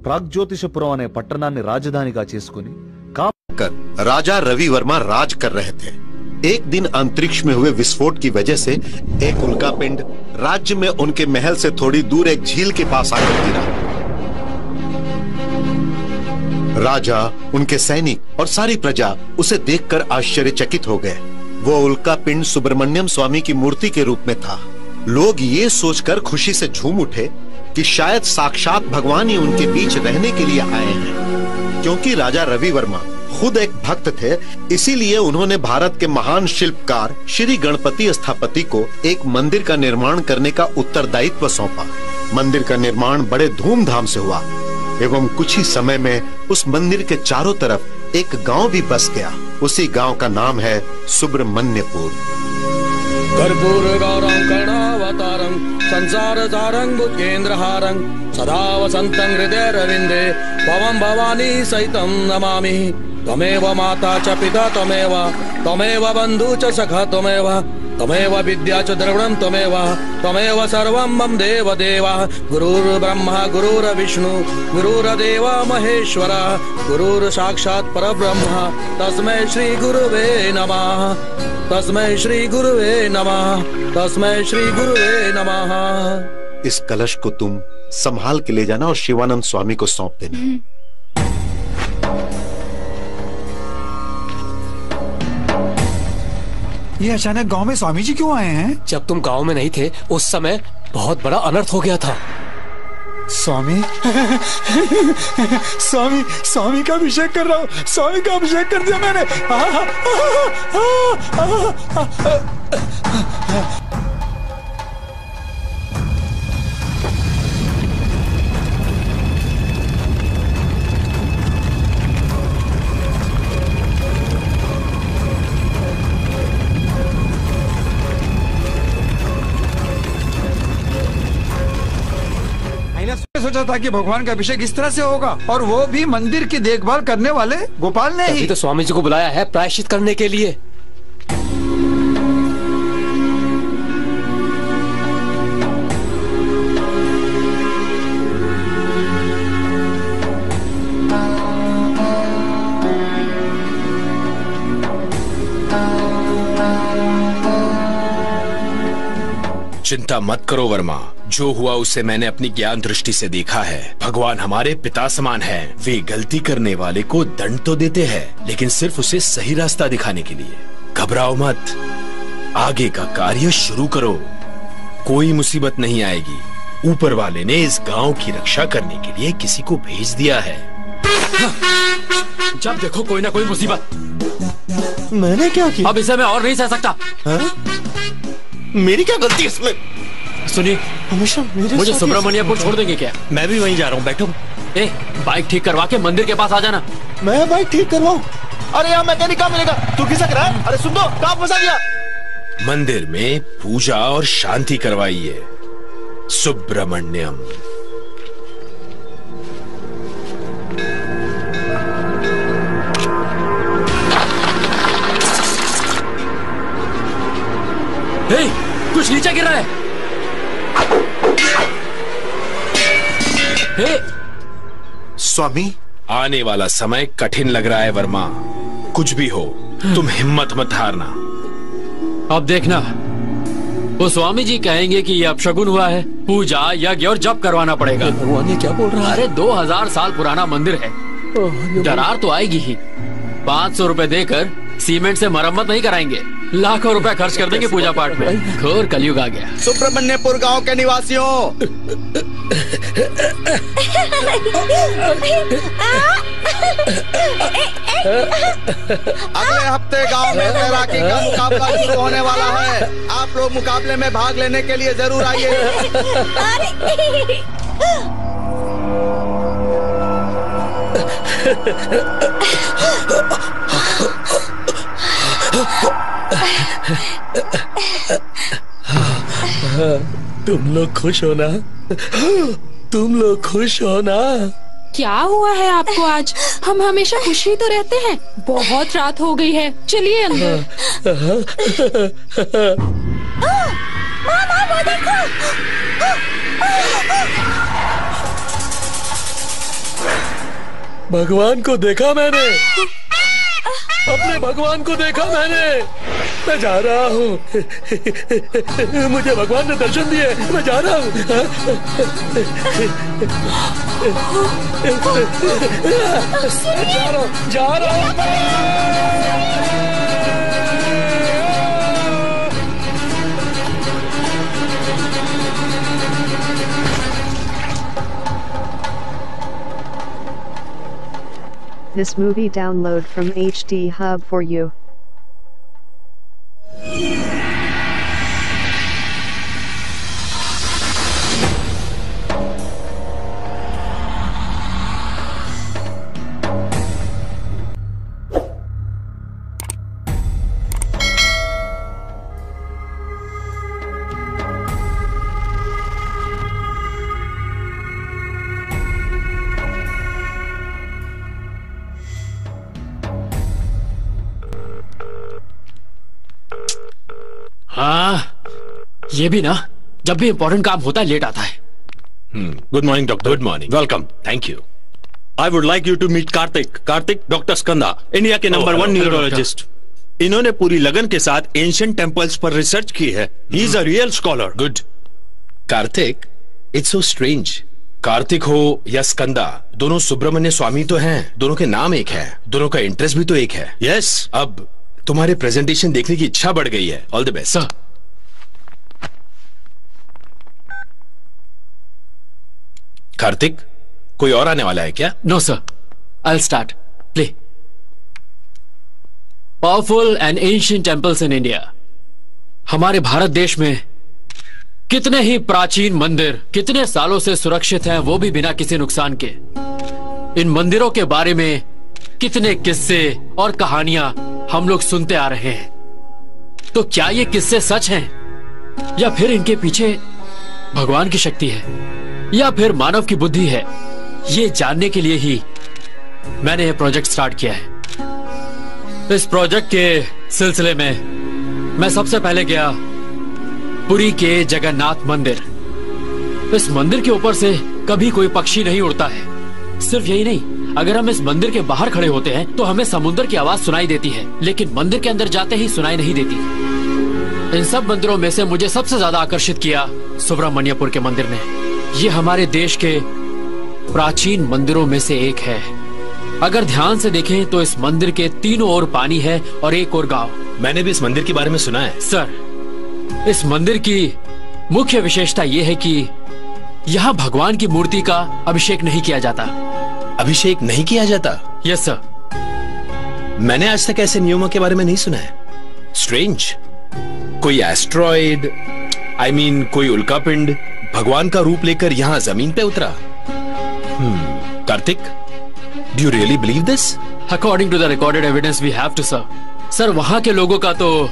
ప్రాగ్జ్యోతిషపురం అనే పట్టణాన్ని రాజధానిగా చేసుకుని राजा रवि वर्मा राज कर रहे थे। एक दिन अंतरिक्ष में हुए विस्फोट की वजह से एक उल्कापिंड राज्य में उनके महल से थोड़ी दूर एक झील के पास आकर गिरा। राजा, उनके सैनिक और सारी प्रजा उसे देखकर आश्चर्यचकित हो गए। वो उल्कापिंड सुब्रमण्यम स्वामी की मूर्ति के रूप में था। लोग ये सोचकर खुशी से झूम उठे कि शायद साक्षात भगवान ही उनके बीच रहने के लिए आए हैं। क्योंकि राजा रवि वर्मा खुद एक भक्त थे, इसीलिए उन्होंने भारत के महान शिल्पकार श्री गणपति स्थापति को एक मंदिर का निर्माण करने का उत्तरदायित्व सौंपा। मंदिर का निर्माण बड़े धूमधाम से हुआ एवं कुछ ही समय में उस मंदिर के चारों तरफ एक गांव भी बस गया। उसी गांव का नाम है सुब्रमण्यपुर। कर्पूर गौरं करुणावतारं संसार सारं भुजगेन्द्रहारं सदा वसन्तं हृदय रविन्दे भवं भवानी सहितं नमामि। त्वमेव माता च पिता त्वमेव बन्धु च सखा त्वमेव विद्या च द्रविणं त्वमेव सर्वं मम देव गुरुर्ब्रह्मा गुरुर्विष्णु गुरुर्देव महेश्वर गुरुर्साक्षात् परब्रह्म तस्मै श्री गुरुवे नमः। तस्मै श्री गुरुवे नमः। तस्मै श्री गुरुवे नमः। इस कलश को तुम संभाल के ले जाना और शिवानंद स्वामी को सौंप देना। ये अचानक गांव में स्वामी जी क्यों आए हैं? जब तुम गांव में नहीं थे उस समय बहुत बड़ा अनर्थ हो गया था। स्वामी स्वामी स्वामी का अभिषेक कर रहा हूँ। स्वामी का अभिषेक कर दिया मैंने। सोचा था कि भगवान का अभिषेक इस तरह से होगा और वो भी मंदिर की देखभाल करने वाले गोपाल ने ही। तो स्वामी जी को बुलाया है प्रायश्चित करने के लिए। चिंता मत करो वर्मा, जो हुआ उसे मैंने अपनी ज्ञान दृष्टि से देखा है। भगवान हमारे पिता समान हैं। वे गलती करने वाले को दंड तो देते हैं, लेकिन सिर्फ उसे सही रास्ता दिखाने के लिए। घबराओ मत, आगे का कार्य शुरू करो, कोई मुसीबत नहीं आएगी। ऊपर वाले ने इस गांव की रक्षा करने के लिए किसी को भेज दिया है। जब देखो कोई ना कोई मुसीबत। मैंने क्या किया? अब इसे मैं और नहीं सह सकता। मेरी क्या गलती इसमें? सुनिए, मुझे सुब्रमण्यपुर छोड़ देंगे क्या? मैं भी वहीं जा रहा हूँ, बैठो। बाइक ठीक करवा के मंदिर के पास आ जाना। मैं बाइक ठीक करवाऊं? अरे यहाँ मैकेनिक कहाँ मिलेगा? तू खिसक रहा है? अरे सुन दो, कहाँ फंसा दिया? मंदिर में पूजा और शांति करवाइए। सुब्रमण्यम। कुछ नीचे गिर रहा है। स्वामी, आने वाला समय कठिन लग रहा है वर्मा। कुछ भी हो, तुम हिम्मत मत हारना। अब देखना, वो स्वामी जी कहेंगे कि ये अपशगुन हुआ है, पूजा यज्ञ और जप करवाना पड़ेगा। भगवान ये क्या बोल रहा है? अरे 2000 साल पुराना मंदिर है, दरार तो आएगी ही। 500 रुपए देकर सीमेंट से मरम्मत नहीं कराएंगे, लाखों रुपए खर्च कर देंगे पूजा पाठ में। घोर कलयुग आ गया। सुब्रमण्यपुर गांव के निवासियों, अगले हफ्ते गांव में तैराकी का मुकाबला शुरू होने वाला है। आप लोग मुकाबले में भाग लेने के लिए जरूर आइए। तुम लोग खुश हो ना? तुम लोग खुश हो ना? क्या हुआ है आपको आज? हम हमेशा खुश ही तो रहते हैं। बहुत रात हो गई है, चलिए अंदर। मामा वो देखो। भगवान को देखा मैंने, अपने भगवान को देखा मैंने। मैं जा रहा हूँ। मुझे भगवान ने दर्शन दिए, मैं जा रहा हूँ। जा रहा हूँ। This movie download from HD Hub for you. हाँ, ये भी ना, जब भी इंपॉर्टेंट काम होता है लेट आता है। Good morning doctor. Good morning. Welcome. Thank you. I would like you to meet Karthik. Karthik, Dr. Skanda, India के नंबर 1 न्यूरोलॉजिस्ट। इन्होंने पूरी लगन के साथ एंशिएंट टेम्पल्स पर रिसर्च की है। He is a real scholar. Good. Kartik, it's so strange. Kartik हो या स्कंदा, दोनों सुब्रमण्य स्वामी तो हैं, दोनों के नाम एक है, दोनों का इंटरेस्ट भी तो एक है। Yes. अब तुम्हारे प्रेजेंटेशन देखने की इच्छा बढ़ गई है। All the best. Sir, Karthik, कोई और आने वाला है क्या? No sir, I will start. Play. Powerful and ancient temples in India. हमारे भारत देश में कितने ही प्राचीन मंदिर कितने सालों से सुरक्षित हैं, वो भी बिना किसी नुकसान के। इन मंदिरों के बारे में कितने किस्से और कहानियां हम लोग सुनते आ रहे हैं। तो क्या ये किस्से सच हैं या फिर इनके पीछे भगवान की शक्ति है या फिर मानव की बुद्धि है? ये जानने के लिए ही मैंने ये प्रोजेक्ट स्टार्ट किया है। इस प्रोजेक्ट के सिलसिले में मैं सबसे पहले गया पुरी के जगन्नाथ मंदिर। इस मंदिर के ऊपर से कभी कोई पक्षी नहीं उड़ता है। सिर्फ यही नहीं, अगर हम इस मंदिर के बाहर खड़े होते हैं तो हमें समुद्र की आवाज सुनाई देती है, लेकिन मंदिर के अंदर जाते ही सुनाई नहीं देती। इन सब मंदिरों में से मुझे सबसे ज्यादा आकर्षित किया सुब्रमण्यपुर के मंदिर ने। ये हमारे देश के प्राचीन मंदिरों में से एक है। अगर ध्यान से देखें तो इस मंदिर के तीनों ओर पानी है और एक ओर गांव। मैंने भी इस मंदिर के बारे में सुना है। सर, इस मंदिर की मुख्य विशेषता यह है कि यहाँ भगवान की मूर्ति का अभिषेक नहीं किया जाता। अभिषेक नहीं किया जाता? Yes sir. मैंने आज तक ऐसे नियमों के बारे में नहीं सुना है। स्ट्रेंज। कोई एस्ट्रॉइड, आई मीन कोई उल्कापिंड भगवान का रूप लेकर यहाँ जमीन पे उतरा। Karthik, do you really believe this? According to the recorded evidence we have to sir. Sir, वहाँ के लोगों का तो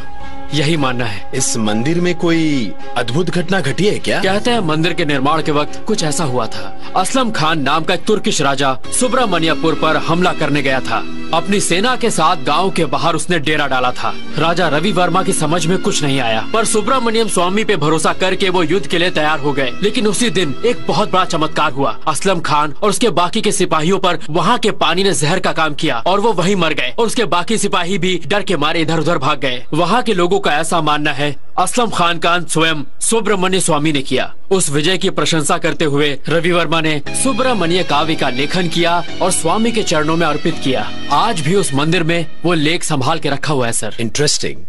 यही मानना है। इस मंदिर में कोई अद्भुत घटना घटी है क्या? कहते हैं मंदिर के निर्माण के वक्त कुछ ऐसा हुआ था। असलम खान नाम का एक तुर्किश राजा सुब्रमण्यपुर पर हमला करने गया था। अपनी सेना के साथ गांव के बाहर उसने डेरा डाला था। राजा रवि वर्मा की समझ में कुछ नहीं आया, पर सुब्रमण्यम स्वामी पे भरोसा करके वो युद्ध के लिए तैयार हो गए। लेकिन उसी दिन एक बहुत बड़ा चमत्कार हुआ। असलम खान और उसके बाकी के सिपाहियों पर वहाँ के पानी ने जहर का काम किया और वो वहीं मर गए और उसके बाकी सिपाही भी डर के मारे इधर उधर भाग गए। वहाँ के लोगों का ऐसा मानना है असलम खान का स्वयं सुब्रमण्य स्वामी ने किया। उस विजय की प्रशंसा करते हुए रवि वर्मा ने सुब्रमण्य काव्य का लेखन किया और स्वामी के चरणों में अर्पित किया। आज भी उस मंदिर में वो लेख संभाल के रखा हुआ है सर। इंटरेस्टिंग।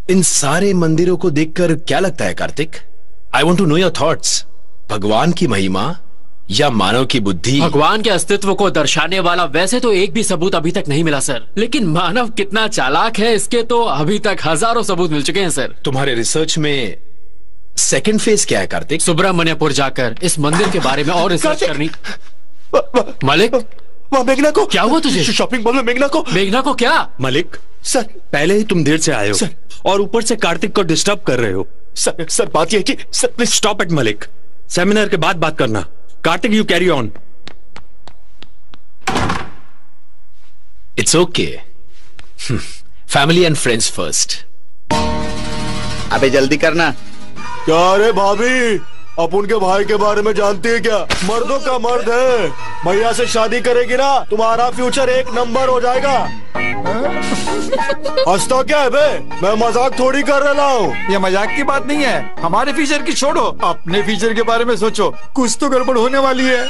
इन सारे मंदिरों को देखकर क्या लगता है Kartik? I want to know your thoughts. भगवान की महिमा या मानव की बुद्धि? भगवान के अस्तित्व को दर्शाने वाला वैसे तो एक भी सबूत अभी तक नहीं मिला सर, लेकिन मानव कितना चालाक है इसके तो अभी तक हजारों सबूत मिल चुके हैं सर। तुम्हारे रिसर्च में सेकंड फेज क्या है कार्तिक? सुब्रमण्यपुर जाकर इस मंदिर के बारे में और रिसर्च करनी। मलिक, वहाँ मेघना को क्या हुआ तुझे? शॉपिंग मॉल में मेघना को क्या? मलिक सर, पहले ही तुम देर से आए हो सर, और ऊपर से कार्तिक को डिस्टर्ब कर रहे हो। सर बात यह कि sir please stop it Malik. Seminar के बाद बात करना। Kartik, you carry on. It's okay. Family and friends first. अबे जल्दी करना। क्या रे भाभी, अपुन के भाई के बारे में जानती है क्या? मर्दों का मर्द है। भैया से शादी करेगी ना, तुम्हारा फ्यूचर 1 नंबर हो जाएगा। हंसता क्या है बे? मैं मजाक थोड़ी कर रहा हूँ। ये मजाक की बात नहीं है। हमारे फ्यूचर की छोड़ो, अपने फ्यूचर के बारे में सोचो। कुछ तो गड़बड़ होने वाली है।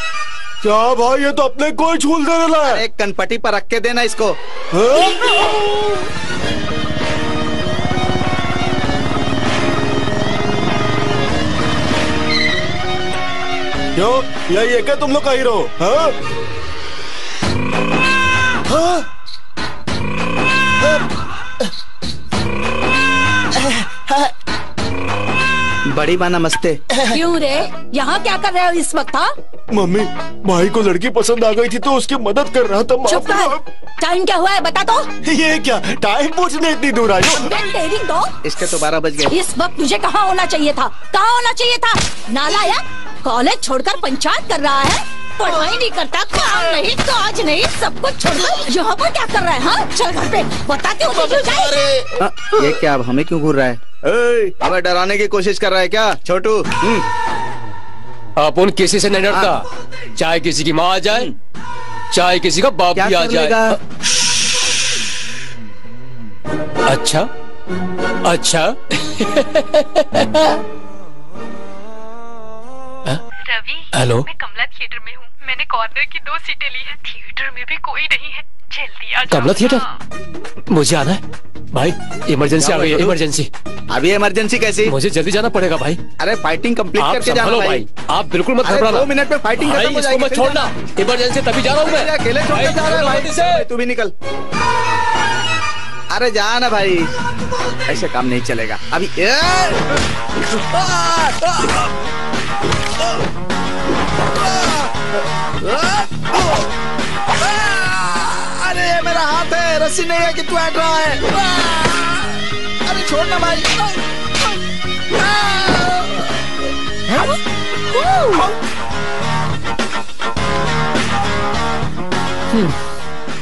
क्या भाई, ये तो अपने कोई झूल दे रहा है। एक कनपट्टी पर रख के देना इसको। क्यों, यही है क्या तुम लोग का हीरो? हाँ? हाँ? बड़ी माँ नमस्ते। क्यों रे, यहाँ क्या कर रहे हो इस वक्त? हाँ? मम्मी, भाई को लड़की पसंद आ गई थी तो उसकी मदद कर रहा था। चुप कर। टाइम क्या हुआ है बता तो। ये क्या टाइम पूछने इतनी दूर आई हो? तेरी दो। इसके तो 12 बज गए। इस वक्त तुझे कहाँ होना चाहिए था? कहाँ होना चाहिए था? नालायक, कॉलेज छोड़कर पंचायत कर रहा है। पढ़ाई नहीं करता, काम नहीं, काज नहीं, सब कुछ छोड़कर यहाँ पर क्या कर रहा है? हाँ, चल घर पे बताती हूँ क्यों जाए। ये क्या, अब हमें क्यों घूर रहा है? हमें डराने की कोशिश कर रहा है क्या छोटू? अपन किसी से नहीं डरता, चाहे किसी की माँ आ जाए, चाहे किसी का बाप भी आ जाए। अच्छा अच्छा। रवि, हेलो, मैं कमला थिएटर में हूँ। मैंने कॉर्नर की 2 सीटें ली हैं। थिएटर में भी कोई नहीं है, जल्दी आ जाओ। कमला थिएटर? मुझे आना है भाई, इमरजेंसी आ गई है। इमरजेंसी। अभी इमरजेंसी कैसी? मुझे जल्दी जाना पड़ेगा भाई। अरे फाइटिंग कंप्लीट करके जाना भाई। आप बिल्कुल मत घबराना। 2 मिनट में फाइटिंग खत्म हो जाएगी। मत छोड़ना, इमरजेंसी तभी जा रहा हूँ मैं। अकेले छोड़ के जा रहा है भाई, तू भी निकल। अरे जा ना भाई, ऐसे काम नहीं चलेगा अभी। अरे ये मेरा हाथ है, रस्सी नहीं है कि तू हट रहा है। अरे छोड़ना भाई।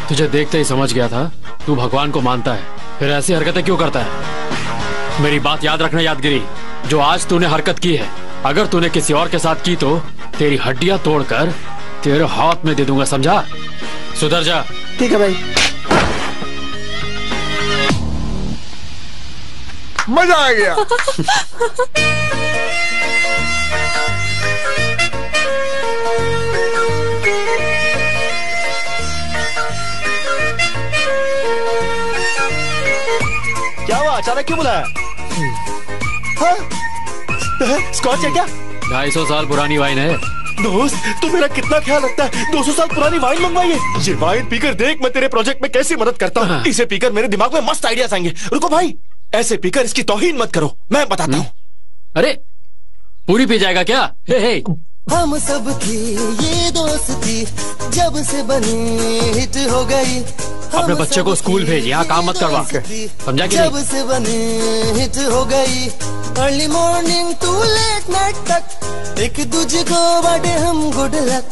तुझे देखते ही समझ गया था तू भगवान को मानता है, फिर ऐसी हरकतें क्यों करता है? मेरी बात याद रखना यादगिरी, जो आज तूने हरकत की है, अगर तूने किसी और के साथ की तो तेरी हड्डियां तोड़कर तेरे हाथ में दे दूंगा, समझा? सुधर जा। ठीक है भाई। मजा आ गया। क्या हुआ, अचानक क्यों बुलाया? हाँ? स्कॉच है क्या? 250 साल पुरानी वाइन है। दोस्त, तू मेरा कितना ख्याल रखता है। 200 साल पुरानी वाइन मंगवाई है। ये वाइन पीकर देख मैं तेरे प्रोजेक्ट में कैसी मदद करता हूँ। इसे पीकर मेरे दिमाग में मस्त आइडियाज आएंगे। रुको भाई, ऐसे पीकर इसकी तौहीन मत करो, मैं बताता हूँ। अरे पूरी पी जाएगा क्या? हे हे। हम सब की ये दोस्ती जब से बनी हिट हो गई। अपने बच्चे को स्कूल भेज, यहाँ काम मत करवा, समझा कि नहीं? जब से बनी हिट हो गई। Early morning to late night तक एक दूजे को बांटे हम गुड लक।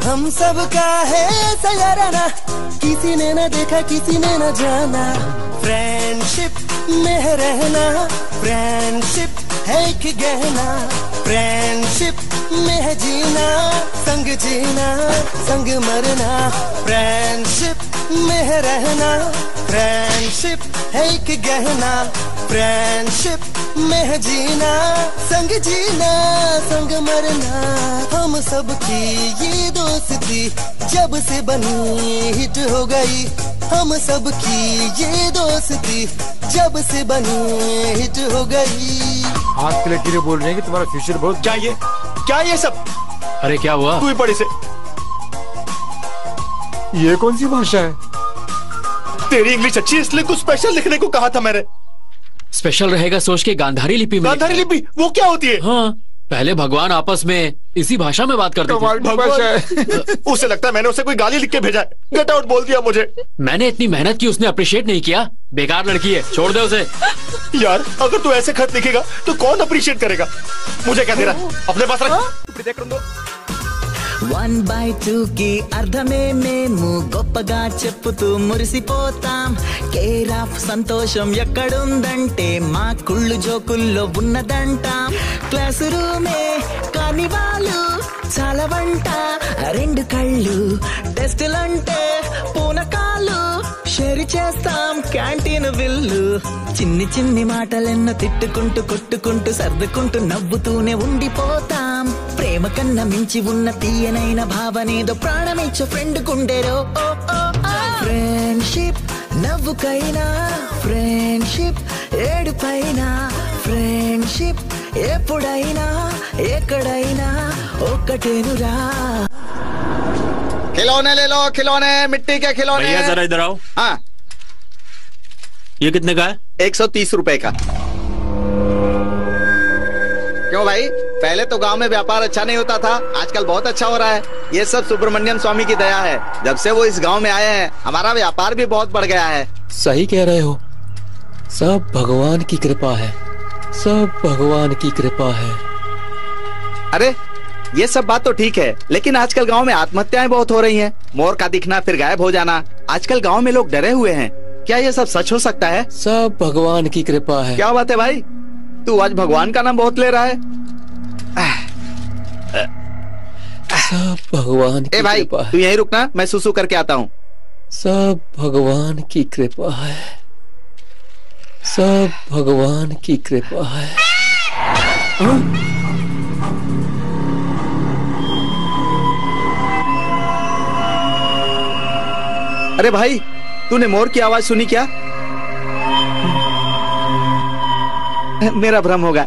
हम सब का है सयाराना, किसी ने न देखा किसी ने न जाना। फ्रेंडशिप में रहना, फ्रेंडशिप है एक गहना। फ्रेंडशिप में है जीना, संग जीना संग मरना। फ्रेंडशिप में है रहना, फ्रेंडशिप है एक गहना। फ्रेंडशिप में है जीना, संग जीना संग मरना। हम सब की ये दोस्ती जब से बनी हिट हो गई। हम सब की ये दोस्ती जब से बनी हिट हो गई। हाथ के लकीरें बोल रहे हैं कि तुम्हारा फ्यूचर बहुत। क्या ये सब? अरे क्या हुआ? तू ही पढ़ी से। ये कौन सी भाषा है? तेरी इंग्लिश अच्छी है इसलिए कुछ स्पेशल लिखने को कहा था मैंने। स्पेशल रहेगा सोच के गांधारी लिपि में। गांधारी लिपि वो क्या होती है? हाँ, पहले भगवान आपस में इसी भाषा में बात करते थे। भगवान उसे लगता है मैंने उसे कोई गाली लिख के भेजा है। गेट आउट बोल दिया मुझे। मैंने इतनी मेहनत की, उसने अप्रिशिएट नहीं किया। बेकार लड़की है, छोड़ दे उसे। यार अगर तू ऐसे खत लिखेगा तो कौन अप्रिशिएट करेगा? मुझे क्या दे रहा, अपने पास रख। 1/2 की అర్థమే మేము గొప్పగా చెప్పుతూ మురిసిపోతాం. కేరాఫ్ సంతోషం ఎక్కడుందంటే మా కుళ్ళు జోకుల్లో ఉన్నదంటాం. క్లాస్ రూమే కాని వాళ్ళు చాలా వంట రెండు కళ్ళు టెస్టులంటే పూనకాలు షేర్ చేస్తాం క్యాంటీన్ బిల్లు చిన్ని చిన్ని మాటలెన్నో తిట్టుకుంటూ కొట్టుకుంటూ సర్దుకుంటూ నవ్వుతూనే ఉండిపోతాం ప్రేమ కన్నా మించి ఉన్న తీయనైన భావనేదో ప్రాణమిచ్చే ఫ్రెండ్ గుండెరో ఫ్రెండ్షిప్ నవ్వుకైనా ఫ్రెండ్షిప్ ఏడుపైనా ఫ్రెండ్షిప్ ఎప్పుడైనా ఎక్కడైనా ఒక్కటేనురా खिलौने ले लो, खिलौने, मिट्टी के खिलौने। भैया जरा इधर आओ। हाँ, ये कितने का है? 130 रुपए का। क्यों भाई, पहले तो गांव में व्यापार अच्छा नहीं होता था, आजकल बहुत अच्छा हो रहा है। ये सब सुब्रमण्यम स्वामी की दया है। जब से वो इस गांव में आए हैं, हमारा व्यापार भी बहुत बढ़ गया है। सही कह रहे हो, सब भगवान की कृपा है, सब भगवान की कृपा है। अरे ये सब बात तो ठीक है, लेकिन आजकल गांव में आत्महत्याएं बहुत हो रही हैं। मोर का दिखना फिर गायब हो जाना। आजकल गांव में लोग डरे हुए हैं। क्या ये सब सच हो सकता है? सब भगवान की कृपा है। क्या बात है भाई, तू आज भगवान का नाम बहुत ले रहा है। सब भगवान की भाई, कृपा है। तू यहीं रुकना, मैं सुसु करके आता हूँ। सब भगवान की कृपा है, सब भगवान की कृपा है। अरे भाई, तूने मोर की आवाज सुनी क्या? मेरा भ्रम होगा।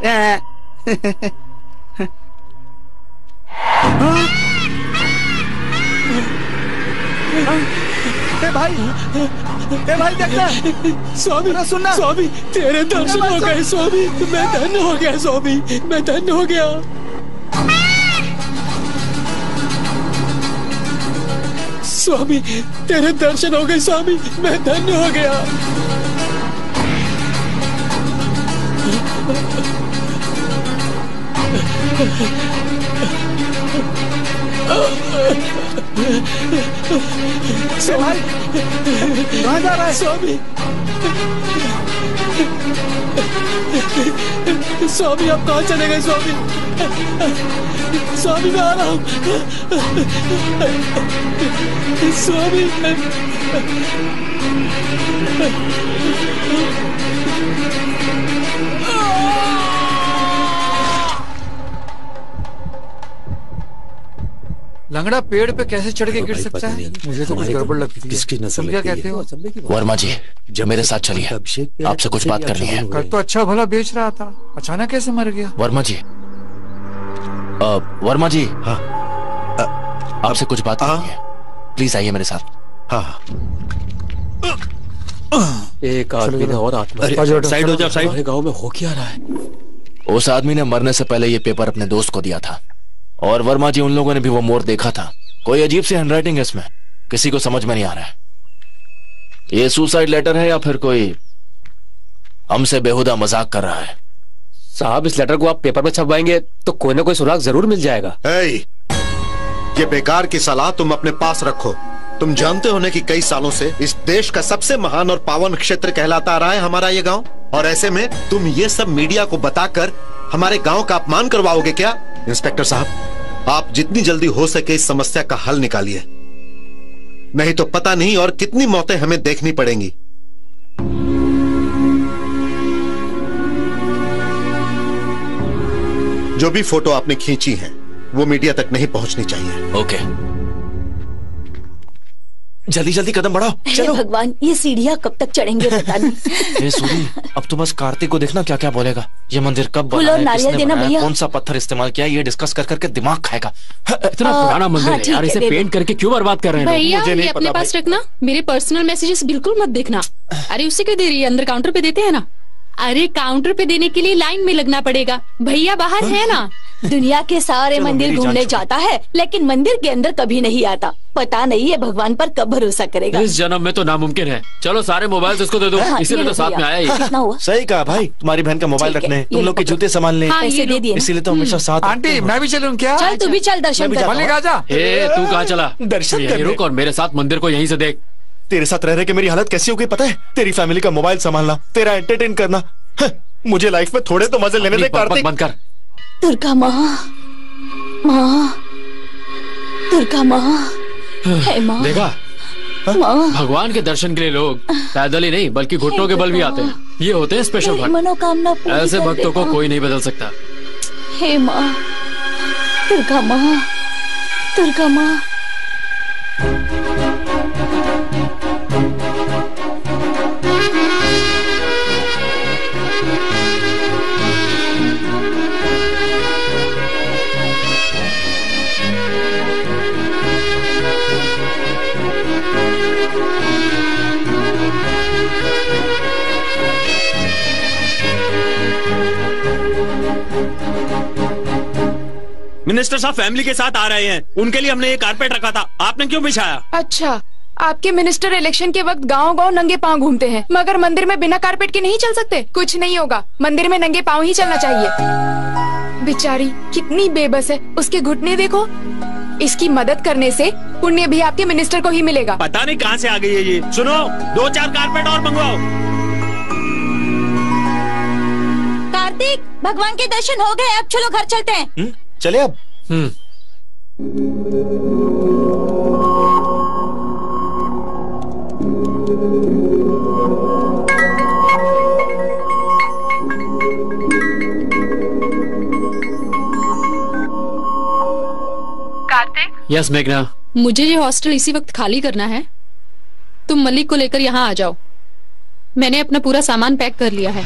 भाई देखना। स्वामी सुनना, स्वामी तेरे दर्शन हो गए स्वामी, मैं धन्य हो गया स्वामी, मैं धन्य हो गया। स्वामी तेरे दर्शन हो गए स्वामी, मैं धन्य हो गया। भाई कहाँ जा रहा है? स्वामी स्वामी आप कहाँ चले गए स्वामी? स्वामी मैं आ रहा हूँ स्वामी। लंगड़ा पेड़ पे कैसे चढ़ के गिर सकता है? मुझे तो कुछ गड़बड़ लगती है। किसकी नस्ल तुम क्या कहते हो? वर्मा जी, जो मेरे साथ चलिए, आपसे कुछ बात करनी है। कल तो अच्छा भला बेच रहा था, अचानक कैसे मर गया? वर्मा जी, वर्मा जी, हाँ, आपसे कुछ बात करनी है, प्लीज आइए मेरे साथ। हाँ, एक आदमी ने और आत्महत्या। साइड हो जाओ, साइड। हमारे गांव में हो क्या रहा है? उस आदमी ने मरने से पहले ये पेपर अपने दोस्त को दिया था, और वर्मा जी उन लोगों ने भी वो मोर देखा था। कोई अजीब सी हैंडराइटिंग है इसमें, किसी को समझ में नहीं आ रहा है। ये सुसाइड लेटर है या फिर कोई हमसे बेहुदा मजाक कर रहा है? साहब इस लेटर को आप पेपर में छपवाएंगे तो कोई ना कोई सुराग जरूर मिल जाएगा। ये बेकार की सलाह तुम अपने पास रखो। तुम जानते हो कि कई सालों से इस देश का सबसे महान और पावन क्षेत्र कहलाता आ रहा है हमारा ये गांव, और ऐसे में तुम ये सब मीडिया को बताकर हमारे गांव का अपमान करवाओगे क्या? इंस्पेक्टर साहब, आप जितनी जल्दी हो सके इस समस्या का हल निकालिए, नहीं तो पता नहीं और कितनी मौतें हमें देखनी पड़ेंगी। जो भी फोटो आपने खींची है वो मीडिया तक नहीं पहुंचनी चाहिए। ओके, जल्दी जल्दी कदम बढ़ाओ। चलो भगवान, ये सीढ़ियाँ कब तक चढ़ेंगे पता नहीं। सूरी, अब तो बस कार्तिक को देखना क्या क्या बोलेगा। ये मंदिर कब बना है, नारियल देना भैया, कौन सा पत्थर इस्तेमाल किया, ये डिस्कस कर करके दिमाग खाएगा। इतना पुराना मंदिर है यार, इसे पेंट करके क्यों बर्बाद कर रहे हैं? भैया ये अपने पास रखना, मेरे पर्सनल मैसेजेस बिल्कुल मत देखना। अरे उससे क्यों दे रही है, अंदर काउंटर पे देते हैं ना। अरे काउंटर पे देने के लिए लाइन में लगना पड़ेगा, भैया बाहर है ना। दुनिया के सारे मंदिर घूमने जाता है, लेकिन मंदिर के अंदर कभी नहीं आता। पता नहीं है भगवान पर कब भरोसा करेगा। इस जन्म में तो नामुमकिन है। चलो सारे मोबाइल इसको दे दो, इसीलिए तो साथ में आया ही। कितना हुआ? सही कहा भाई, तुम्हारी बहन का मोबाइल रखने, तुम लोग के जूते संभाल ले, पैसे दे दिए, इसीलिए तो हमेशा साथ। आंटी मैं भी चलूं क्या? चल तू भी चल, दर्शन कर। मलिक आजा। तू कहाँ चला? दर्शन यहीं रुक और मेरे साथ मंदिर को यहीं से देख। तेरे साथ रह रहे के मेरी हालत कैसी हो गई पता है? तेरी फैमिली का मोबाइल संभालना, तेरा एंटरटेन करना। मुझे लाइफ में थोड़े तो मजे लेने दे कार्तिक। बंद कर। दुर्गा माँ, माँ, दुर्गा माँ, है माँ। देखा, माँ, भगवान के दर्शन के लिए लोग पैदल ही नहीं बल्कि घुटनों के बल भी आते हैं। ये होते हैं स्पेशल मेरी भक्त। मनोकामना पूरी ऐसे कर भक्तों दे को माँ। कोई नहीं बदल सकता। हे माँ, दुर्गा माँ, दुर्गा माँ। मिनिस्टर साहब फैमिली के साथ आ रहे हैं, उनके लिए हमने ये कारपेट रखा था, आपने क्यों बिछाया? अच्छा, आपके मिनिस्टर इलेक्शन के वक्त गांव-गांव नंगे पांव घूमते हैं, मगर मंदिर में बिना कारपेट के नहीं चल सकते? कुछ नहीं होगा, मंदिर में नंगे पांव ही चलना चाहिए। बेचारी कितनी बेबस है, उसके घुटने देखो। इसकी मदद करने से पुण्य भी आपके मिनिस्टर को ही मिलेगा। पता नहीं कहाँ से आ गई है ये। सुनो, 2-4 कारपेट और मंगवाओ। कार्तिक, भगवान के दर्शन हो गए, अब चलो घर चलते हैं। चले अब। कार्तिक, यस मेघना। मुझे ये हॉस्टल इसी वक्त खाली करना है। तुम मलिक को लेकर यहाँ आ जाओ। मैंने अपना पूरा सामान पैक कर लिया है।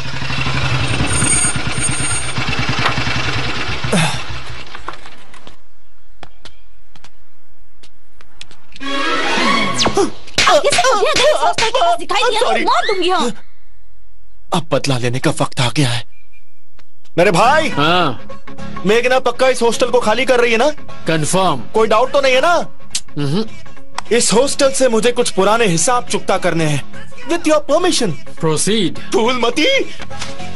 आगे से कभी अगर इस हॉस्टल के पास दिखाई दिया तो मार दूंगी। हाँ, अब बदला लेने का वक्त आ गया है। मेरे भाई, मेघना पक्का इस हॉस्टल को खाली कर रही है ना? कंफर्म। कोई डाउट तो नहीं है ना? इस हॉस्टल से मुझे कुछ पुराने हिसाब चुकता करने हैं। With your permission. Proceed. Phoolmati,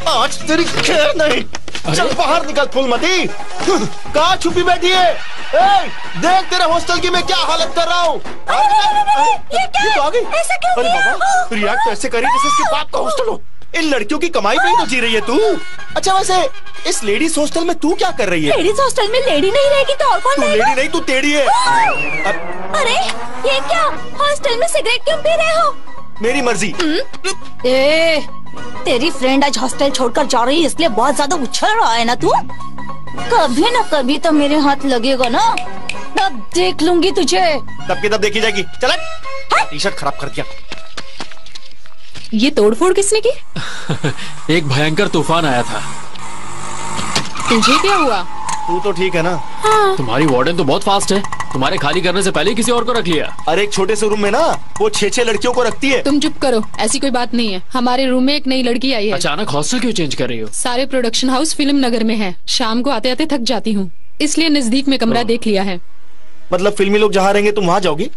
आज तेरी खैर नहीं। चल बाहर निकल फूलमती। कहाँ छुपी बैठी है? ए, देख तेरे हॉस्टल की मैं क्या हालत कर रहा हूँ। ये क्या? तो आ गई। ऐसा क्यों अरे किया? बाबा, रिएक्ट तो ऐसे करी जैसे इसके बाप का हॉस्टल हो। इन लड़कियों की कमाई पे ही तो जी रही है तू। अच्छा वैसे इस लेडीज हॉस्टल में तू क्या कर रही है? लेडीज हॉस्टल में लेडी नहीं रहेगी तो और कौन तू रहेगा? लेडी नहीं, तू टेढ़ी है। अरे ये क्या? हॉस्टल में सिगरेट क्यों पी रहे हो? मेरी मर्जी। ए, तेरी फ्रेंड आज हॉस्टल छोड़कर जा रही है इसलिए बहुत ज्यादा उछल रहा है ना तू। कभी न कभी तो मेरे हाथ लगेगा ना, तब देख लूंगी तुझे। तब की तब देखी जाएगी। चल टी शर्ट खराब कर दिया। ये तोड़फोड़ किसने की? एक भयंकर तूफान आया था। तुझे क्या हुआ? तू तो ठीक है ना? हाँ। तुम्हारी वार्डन तो बहुत फास्ट है। तुम्हारे खाली करने से पहले ही किसी और को रख लिया। अरे एक छोटे से रूम में ना वो 6-6 लड़कियों को रखती है। तुम चुप करो, ऐसी कोई बात नहीं है। हमारे रूम में एक नई लड़की आई है। अचानक हॉस्टल क्यों चेंज कर रही हो? सारे प्रोडक्शन हाउस फिल्म नगर में है। शाम को आते आते थक जाती हूँ, इसलिए नजदीक में कमरा देख लिया है। मतलब फिल्मी लोग जहाँ रहेंगे तुम वहाँ जाओगी?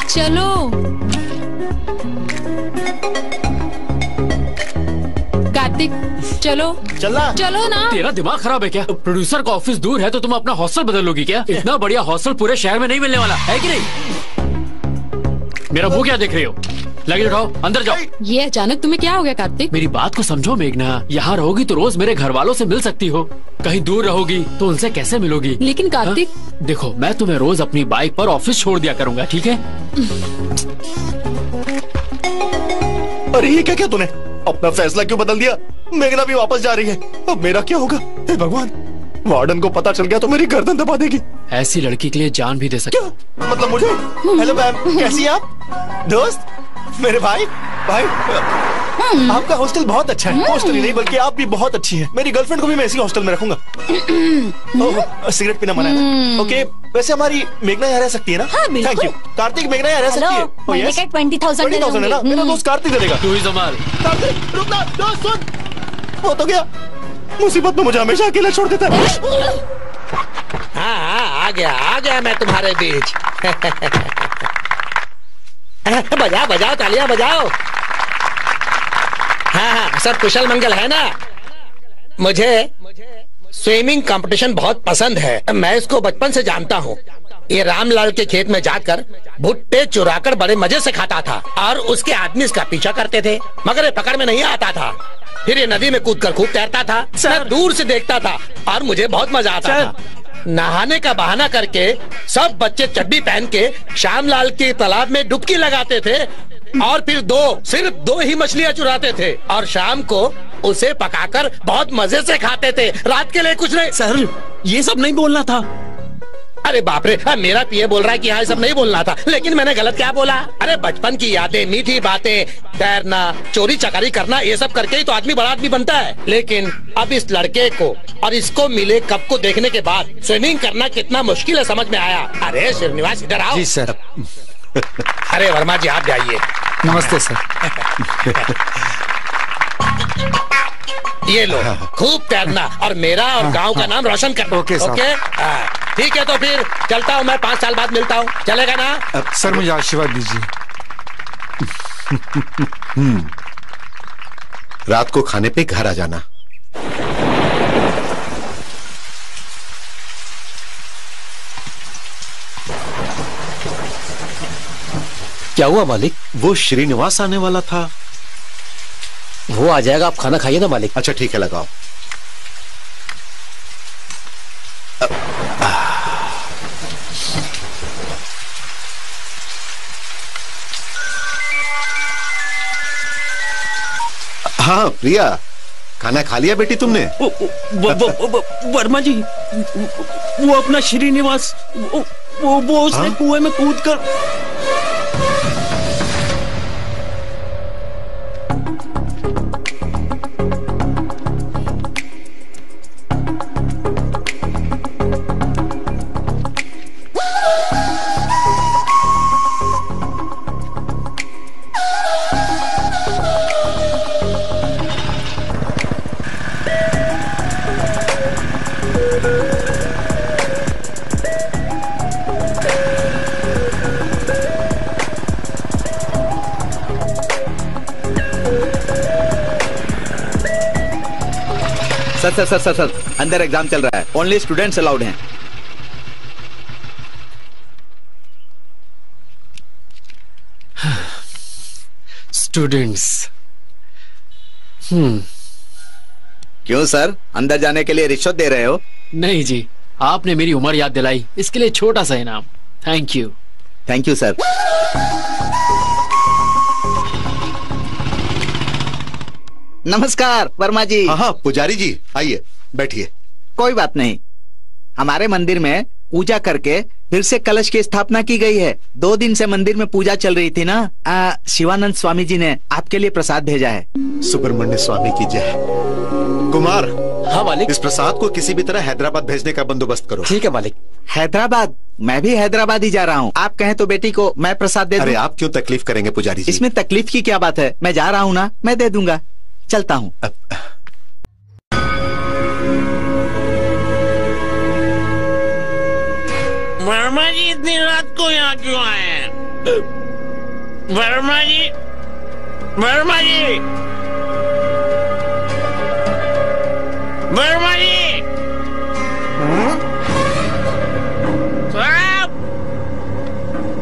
चलो कार्तिक, चलो चलना। चलो ना। तेरा दिमाग खराब है क्या? प्रोड्यूसर का ऑफिस दूर है तो तुम अपना हॉस्टल बदल लोगी क्या? इतना बढ़िया हॉस्टल पूरे शहर में नहीं मिलने वाला है कि नहीं? मेरा मुंह क्या देख रही हो? लगेज उठाओ, अंदर जाओ। ये अचानक तुम्हें क्या हो गया कार्तिक? मेरी बात को समझो मेघना, यहाँ रहोगी तो रोज मेरे घर वालों से मिल सकती हो। कहीं दूर रहोगी तो उनसे कैसे मिलोगी? लेकिन कार्तिक, देखो मैं तुम्हें रोज अपनी बाइक पर ऑफिस छोड़ दिया करूंगा, ठीक है? अरे ये क्या किया तूने? अपना फैसला क्यों बदल दिया? मेघना भी वापस जा रही है, अब मेरा क्या होगा? हे भगवान, वार्डन को पता चल गया तो मेरी गर्दन दबा देगी। ऐसी लड़की के लिए जान भी दे सकते। क्या मतलब मुझे? हेलो मैम, कैसी हैं आप? दोस्त, मेरे भाई आपका हॉस्टल बहुत अच्छा है। हॉस्टल ही नहीं बल्कि आप भी बहुत अच्छी हैं। मेरी गर्लफ्रेंड को भी मैं इसी हॉस्टल में रखूंगा। ओह, सिगरेट पीना मना है ना? ओके, वैसे हमारी मेघना यहाँ रह सकती है ना? हाँ, बिल्कुल। Thank you. कार्तिक, मेघना यहाँ रह सकती है। Oh, महीने yes? का 20,000 है ना? मेरा दोस्त कार्तिक दे देगा। तू ही संभाल। कार्तिक रुकना, दोस्त सुन। हो तो गया, मुसीबत में मुझे हमेशा अकेला छोड़ देता है। हाँ, आ गया मैं तुम्हारे बीच। बजाओ तालियां बजाओ। हाँ, सब कुशल मंगल है ना? मुझे स्विमिंग कंपटीशन बहुत पसंद है। मैं इसको बचपन से जानता हूँ। ये रामलाल के खेत में जाकर भुट्टे चुराकर बड़े मजे से खाता था और उसके आदमी इसका पीछा करते थे, मगर ये पकड़ में नहीं आता था। फिर ये नदी में कूदकर खूब तैरता था। मैं दूर से देखता था और मुझे बहुत मजा आता था। नहाने का बहाना करके सब बच्चे चड्डी पहन के श्यामलाल के तालाब में डुबकी लगाते थे और फिर सिर्फ दो ही मछलियाँ चुराते थे और शाम को उसे पकाकर बहुत मजे से खाते थे। रात के लिए कुछ नहीं। सर, ये सब नहीं बोलना था। अरे बाप रे, मेरा पीए बोल रहा है कि हाँ सब नहीं बोलना था, लेकिन मैंने गलत क्या बोला? अरे बचपन की यादें, मीठी बातें, तैरना, चोरी चकारी करना, ये सब करके ही तो आदमी बड़ा आदमी बनता है। लेकिन अब इस लड़के को और इसको मिले कप को देखने के बाद स्विमिंग करना कितना मुश्किल है समझ में आया। अरे श्रीनिवास इधर आओ। जी सर। अरे वर्मा जी आप जाइए। नमस्ते सर। ये लो, खूब तैरना और मेरा और गांव का नाम रोशन करना। Okay sir. ओके? ठीक है, तो फिर चलता हूँ मैं, 5 साल बाद मिलता हूँ। चलेगा ना? सर मुझे आशीर्वाद दीजिए। रात को खाने पे घर आ जाना। क्या हुआ मालिक? वो श्रीनिवास आने वाला था। वो आ जाएगा, आप खाना खाइए ना मालिक। अच्छा ठीक है, लगाओ। हाँ प्रिया, खाना खा लिया बेटी तुमने? वर्मा जी, वो अपना श्रीनिवास, वो उसने कुएं में कूदकर। सर, अंदर एग्जाम चल रहा है। ओनली स्टूडेंट्स अलाउड हैं। स्टूडेंट्स। क्यों सर, अंदर जाने के लिए रिश्वत दे रहे हो? नहीं जी, आपने मेरी उम्र याद दिलाई, इसके लिए छोटा सा इनाम। Thank you. Thank you sir. नमस्कार वर्मा जी। हाँ पुजारी जी, आइए बैठिए। कोई बात नहीं, हमारे मंदिर में पूजा करके फिर से कलश की स्थापना की गई है। 2 दिन से मंदिर में पूजा चल रही थी ना। शिवानंद स्वामी जी ने आपके लिए प्रसाद भेजा है। सुब्रमण्य स्वामी की जय। कुमार। हाँ मालिक। इस प्रसाद को किसी भी तरह हैदराबाद भेजने का बंदोबस्त करो। ठीक है मालिक। हैदराबाद? मैं भी हैदराबाद ही जा रहा हूँ। आप कहें तो बेटी को मैं प्रसाद दे दूं। अरे आप क्यों तकलीफ करेंगे पुजारी जी? इसमें तकलीफ की क्या बात है, मैं जा रहा हूँ ना, मैं दे दूंगा। चलता हूँ। वर्मा जी इतनी रात को यहाँ क्यों आए हैं? वर्मा जी, वर्मा जी, वर्मा जी, साहब,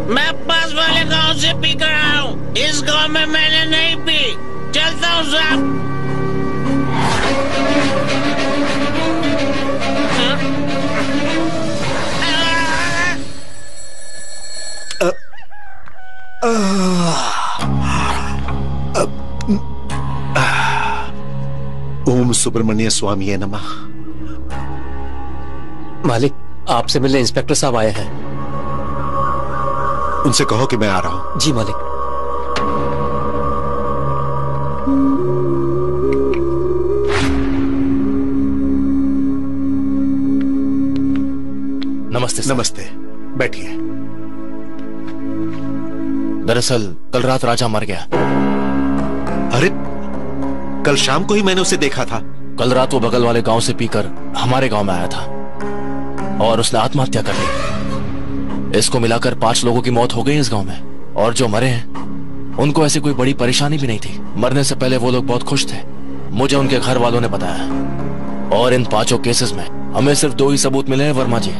मैं पास वाले गांव से पी कर आया हूँ। इस गांव में मैंने नहीं पी। चलता हूँ साहब। ओम सुब्रमण्य स्वामी नमः। मालिक, आपसे मिलने इंस्पेक्टर साहब आए हैं। उनसे कहो कि मैं आ रहा हूं। जी मालिक। नमस्ते सर। नमस्ते, बैठिए। दरअसल कल रात राजा मर गया। अरे कल शाम को ही मैंने उसे देखा था। कल रात वो बगल वाले गांव से पीकर हमारे गांव में आया था। और उसने आत्महत्या कर ली। इसको मिलाकर 5 लोगों की मौत हो गई इस गांव में, और जो मरे हैं उनको ऐसी कोई बड़ी परेशानी भी नहीं थी। मरने से पहले वो लोग बहुत खुश थे, मुझे उनके घर वालों ने बताया। और इन 5 केसेस में हमें सिर्फ 2 ही सबूत मिले हैं वर्मा जी।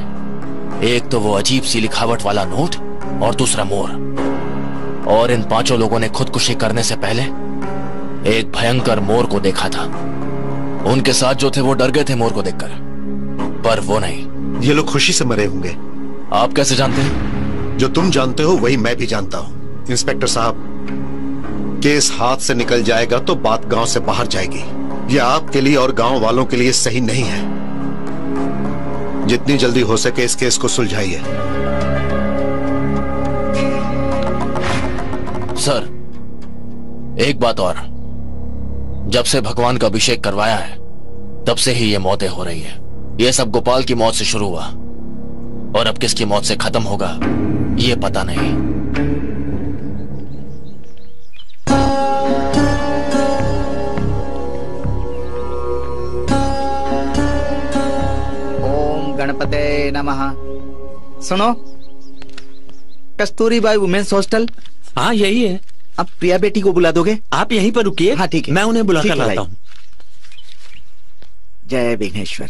एक तो वो अजीब सी लिखावट वाला नोट और दूसरा मोर। और इन 5 लोगों ने खुदकुशी करने से पहले एक भयंकर मोर को देखा था। उनके साथ जो थे वो डर गए थे मोर को देखकर, पर वो नहीं। ये लोग खुशी से मरे होंगे। आप कैसे जानते हैं? जो तुम जानते हो वही मैं भी जानता हूं। इंस्पेक्टर साहब, केस हाथ से निकल जाएगा तो बात गांव से बाहर जाएगी। ये आपके लिए और गांव वालों के लिए सही नहीं है। जितनी जल्दी हो सके इस केस को सुलझाइए। सर, एक बात और, जब से भगवान का अभिषेक करवाया है तब से ही ये मौतें हो रही है। ये सब गोपाल की मौत से शुरू हुआ और अब किसकी मौत से खत्म होगा ये पता नहीं। ओम गणपते नमः। सुनो, कस्तूरीबाई वुमेन्स हॉस्टल। हाँ यही है। अब प्रिया बेटी को बुला दोगे? आप यहीं पर रुकिए। हाँ ठीक है, मैं उन्हें बुला ठीक कर है लाता भाई। हूँ। जय विघ्नेश्वर।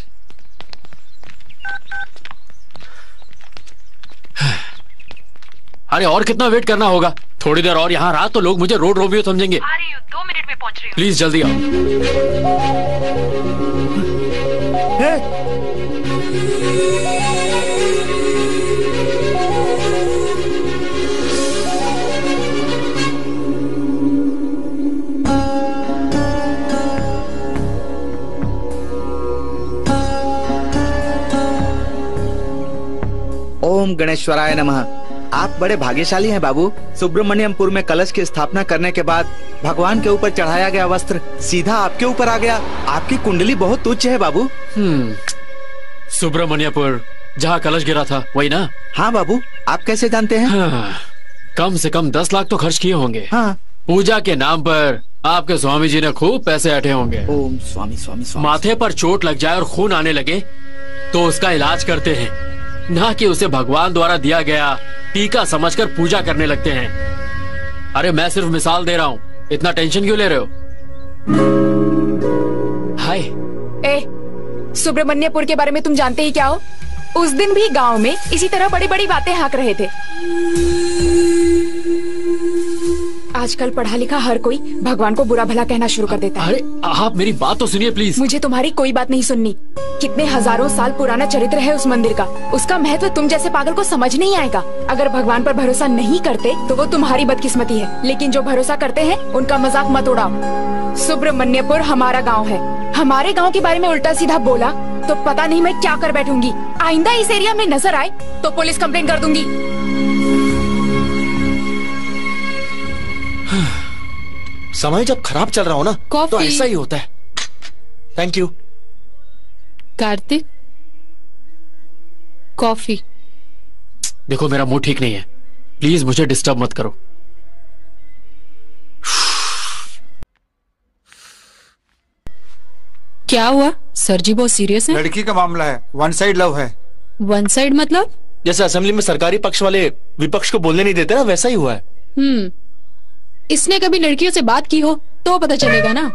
अरे और कितना वेट करना होगा? थोड़ी देर और यहाँ रहा तो लोग मुझे रोड रोमियो समझेंगे। आ रही हूँ, 2 मिनट में पहुँच रही हूँ। प्लीज जल्दी आओ। ओम गणेश्वराय नमः। आप बड़े भाग्यशाली हैं बाबू। सुब्रमण्यमपुर में कलश की स्थापना करने के बाद भगवान के ऊपर चढ़ाया गया वस्त्र सीधा आपके ऊपर आ गया। आपकी कुंडली बहुत उच्च है बाबू। सुब्रमण्यपुर जहाँ कलश गिरा था वही ना? हाँ बाबू, आप कैसे जानते हैं? हाँ, कम से कम 10 लाख तो खर्च किए होंगे। हाँ। पूजा के नाम पर आपके स्वामी जी ने खूब पैसे ऐंठे होंगे। ओम स्वामी स्वामी स्वामी। माथे पर चोट लग जाए और खून आने लगे तो उसका इलाज करते हैं, ना कि उसे भगवान द्वारा दिया गया टीका समझकर पूजा करने लगते हैं। अरे मैं सिर्फ मिसाल दे रहा हूँ, इतना टेंशन क्यों ले रहे हो? हाय। सुब्रमण्यपुर के बारे में तुम जानते ही क्या हो? उस दिन भी गांव में इसी तरह बड़ी बड़ी बातें हाँक रहे थे। आजकल पढ़ा लिखा हर कोई भगवान को बुरा भला कहना शुरू कर देता है। अरे आप मेरी बात तो सुनिए प्लीज। मुझे तुम्हारी कोई बात नहीं सुननी। कितने हजारों साल पुराना चरित्र है उस मंदिर का, उसका महत्व तुम जैसे पागल को समझ नहीं आएगा। अगर भगवान पर भरोसा नहीं करते तो वो तुम्हारी बदकिस्मती है, लेकिन जो भरोसा करते हैं उनका मजाक मत उड़ाओ। सुब्रमण्यपुर हमारा गाँव है। हमारे गाँव के बारे में उल्टा सीधा बोला तो पता नहीं मैं क्या कर बैठूंगी। आइंदा इस एरिया में नजर आए तो पुलिस कंप्लेंट कर दूंगी। समय जब खराब चल रहा हो ना तो ऐसा ही होता है। Thank you. कार्तिक, कॉफी। देखो मेरा मूड ठीक नहीं है, प्लीज मुझे डिस्टर्ब मत करो। क्या हुआ? सर जी बहुत सीरियस हैं? लड़की का मामला है, 1 साइड लव है। 1 साइड मतलब? जैसे असेंबली में सरकारी पक्ष वाले विपक्ष को बोलने नहीं देते ना, वैसा ही हुआ है। इसने कभी लड़कियों से बात की हो तो पता चलेगा ना।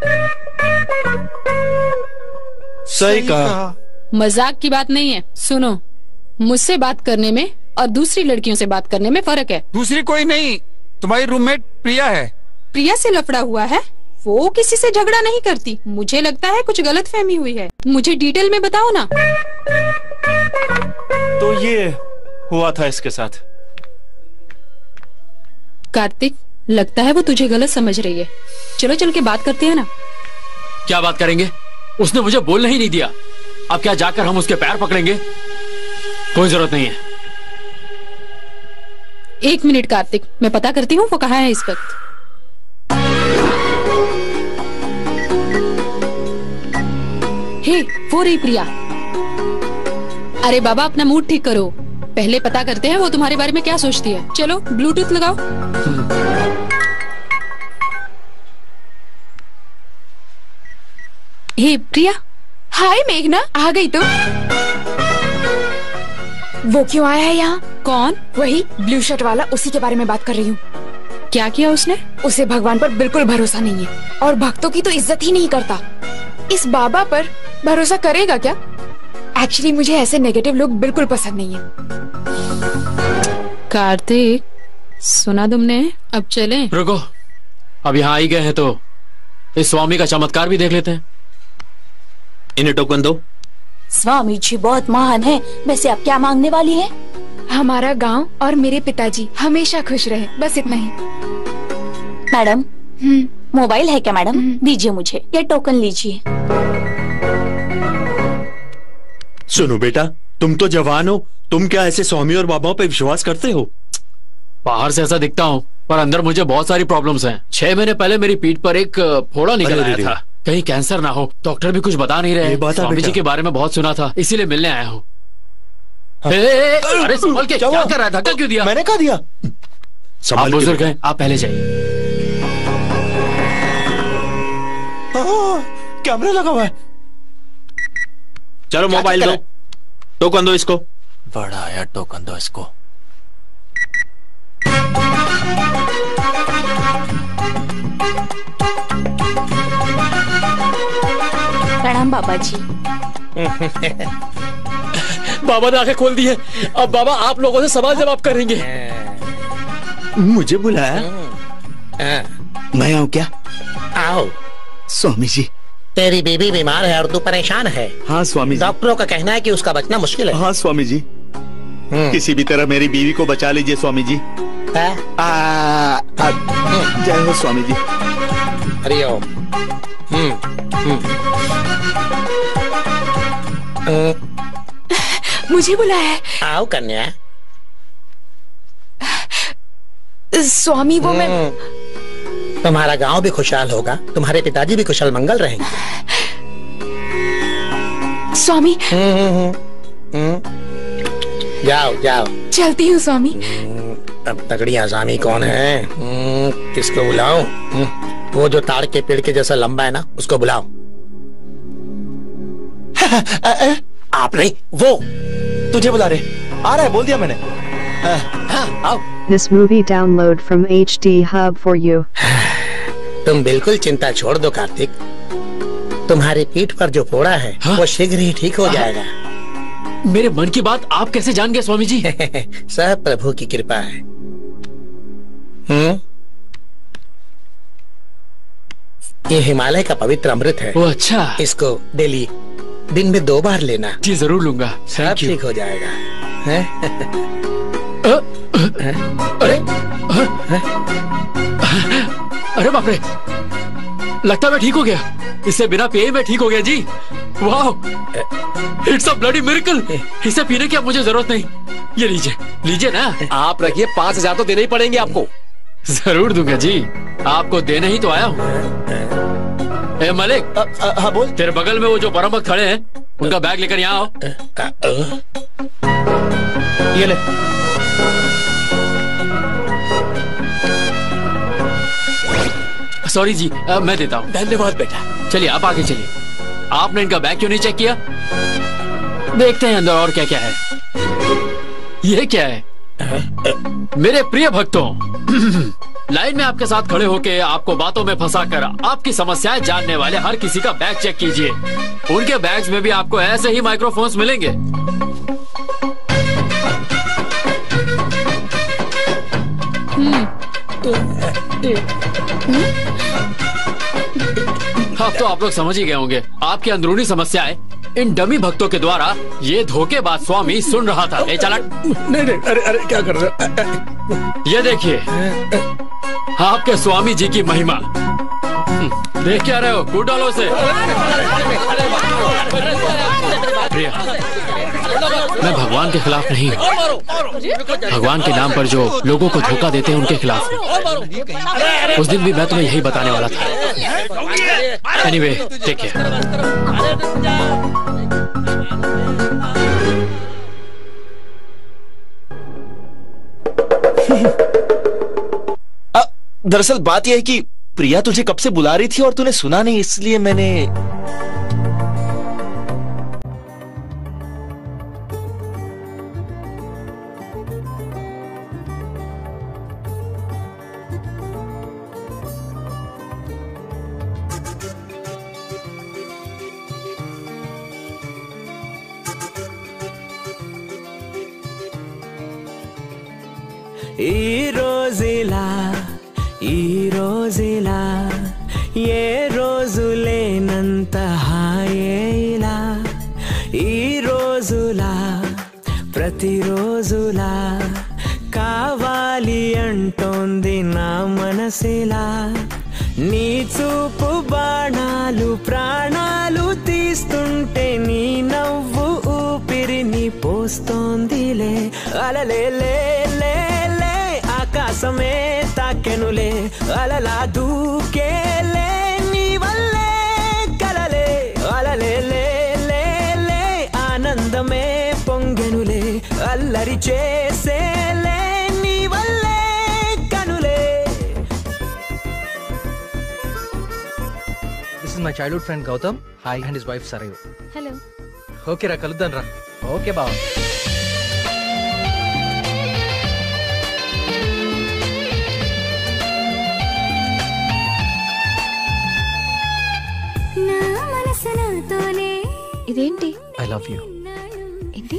सही कहा। मजाक की बात नहीं है। सुनो, मुझसे बात करने में और दूसरी लड़कियों से बात करने में फर्क है। दूसरी कोई नहीं, तुम्हारी रूममेट प्रिया है। प्रिया से लफड़ा हुआ है? वो किसी से झगड़ा नहीं करती। मुझे लगता है कुछ गलतफहमी हुई है। मुझे डिटेल में बताओ ना। तो ये हुआ था इसके साथ। कार्तिक, लगता है वो तुझे गलत समझ रही है। चलो चल के बात करते हैं ना। क्या बात करेंगे? उसने मुझे बोलने ही नहीं दिया। अब क्या जाकर हम उसके पैर पकड़ेंगे? कोई जरूरत नहीं है। 1 मिनट कार्तिक, मैं पता करती हूँ वो कहाँ है इस वक्त। हे, वो रही प्रिया। अरे बाबा, अपना मूड ठीक करो। पहले पता करते हैं वो तुम्हारे बारे में क्या सोचती है। चलो ब्लूटूथ लगाओ। हे प्रिया। हाय मेघना, आ गई तुम? वो क्यों आया है यहाँ? कौन? वही ब्लू शर्ट वाला, उसी के बारे में बात कर रही हूँ। क्या किया उसने? उसे भगवान पर बिल्कुल भरोसा नहीं है और भक्तों की तो इज्जत ही नहीं करता। इस बाबा पर भरोसा करेगा क्या? एक्चुअली मुझे ऐसे नेगेटिव लोग बिल्कुल पसंद नहीं है। कार्तिक, सुना तुमने? अब चलें? रुको, अब यहाँ आई गए हैं तो इस स्वामी का चमत्कार भी देख लेते हैं। इन्हें टोकन दो। स्वामी जी बहुत महान है। वैसे आप क्या मांगने वाली हैं? हमारा गांव और मेरे पिताजी हमेशा खुश रहे, बस इतना ही। मैडम, मोबाइल है क्या मैडम? दीजिए मुझे, ये टोकन लीजिए। सुनो बेटा, तुम तो जवान हो, तुम क्या ऐसे स्वामी और बाबाओं पे विश्वास करते हो? बाहर से ऐसा दिखता हूँ पर अंदर मुझे बहुत सारी प्रॉब्लम्स हैं। 6 महीने पहले मेरी पीठ पर एक फोड़ा निकल आया था। कहीं कैंसर ना हो, डॉक्टर भी कुछ बता नहीं रहे। स्वामी जी के बारे में बहुत सुना था, इसीलिए मिलने आया हूँ। अरे संभल के, क्या कर रहा है? धक्का क्यों दिया? मैंने कहा दिया। आप बुजुर्ग हैं, आप पहले जाइए। कैमरा लगा हुआ है। चलो मोबाइल दो, टोकन दो इसको। बड़ा आया, टोकन दो इसको। प्रणाम बाबा जी। बाबा ने आंखें खोल दी है। अब बाबा आप लोगों से सवाल जवाब करेंगे। मुझे बुलाया? मैं आऊँ क्या? आओ। स्वामी जी, तेरी बीवी बीमार है और तू परेशान है। हाँ स्वामी जी। डॉक्टरों का कहना है कि उसका बचना मुश्किल है। हाँ स्वामी जी, किसी भी तरह मेरी बीवी को बचा लीजिए स्वामी जी। जय हो स्वामी जी। हरिओम। मुझे बुलाया है? आओ कन्या। स्वामी, वो मैं तुम्हारा गांव भी खुशहाल होगा, तुम्हारे पिताजी भी कुशल मंगल रहेंगे। स्वामी। जाओ जाओ। चलती हूँ स्वामी। अब तगड़ी आसामी कौन है? किसको बुलाऊं? वो जो ताड़ के पेड़ के जैसा लंबा है ना, उसको बुलाओ। आप नहीं, वो तुझे बुला रहे। आ रहा है, बोल दिया मैंने। आओ। This movie download from HD Hub for you. तुम बिल्कुल चिंता छोड़ दो कार्तिक, तुम्हारी पीठ पर जो फोड़ा है वो शीघ्र ही ठीक हो जाएगा। मेरे मन की बात आप कैसे जान गए स्वामी जी? सब प्रभु की कृपा है। ये हिमालय का पवित्र अमृत है। वो अच्छा। इसको डेली दिन में 2 बार लेना। जी जरूर लूंगा। सब ठीक हो जाएगा। अरे बाप रे, लगता है मैं ठीक हो गया। इसे बिना पिए मैं ठीक हो गया जी। वाह, इट्स अ ब्लडी मिरेकल। इसे पीने की अब मुझे जरूरत नहीं। ये लीजिए, लीजिए ना। आप रखिए, 5,000 तो देने ही पड़ेंगे आपको। जरूर दूंगा जी, आपको देने ही तो आया हूँ। ए मलिक। हाँ बोल। तेरे बगल में वो जो परम भक्त खड़े हैं, उनका बैग लेकर यहाँ आओ। ये ले। सॉरी जी, मैं देता हूँ। धन्यवाद बेटा। चलिए आप आगे चलिए। आपने इनका बैग क्यों नहीं चेक किया? देखते हैं अंदर और क्या क्या है। ये क्या है? मेरे प्रिय भक्तों, लाइन में आपके साथ खड़े होके आपको बातों में फंसाकर आपकी समस्याएं जानने वाले हर किसी का बैग चेक कीजिए। उनके बैग्स में भी आपको ऐसे ही माइक्रोफोन्स मिलेंगे। अब तो आप लोग समझ ही गए होंगे। आपकी अंदरूनी समस्याएं इन डमी भक्तों के द्वारा ये धोखेबाज स्वामी सुन रहा था। ए चला। नहीं, अरे अरे क्या कर रहे हो? ये देखिए, आपके स्वामी जी की महिमा। देख क्या रहे हो? कूद डालो उसे। प्रिया, मैं भगवान के खिलाफ नहीं हूँ। भगवान के नाम पर जो लोगों को धोखा देते हैं उनके खिलाफ हूँ। उस दिन भी मैं तुम्हें यही बताने वाला था। Anyway, take care. दरअसल बात यह है कि प्रिया तुझे कब से बुला रही थी और तूने सुना नहीं, इसलिए मैंने। ఈ రోజులా ఏ రోజు లేనంత హాయేలా ఈ రోజులా ప్రతిరోజులా కావాలి అంటోంది నా మనసిలా నీ చూపు బాణాలు ప్రాణాలు తీస్తుంటే నీ నవ్వు ఊపిరిని పోస్తోందిలే అలలే లే లే లే ఆకాశమే తాకెనులే అలలా దూకేలే నీ వల్లే కలలే అలలే లే లే లే ఆనందమే పొంగెనులే అల్లరి చేసేలే నీ వల్లే కనులే. This is my childhood friend Gautam. Hi. And his wife Sarayu. Hello. Okay రా కలుద్దాం రా. Okay బావ. ఇదేంటి? I love you. ఏంటి?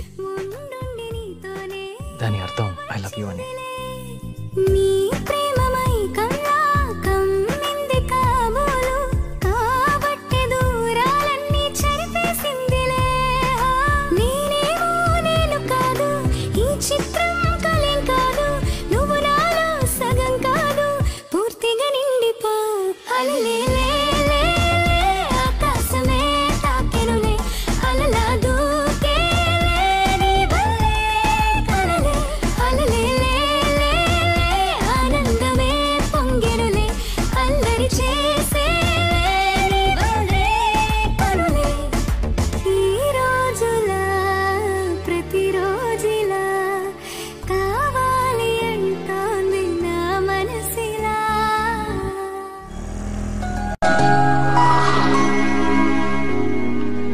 దాని అర్థం I love you అని.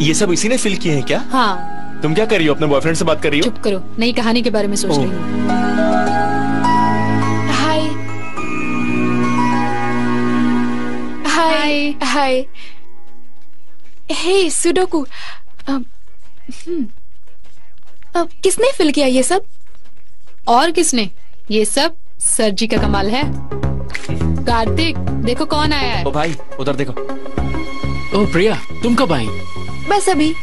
ये सब इसी ने फिल किए हैं क्या? हाँ. तुम क्या कर रही हो? अपने बॉयफ्रेंड से बात कर रही हो? चुप करो, नई कहानी के बारे में सोच रही हूँ. हाय हाय हाय. हे सुडोकू, किसने फिल किया ये सब? और किसने? ये सब सर जी का कमाल है. कार्तिक, देखो कौन आया है. ओ भाई, उधर देखो. ओ प्रिया, तुम कब आई? बस अभी.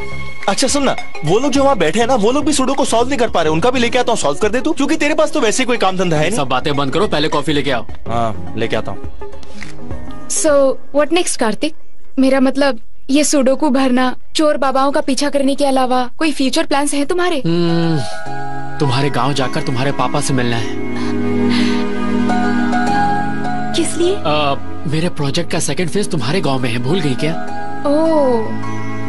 अच्छा सुन ना, वो लोग जो वहाँ बैठे हैं ना, वो लोग भी सुडो को सॉल्व नहीं कर पा रहे. उनका भी लेके आता हूँ, सॉल्व कर दे तू, क्योंकि तेरे पास तो वैसे ही कोई काम धंधा है नहीं. सब बातें बंद करो, पहले कॉफी लेके आओ. हाँ, लेके आता हूँ. So what next Kartik? मेरा मतलब ये सुडोकू भरना, चोर बाबाओं का पीछा करने के अलावा कोई फ्यूचर प्लान्स हैं तुम्हारे? तुम्हारे गांव जाकर तुम्हारे पापा से मिलना है. किस लिए? मेरे प्रोजेक्ट का सेकंड फेज तुम्हारे गांव में है, भूल गई क्या? ओह,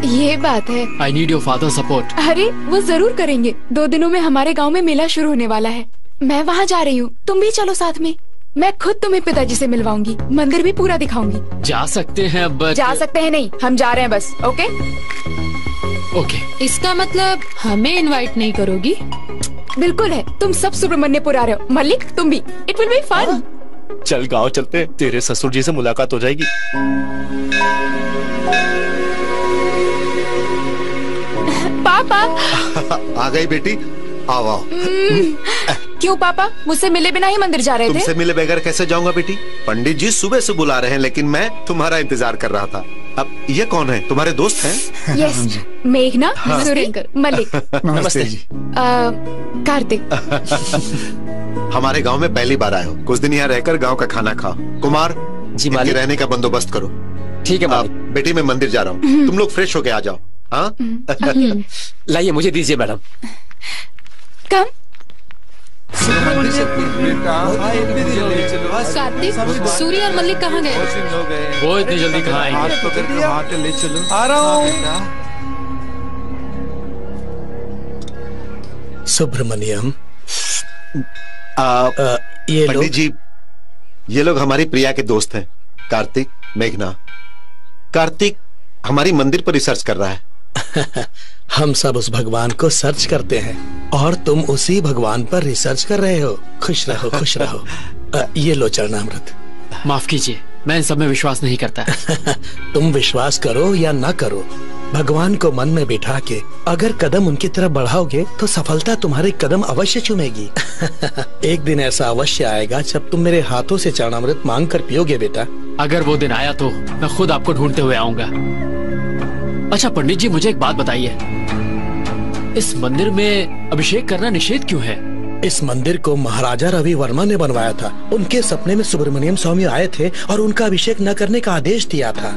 ये बात है. I need your father support. अरे वो जरूर करेंगे. 2 दिनों में हमारे गांव में मेला शुरू होने वाला है. मैं वहाँ जा रही हूँ, तुम भी चलो साथ में. मैं खुद तुम्हें पिताजी से मिलवाऊंगी, मंदिर भी पूरा दिखाऊंगी. जा सकते हैं बट... जा सकते हैं नहीं, हम जा रहे हैं बस. Okay okay. इसका मतलब हमें इनवाइट नहीं करोगी? बिल्कुल है. तुम सब सुब्रमण्यपुर आ रहे हो. मल्लिक तुम भी. It will be fun. चल गाँव चलते हैं, तेरे ससुर जी से मुलाकात हो जाएगी. पापा. आ गई बेटी, आओ आओ. क्यों पापा, मुझसे मिले बिना ही मंदिर जा रहे थे? तुमसे मिले बगैर कैसे जाऊंगा बेटी? पंडित जी सुबह से बुला रहे हैं, लेकिन मैं तुम्हारा इंतजार कर रहा था. अब ये कौन है? तुम्हारे दोस्त हैं? यस, मेघना, सूरी, मलिक. नमस्ते जी. कार्तिक. हमारे गांव में पहली बार आए हो, कुछ दिन यहाँ रहकर गांव का खाना खाओ. कुमार जी, मालिक रहने का बंदोबस्त करो. ठीक है मालिक. बेटी मैं मंदिर जा रहा हूँ, तुम लोग फ्रेश होके आ जाओ. हाँ लाइए, मुझे दीजिए मैडम. कम. कार्तिक, सूरी और मल्लिक कहाँ गए? वो इतनी जल्दी कहाँ आएंगे? ले चलो. आ रहा हूँ. सुब्रमण्यम, ये पंडित जी, ये लोग हमारी प्रिया के दोस्त हैं, कार्तिक, मेघना. कार्तिक हमारी मंदिर पर रिसर्च कर रहा है. हम सब उस भगवान को सर्च करते हैं और तुम उसी भगवान पर रिसर्च कर रहे हो. खुश रहो, खुश रहो. ये लो चरणामृत. माफ कीजिए, मैं इन सब में विश्वास नहीं करता. तुम विश्वास करो या ना करो, भगवान को मन में बिठा के अगर कदम उनकी तरफ बढ़ाओगे तो सफलता तुम्हारे कदम अवश्य चूमेगी। एक दिन ऐसा अवश्य आएगा जब तुम मेरे हाथों से चरणामृत मांग कर पियोगे बेटा। अगर वो दिन आया तो मैं खुद आपको ढूंढते हुए आऊंगा। अच्छा पंडित जी, मुझे एक बात बताइए, इस मंदिर में अभिषेक करना निषेध क्यों है? इस मंदिर को महाराजा रवि वर्मा ने बनवाया था। उनके सपने में सुब्रमण्यम स्वामी आए थे और उनका अभिषेक न करने का आदेश दिया था,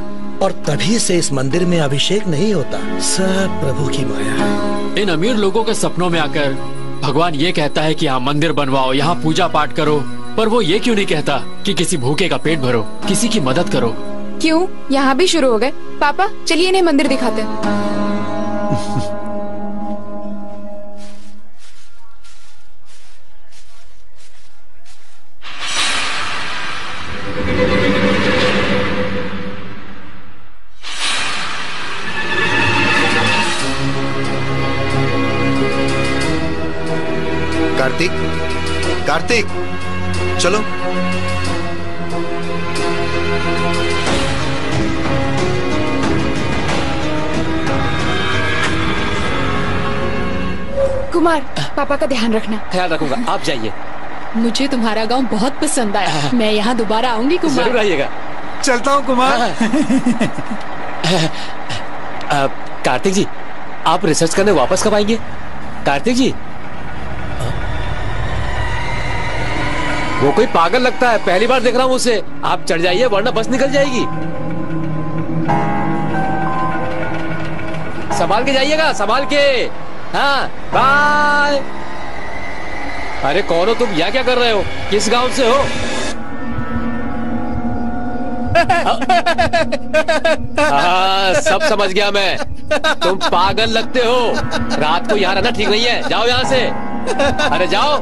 और तभी से इस मंदिर में अभिषेक नहीं होता। सब प्रभु की माया है। इन अमीर लोगों के सपनों में आकर भगवान ये कहता है कि यहाँ मंदिर बनवाओ, यहाँ पूजा पाठ करो, पर वो ये क्यों नहीं कहता कि किसी भूखे का पेट भरो, किसी की मदद करो? क्यों, यहाँ भी शुरू हो गए? पापा चलिए इन्हें मंदिर दिखाते हैं। कार्तिक, कार्तिक, चलो। कुमार, पापा का ध्यान रखना। ख्याल रखूंगा, आप जाइए। मुझे तुम्हारा गांव बहुत पसंद आया, मैं यहाँ दोबारा आऊंगी कुमार। जरूर आइएगा। चलता हूँ कुमार। कार्तिक जी, आप रिसर्च करने वापस कब आएंगे? कार्तिक जी, वो कोई पागल लगता है, पहली बार देख रहा हूँ उसे। आप चढ़ जाइए वरना बस निकल जाएगी। संभाल के जाइएगा, संभाल के। हाँ, बाय। अरे कौन हो तुम, यहाँ क्या कर रहे हो? किस गांव से हो? हाँ, सब समझ गया मैं, तुम पागल लगते हो। रात को यहाँ रहना ठीक नहीं है, जाओ यहाँ से। अरे जाओ।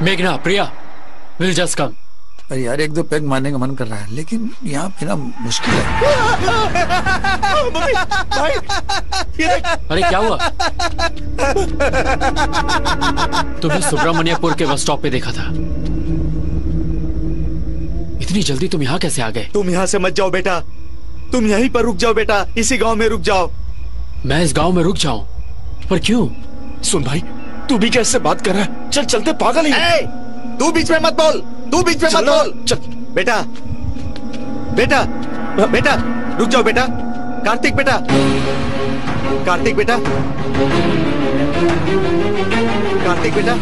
मेघना, प्रिया, विल जस्ट कम। अरे यार, एक दो पैग मारने का मन कर रहा है, लेकिन यहाँ पे ना मुश्किल है। अरे क्या हुआ? तुम्हें सुब्रमण्यपुर के बस स्टॉप पे देखा था। इतनी जल्दी तुम यहाँ कैसे आ गए? तुम यहाँ से मत जाओ बेटा, तुम यहीं पर रुक जाओ बेटा, इसी गांव में रुक जाओ। मैं इस गांव में रुक जाऊं? पर क्यों? सुन भाई, तू भी कैसे बात कर रहा है? चल चलते, पागल है। तू बीच में मत बोल, तू बीच में मत बोल। चल बेटा, बेटा, बेटा रुक जाओ बेटा। कार्तिक बेटा, कार्तिक बेटा, कार्तिक बेटा।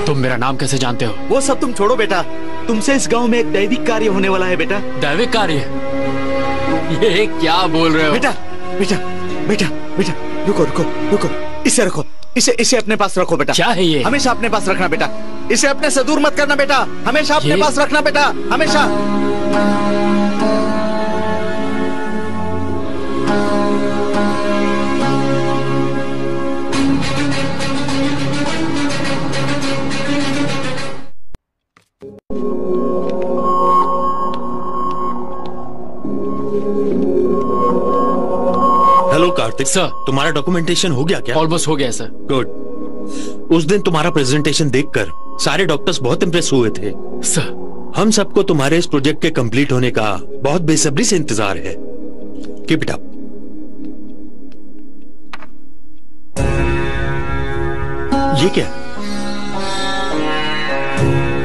तुम मेरा नाम कैसे जानते हो? वो सब तुम छोड़ो बेटा, तुमसे इस गांव में एक दैविक कार्य होने वाला है बेटा। दैविक कार्य? ये क्या बोल रहे हो? बेटा, बेटा, बेटा, बेटा, रुको रुको रुको, इसे रखो, इसे अपने पास रखो बेटा। क्या है ये? हमेशा अपने पास रखना बेटा, इसे अपने से दूर मत करना बेटा, हमेशा अपने पास रखना बेटा, हमेशा। हेलो कार्तिक सर, तुम्हारा डॉक्यूमेंटेशन हो गया क्या? ऑलमोस्ट हो गया सर। गुड। उस दिन तुम्हारा प्रेजेंटेशन देखकर सारे डॉक्टर्स बहुत इंप्रेस हुए थे सर। हम सबको तुम्हारे इस प्रोजेक्ट के कंप्लीट होने का बहुत बेसब्री से इंतजार है। Keep it up. ये क्या?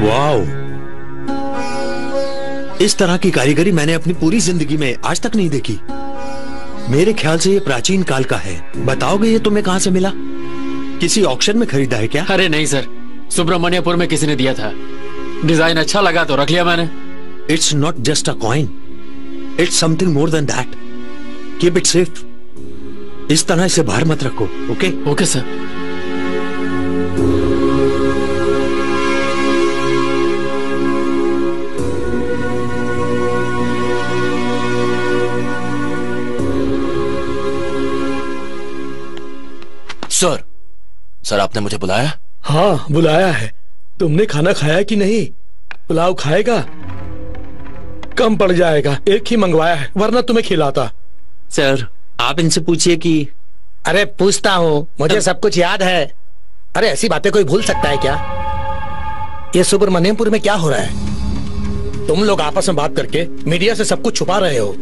वाओ, इस तरह की कारीगरी मैंने अपनी पूरी जिंदगी में आज तक नहीं देखी। मेरे ख्याल से ये प्राचीन काल का है। बताओगे ये तुम्हें कहां से मिला? किसी ऑक्शन में खरीदा है क्या? अरे नहीं सर, सुब्रमण्यपुर में किसी ने दिया था। डिजाइन अच्छा लगा तो रख लिया मैंने। It's not just a coin, it's something more than that. Keep it safe. इस तरह इसे बाहर मत रखो। ओके? Okay sir. सर आपने मुझे बुलाया? हाँ बुलाया है। तुमने खाना खाया कि नहीं? पुलाव खाएगा? कम पड़ जाएगा, एक ही मंगवाया है, वरना तुम्हें खिलाता। सर आप इनसे पूछिए कि। अरे पूछता हूँ, मुझे सब कुछ याद है। अरे ऐसी बातें कोई भूल सकता है क्या? ये सुब्रमण्यमपुर में क्या हो रहा है? तुम लोग आपस में बात करके मीडिया से सब कुछ छुपा रहे हो।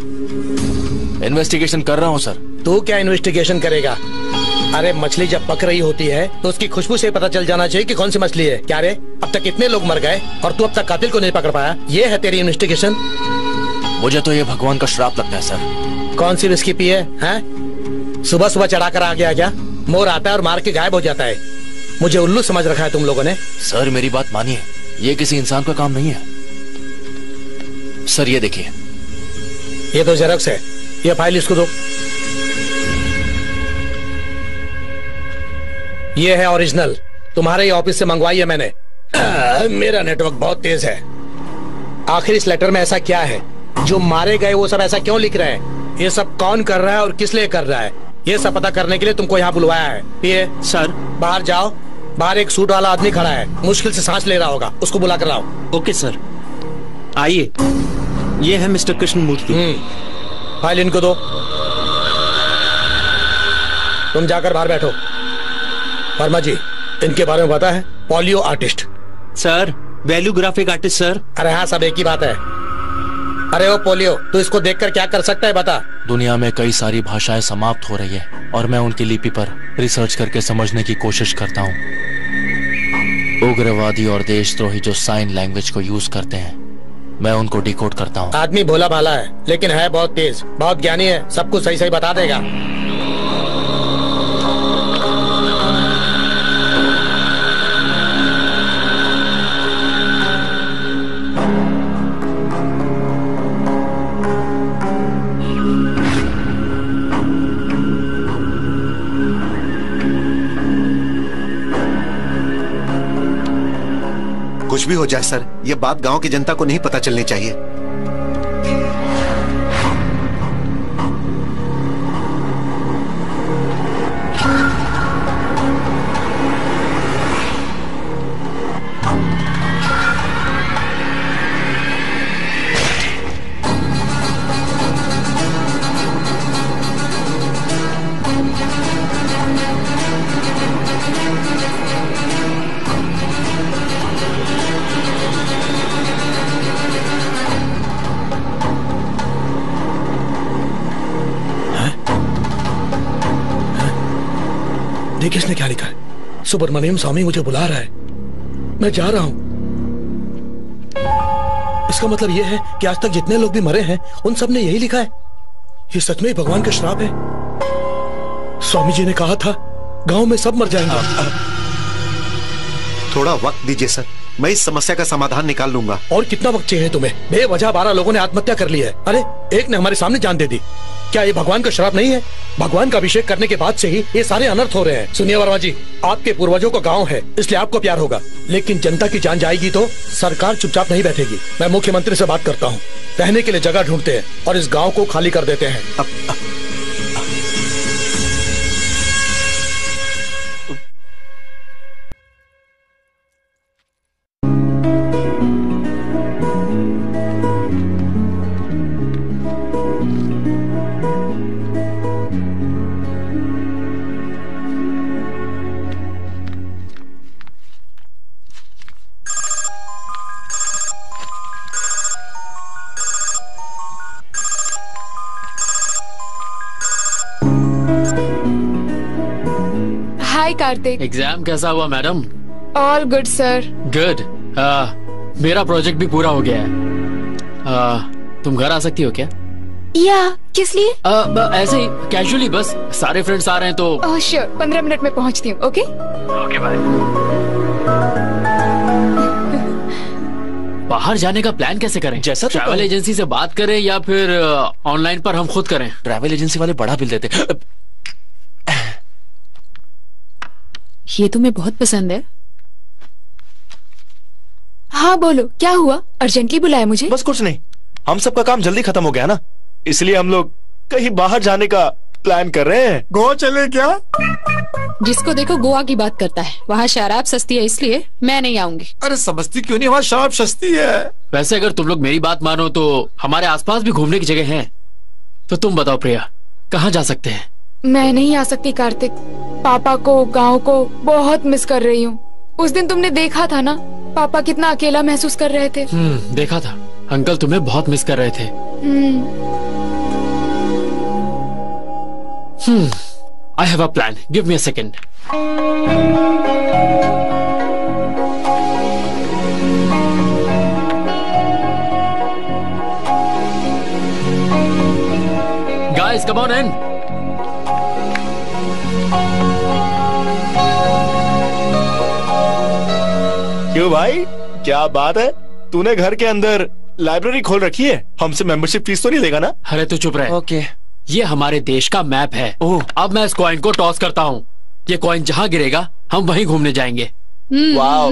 इन्वेस्टिगेशन कर रहा हूँ सर। तू क्या इन्वेस्टिगेशन करेगा? अरे मछली जब पक रही होती है तो उसकी खुशबू से पता चल जाना चाहिए कि कौन सी मछली है। क्या रे, अब तक कितने लोग मर गए और तू अब तक कातिल को नहीं पकड़ पाया? ये है तेरी इन्वेस्टिगेशन? मुझे तो ये भगवान का श्राप लगता है सर। कौन सी विस्की पी है? सुबह सुबह चढ़ा कर आ गया क्या? मोर आता है और मार के गायब हो जाता है। मुझे उल्लू समझ रखा है तुम लोगों ने। सर मेरी बात मानिए, ये किसी इंसान का काम नहीं है। सर ये देखिए, ये तो जेरॉक्स है। ये फाइल इसको दो। ये है ओरिजिनल, तुम्हारे ही ऑफिस से मंगवाई है मैंने। मेरा नेटवर्क बहुत तेज है। आखिर इस लेटर में ऐसा क्या है? जो मारे गए वो सब ऐसा क्यों लिख रहे हैं? ये सब कौन कर रहा है और किस लिए कर रहा है? ये सब पता करने के लिए तुमको यहाँ बुलवाया है। ये सर बाहर जाओ, बाहर एक सूट वाला आदमी खड़ा है, मुश्किल से सांस ले रहा होगा, उसको बुला कर लाओ। Okay sir. आइए, ये है मिस्टर कृष्णमूर्ति। फाइल इनको दो। तुम जाकर बाहर बैठो। वर्मा जी, इनके बारे में पता है? Polio artist. Sir value graphic artist sir. अरे हाँ, सब एक ही बात है। अरे ओ पोलियो, तू इसको देखकर क्या कर सकता है बता? दुनिया में कई सारी भाषाएं समाप्त हो रही है और मैं उनकी लिपि पर रिसर्च करके समझने की कोशिश करता हूँ। उग्रवादी और देशद्रोही जो साइन लैंग्वेज को यूज करते हैं, मैं उनको डिकोड करता हूँ। आदमी भोला भाला है, लेकिन है बहुत तेज, बहुत ज्ञानी है, सब कुछ सही सही बता देगा। कुछ भी हो जाए सर, ये बात गांव की जनता को नहीं पता चलनी चाहिए। देखिए इसने क्या लिखा है? सुब्रमण्यम स्वामी मुझे बुला रहा है, मैं जा रहा हूं। इसका मतलब यह है कि आज तक जितने लोग भी मरे हैं उन सब ने यही लिखा है। ये सच में ही भगवान का श्राप है। स्वामी जी ने कहा था गांव में सब मर जाएंगे। थोड़ा वक्त दीजिए सर, मैं इस समस्या का समाधान निकाल लूंगा। और कितना वक्त चाहिए तुम्हें? बेवजह 12 लोगों ने आत्महत्या कर ली है। अरे एक ने हमारे सामने जान दे दी। क्या ये भगवान का श्राप नहीं है? भगवान का अभिषेक करने के बाद से ही ये सारे अनर्थ हो रहे हैं। सुनिए वर्मा जी, आपके पूर्वजों का गांव है, इसलिए आपको प्यार होगा, लेकिन जनता की जान जाएगी तो सरकार चुपचाप नहीं बैठेगी। मैं मुख्यमंत्री से बात करता हूँ, रहने के लिए जगह ढूंढते हैं और इस गाँव को खाली कर देते हैं। हाय कार्तिक। एग्जाम कैसा हुआ madam? All good sir. Good. मेरा प्रोजेक्ट भी पूरा हो गया है। तुम घर आ सकती हो क्या? या किस लिए? ऐसे ही कैजुअली, बस सारे फ्रेंड्स आ रहे हैं तो। श्योर, 15 मिनट में पहुंचती हूँ। Okay okay bye. बाहर जाने का प्लान कैसे करें? जैसा तो ट्रैवल एजेंसी से बात करें या फिर ऑनलाइन पर हम खुद करें? ट्रैवल एजेंसी वाले बड़ा बिल देते। ये तुम्हें बहुत पसंद है? हाँ बोलो, क्या हुआ? अर्जेंटली बुलाया मुझे? बस कुछ नहीं, हम सबका काम जल्दी खत्म हो गया ना, इसलिए हम लोग कहीं बाहर जाने का प्लान कर रहे हैं। गोवा चले क्या? जिसको देखो गोवा की बात करता है। वहाँ शराब सस्ती है इसलिए मैं नहीं आऊंगी। अरे समझती क्यों नहीं, वहाँ शराब सस्ती है। वैसे अगर तुम लोग मेरी बात मानो तो हमारे आसपास भी घूमने की जगह है। तो तुम बताओ प्रिया, कहाँ जा सकते हैं? मैं नहीं आ सकती कार्तिक। पापा को, गांव को बहुत मिस कर रही हूँ। उस दिन तुमने देखा था ना, पापा कितना अकेला महसूस कर रहे थे। देखा था, अंकल तुम्हें बहुत मिस कर रहे थे। I have a plan. Give me a second. Guys, come on in. क्यों भाई, क्या बात है? तूने घर के अंदर लाइब्रेरी खोल रखी है? हमसे मेंबरशिप फीस तो नहीं लेगा ना? अरे तू चुप रहे। ओके। ये हमारे देश का मैप है। अब मैं इस कॉइन को टॉस करता हूँ। ये कॉइन जहाँ गिरेगा हम वहीं घूमने जाएंगे। वाओ।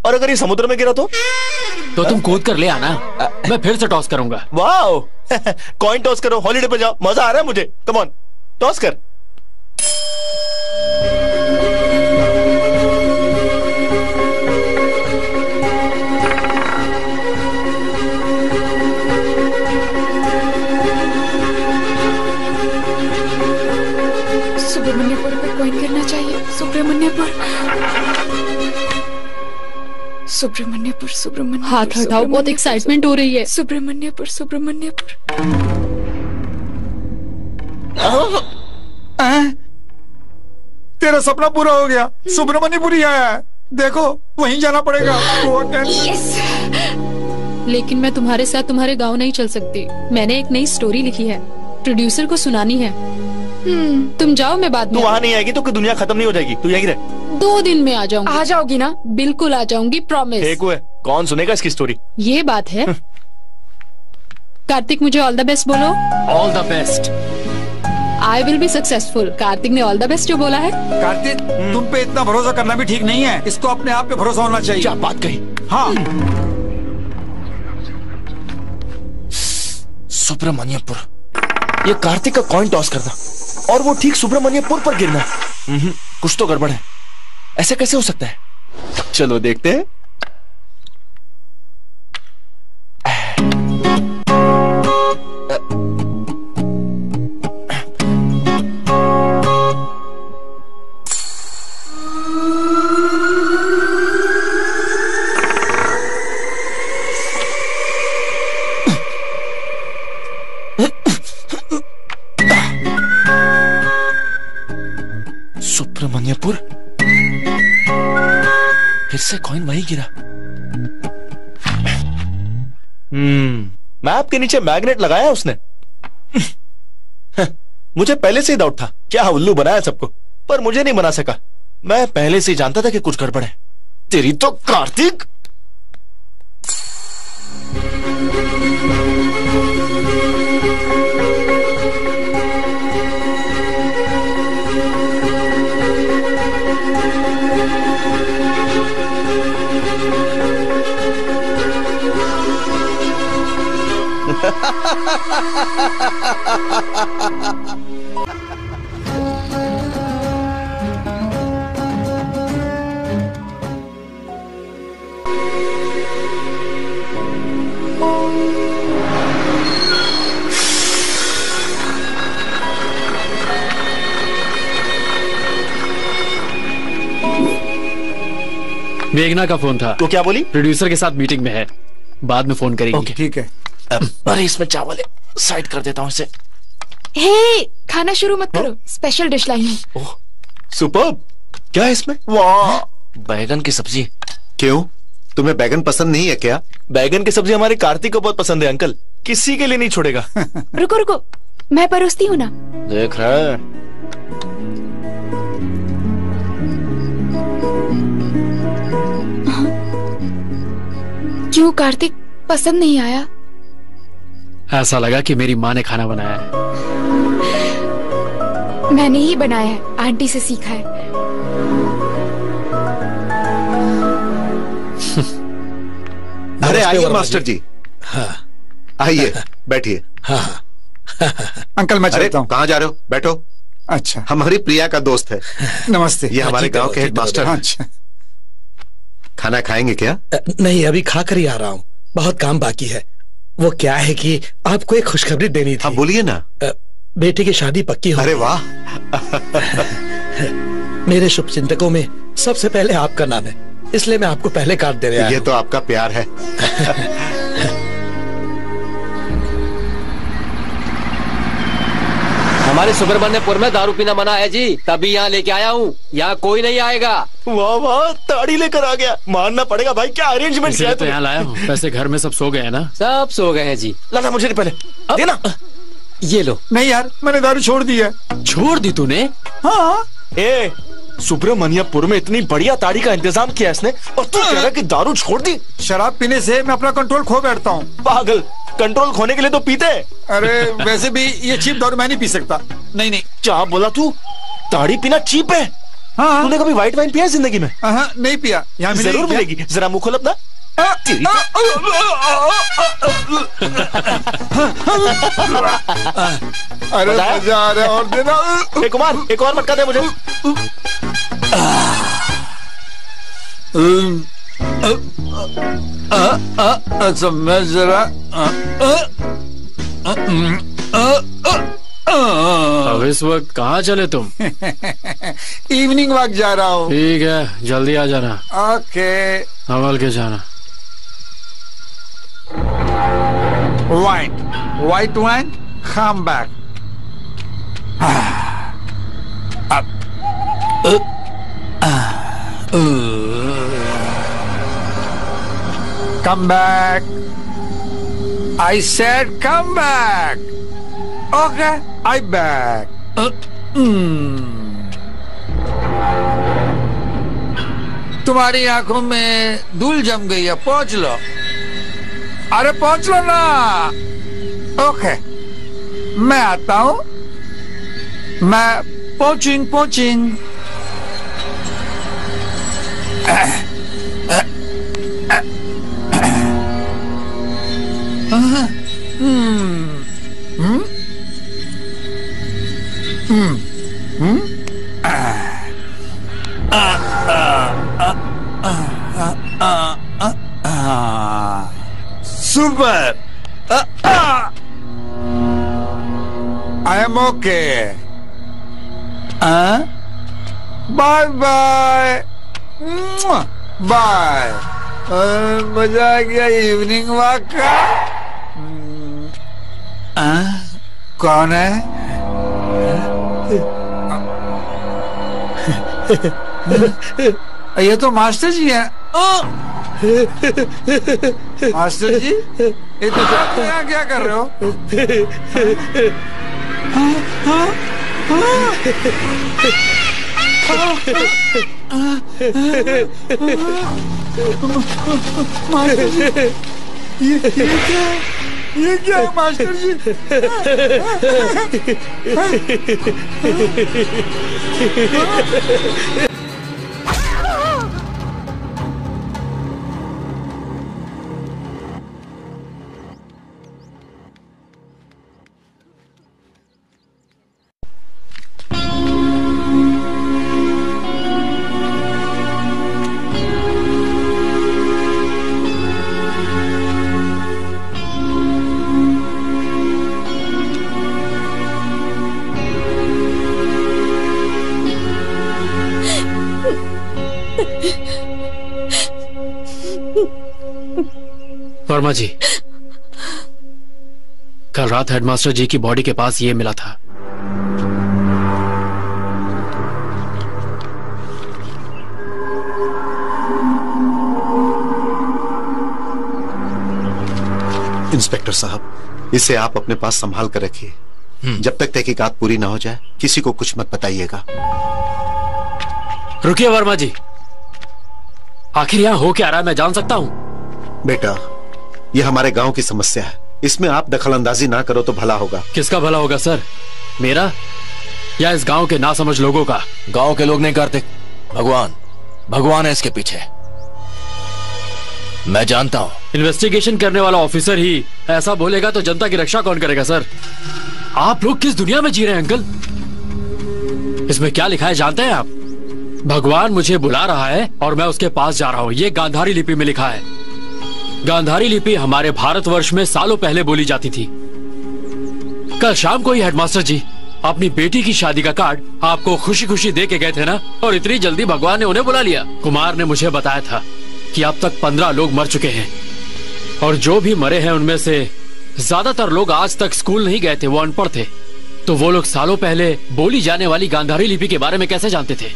और अगर ये समुद्र में गिरा तो तुम कूद कर ले आना। मैं फिर से टॉस करूंगा। वाओ। कॉइन टॉस करो, हॉलीडे पे जाओ, मजा आ रहा है मुझे। कम ऑन, टॉस कर। सुब्रमण्यपुर पे कॉइन गिरना चाहिए। सुब्रमण्यपुर, सुब्रमण्यपुर, सुब्रमण्यपुर। हाथ हटाओ, बहुत एक्साइटमेंट हो रही है। सुब्रमण्यपुर, सुब्रमण्यपुर। तेरा सपना पूरा हो गया। सुब्रमण्यपुर ही आया है, देखो वहीं जाना पड़ेगा। लेकिन मैं तुम्हारे साथ तुम्हारे गांव नहीं चल सकती। मैंने एक नई स्टोरी लिखी है, प्रोड्यूसर को सुनानी है। तुम जाओ, मैं बाद में। तू वहाँ नहीं आएगी तो दुनिया खत्म नहीं हो जाएगी। तू यहीं रह। 2 दिन में आ जाऊंगी। आ जाओगी ना? बिल्कुल आ जाऊंगी, प्रॉमिस। एक हुए, कौन सुनेगा इसकी स्टोरी? ये बात है। कार्तिक, मुझे ऑल द बेस्ट बोलो। All the best. I will be successful. Kartik ने ऑल द बेस्ट जो बोला है। कार्तिक, तुम पे इतना भरोसा करना भी ठीक नहीं है। इसको अपने आप पे भरोसा होना चाहिए। क्या बात कही। हाँ। सुब्रमण्यपुर, ये कार्तिक का कॉइन टॉस करना और वो ठीक सुब्रमण्यपुर पर गिरना। कुछ तो गड़बड़ है। ऐसे कैसे हो सकता है? चलो देखते हैं। सुब्रमण्यपुर, फिर से कॉइन वहीं गिरा। मैप के नीचे मैग्नेट लगाया उसने। मुझे पहले से ही डाउट था, क्या उल्लू बनाया सबको, पर मुझे नहीं बना सका। मैं पहले से ही जानता था कि कुछ गड़बड़ है। तेरी तो कार्तिक। मेघना का फोन था। तो क्या बोली? प्रोड्यूसर के साथ मीटिंग में है, बाद में फोन करेंगे। ओके, ठीक है। अरे इसमें चावल है, साइड कर देता हूँ इसे। हे, खाना शुरू मत करो, स्पेशल डिश लाई हूँ। सुपर्ब। क्या है इसमें? वाह, बैगन की सब्जी। क्यों, तुम्हें बैगन पसंद नहीं है क्या? बैगन की सब्जी हमारे कार्तिक को बहुत पसंद है अंकल, किसी के लिए नहीं छोड़ेगा। रुको रुको, मैं परोसती हूँ ना। देख रहा है। क्यों कार्तिक, पसंद नहीं आया? ऐसा लगा कि मेरी माँ ने खाना बनाया है। मैंने ही बनाया है, आंटी से सीखा है। अरे आइए मास्टर जी। हाँ। आइए, बैठिए। हाँ। अंकल मैं चलता हूँ। कहाँ जा रहे हो? बैठो। अच्छा, हमारी प्रिया का दोस्त है। नमस्ते। ये हमारे गांव के हेडमास्टर हैं। अच्छा, खाना खाएंगे क्या? नहीं, अभी खा कर ही आ रहा हूँ, बहुत काम बाकी है। वो क्या है कि आपको एक खुशखबरी देनी थी। हाँ बोलिए ना। बेटी की शादी पक्की हो। अरे वाह। मेरे शुभ चिंतकों में सबसे पहले आपका नाम है, इसलिए मैं आपको पहले कार्ड दे रहा हूं। ये तो आपका प्यार है। हमारे सुब्रमण्यपुर में दारू पीना मना है जी, तभी यहाँ लेके आया हूँ। यहाँ कोई नहीं आएगा। वाह वाह, ताड़ी लेकर आ गया, मानना पड़ेगा भाई, क्या अरेंजमेंट किया तो यहाँ लाया हूँ। वैसे घर में सब सो गए हैं ना? सब सो गए हैं जी। लाना मुझे पहले देना। ये लो। नहीं यार, मैंने दारू छोड़ दी है। छोड़ दी तूने? हाँ। ए, सुब्रमण्यपुर में इतनी बढ़िया ताड़ी का इंतजाम किया इसने, और तू कह रहा कि दारू छोड़ दी? शराब पीने से मैं अपना कंट्रोल खो बैठता हूँ। पागल, कंट्रोल खोने के लिए तो पीते। अरे वैसे भी ये चीप दारू मैं नहीं पी सकता। नहीं नहीं। क्या बोला तू? ताड़ी पीना चीप है? हाँ। तूने कभी व्हाइट वाइन पिया जिंदगी में? हाँ, नहीं पिया। यहाँ जरूर मिलेगी, जरा मुंह खोल अपना। अरे मजा आ रहा है, और देना। कुमार, एक और मटका दे मुझे। अच्छा, मैं जरा अब इस वक्त कहाँ चले तुम? इवनिंग वॉक जा रहा हूँ। ठीक है, जल्दी आ जाना। ओके। संभल के जाना। White wine, come back. Come back. I said come back. Okay, I back. तुम्हारी आंखों में धूल जम गई है, पहुंच लो। अरे पहुंच लो ना। ओके, मैं आता हूं। मैं पहुंचिंग। Super. I am okay. Bye bye. Bye. मजा आ गया इवनिंग वॉक का। कौन है? ये तो मास्टर जी हैं। मास्टर जी, ये तो यहाँ क्या कर रहे हो? मास्टर जी, ये क्या मास्टर जी? वर्मा जी, कल रात हेडमास्टर जी की बॉडी के पास ये मिला था। इंस्पेक्टर साहब, इसे आप अपने पास संभाल कर रखिए। जब तक तहकीकात पूरी ना हो जाए किसी को कुछ मत बताइएगा। रुकिए वर्मा जी, आखिर यहाँ हो क्या रहा है, मैं जान सकता हूँ? बेटा, यह हमारे गांव की समस्या है, इसमें आप दखलंदाजी ना करो तो भला होगा। किसका भला होगा सर, मेरा या इस गांव के नासमझ लोगों का? गांव के लोग नहीं करते, भगवान है इसके पीछे, मैं जानता हूँ। इन्वेस्टिगेशन करने वाला ऑफिसर ही ऐसा बोलेगा तो जनता की रक्षा कौन करेगा सर? आप लोग किस दुनिया में जी रहे हैं अंकल? इसमें क्या लिखा है जानते हैं आप? भगवान मुझे बुला रहा है और मैं उसके पास जा रहा हूँ। ये गांधारी लिपि में लिखा है। गांधारी लिपि हमारे भारतवर्ष में सालों पहले बोली जाती थी। कल शाम को ही हेडमास्टर जी अपनी बेटी की शादी का कार्ड आपको खुशी खुशी दे के गए थे ना, और इतनी जल्दी भगवान ने उन्हें बुला लिया। कुमार ने मुझे बताया था कि अब तक 15 लोग मर चुके हैं, और जो भी मरे हैं उनमें से ज्यादातर लोग आज तक स्कूल नहीं गए थे, वो अनपढ़ थे। तो वो लोग सालों पहले बोली जाने वाली गांधारी लिपि के बारे में कैसे जानते थे?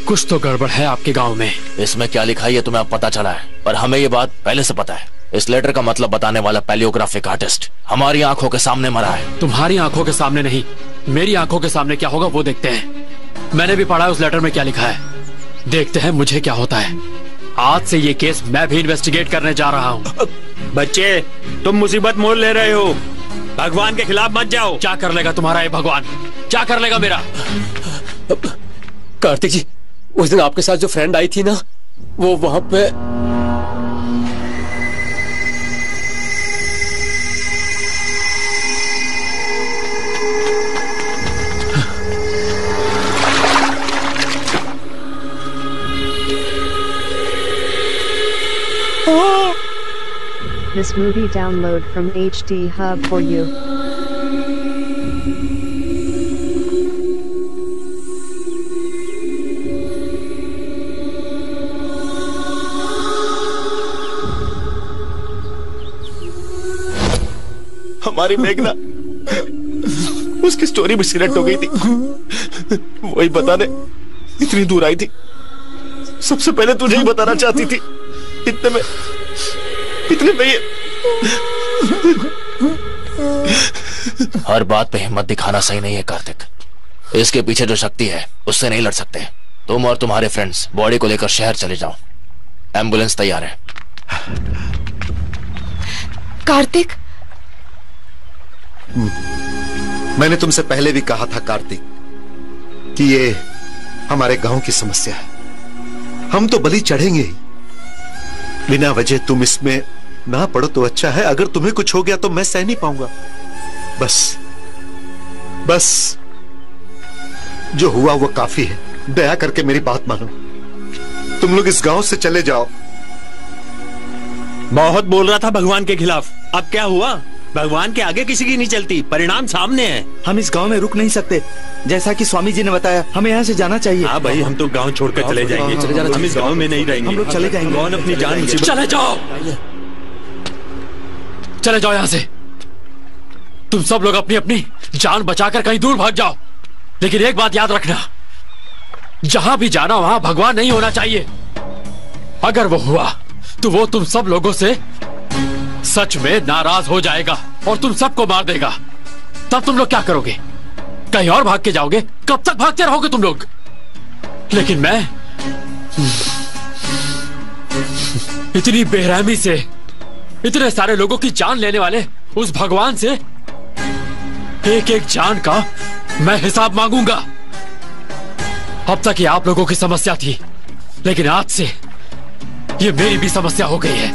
कुछ तो गड़बड़ है आपके गांव में। इसमें क्या लिखा है ये तुम्हें अब पता चला है, पर हमें ये बात पहले से पता है। इस लेटर का मतलब बताने वाला पैलियोग्राफिक आर्टिस्ट हमारी आंखों के सामने मरा है। तुम्हारी आंखों के सामने नहीं, मेरी आंखों के सामने क्या होगा वो देखते हैं। मैंने भी पढ़ा है उस लेटर में क्या लिखा है, देखते हैं मुझे क्या होता है। आज से ये केस मैं भी इन्वेस्टिगेट करने जा रहा हूँ। बच्चे, तुम मुसीबत मोल ले रहे हो, भगवान के खिलाफ मत जाओ। क्या कर लेगा तुम्हारा ये भगवान? क्या कर लेगा मेरा? कार्तिक जी, उस दिन आपके साथ जो फ्रेंड आई थी ना, वो वहां पे This movie download from HD Hub for you. हमारी मेघना, उसकी स्टोरी भी सिलेक्ट हो गई थी। वही बताने इतनी दूर आई थी। सबसे पहले तुझे ही बताना चाहती थी। इतने में ये हर बात पे हिम्मत दिखाना सही नहीं है कार्तिक। इसके पीछे जो शक्ति है उससे नहीं लड़ सकते। तुम और तुम्हारे फ्रेंड्स बॉडी को लेकर शहर चले जाओ, एम्बुलेंस तैयार है। कार्तिक, मैंने तुमसे पहले भी कहा था कार्तिक कि ये हमारे गांव की समस्या है। हम तो बलि चढ़ेंगे ही। बिना वजह तुम इसमें ना पड़ो तो अच्छा है। अगर तुम्हें कुछ हो गया तो मैं सह नहीं पाऊंगा। बस जो हुआ वो काफी है। दया करके मेरी बात मानो। तुम लोग इस गांव से चले जाओ। बहुत बोल रहा था भगवान के खिलाफ, अब क्या हुआ? भगवान के आगे किसी की नहीं चलती, परिणाम सामने है। हम इस गांव में रुक नहीं सकते। जैसा कि स्वामी जी ने बताया, हमें यहाँ से जाना चाहिए। हाँ भाई, हम तो गांव छोड़कर चले जाएंगे। हम इस गांव में नहीं रहेंगे। हम लोग चले जाएंगे। कौन अपनी जान मुसीबत। चले जाओ, चले जाओ यहाँ से। तुम सब लोग अपनी अपनी जान बचाकर कहीं दूर भाग जाओ, लेकिन एक बात याद रखना, जहां भी जाना वहां भगवान नहीं होना चाहिए। अगर वो हुआ तो वो तुम सब लोगों से सच में नाराज हो जाएगा और तुम सबको मार देगा। तब तुम लोग क्या करोगे? कहीं और भाग के जाओगे? कब तक भागते रहोगे तुम लोग? लेकिन मैं इतनी बेरहमी से इतने सारे लोगों की जान लेने वाले उस भगवान से एक एक जान का मैं हिसाब मांगूंगा। अब तक ये आप लोगों की समस्या थी, लेकिन आज से ये मेरी भी समस्या हो गई है।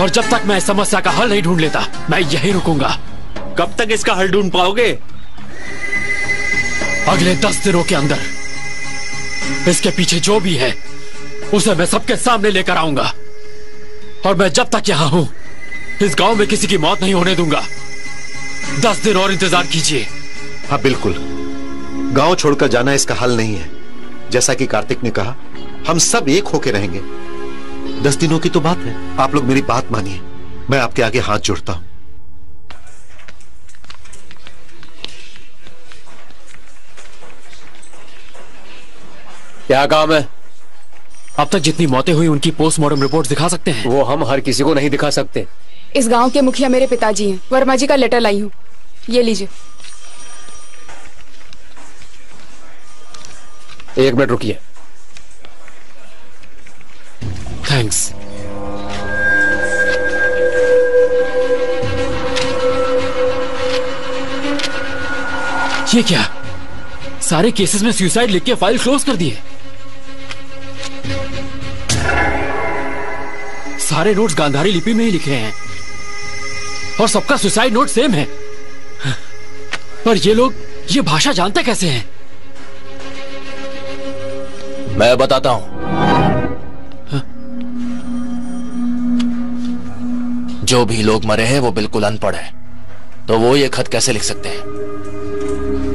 और जब तक मैं इस समस्या का हल नहीं ढूंढ लेता, मैं यहीं रुकूंगा। कब तक इसका हल ढूंढ पाओगे? अगले 10 दिनों के अंदर इसके पीछे जो भी है उसे मैं सबके सामने लेकर आऊंगा। और मैं जब तक यहां हूं, इस गांव में किसी की मौत नहीं होने दूंगा। 10 दिन और इंतजार कीजिए। हाँ बिल्कुल, गांव छोड़कर जाना इसका हल नहीं है। जैसा कि कार्तिक ने कहा, हम सब एक होके रहेंगे। 10 दिनों की तो बात है। आप लोग मेरी बात मानिए, मैं आपके आगे हाथ जोड़ता हूं। क्या काम है? अब तक जितनी मौतें हुई उनकी पोस्टमार्टम रिपोर्ट दिखा सकते हैं? वो हम हर किसी को नहीं दिखा सकते। इस गांव के मुखिया मेरे पिताजी हैं। वर्मा जी का लेटर लाई हूँ, ये लीजिए। 1 मिनट रुकिए। थैंक्स। ये क्या? सारे केसेस में सुसाइड लिख के फाइल क्लोज कर दिए। सारे नोट्स गांधारी लिपि में ही लिखे हैं और सबका सुसाइड नोट सेम है। पर ये लोग ये भाषा जानते कैसे हैं? मैं बताता हूं। जो भी लोग मरे हैं वो बिल्कुल अनपढ़ है, तो वो ये खत कैसे लिख सकते हैं?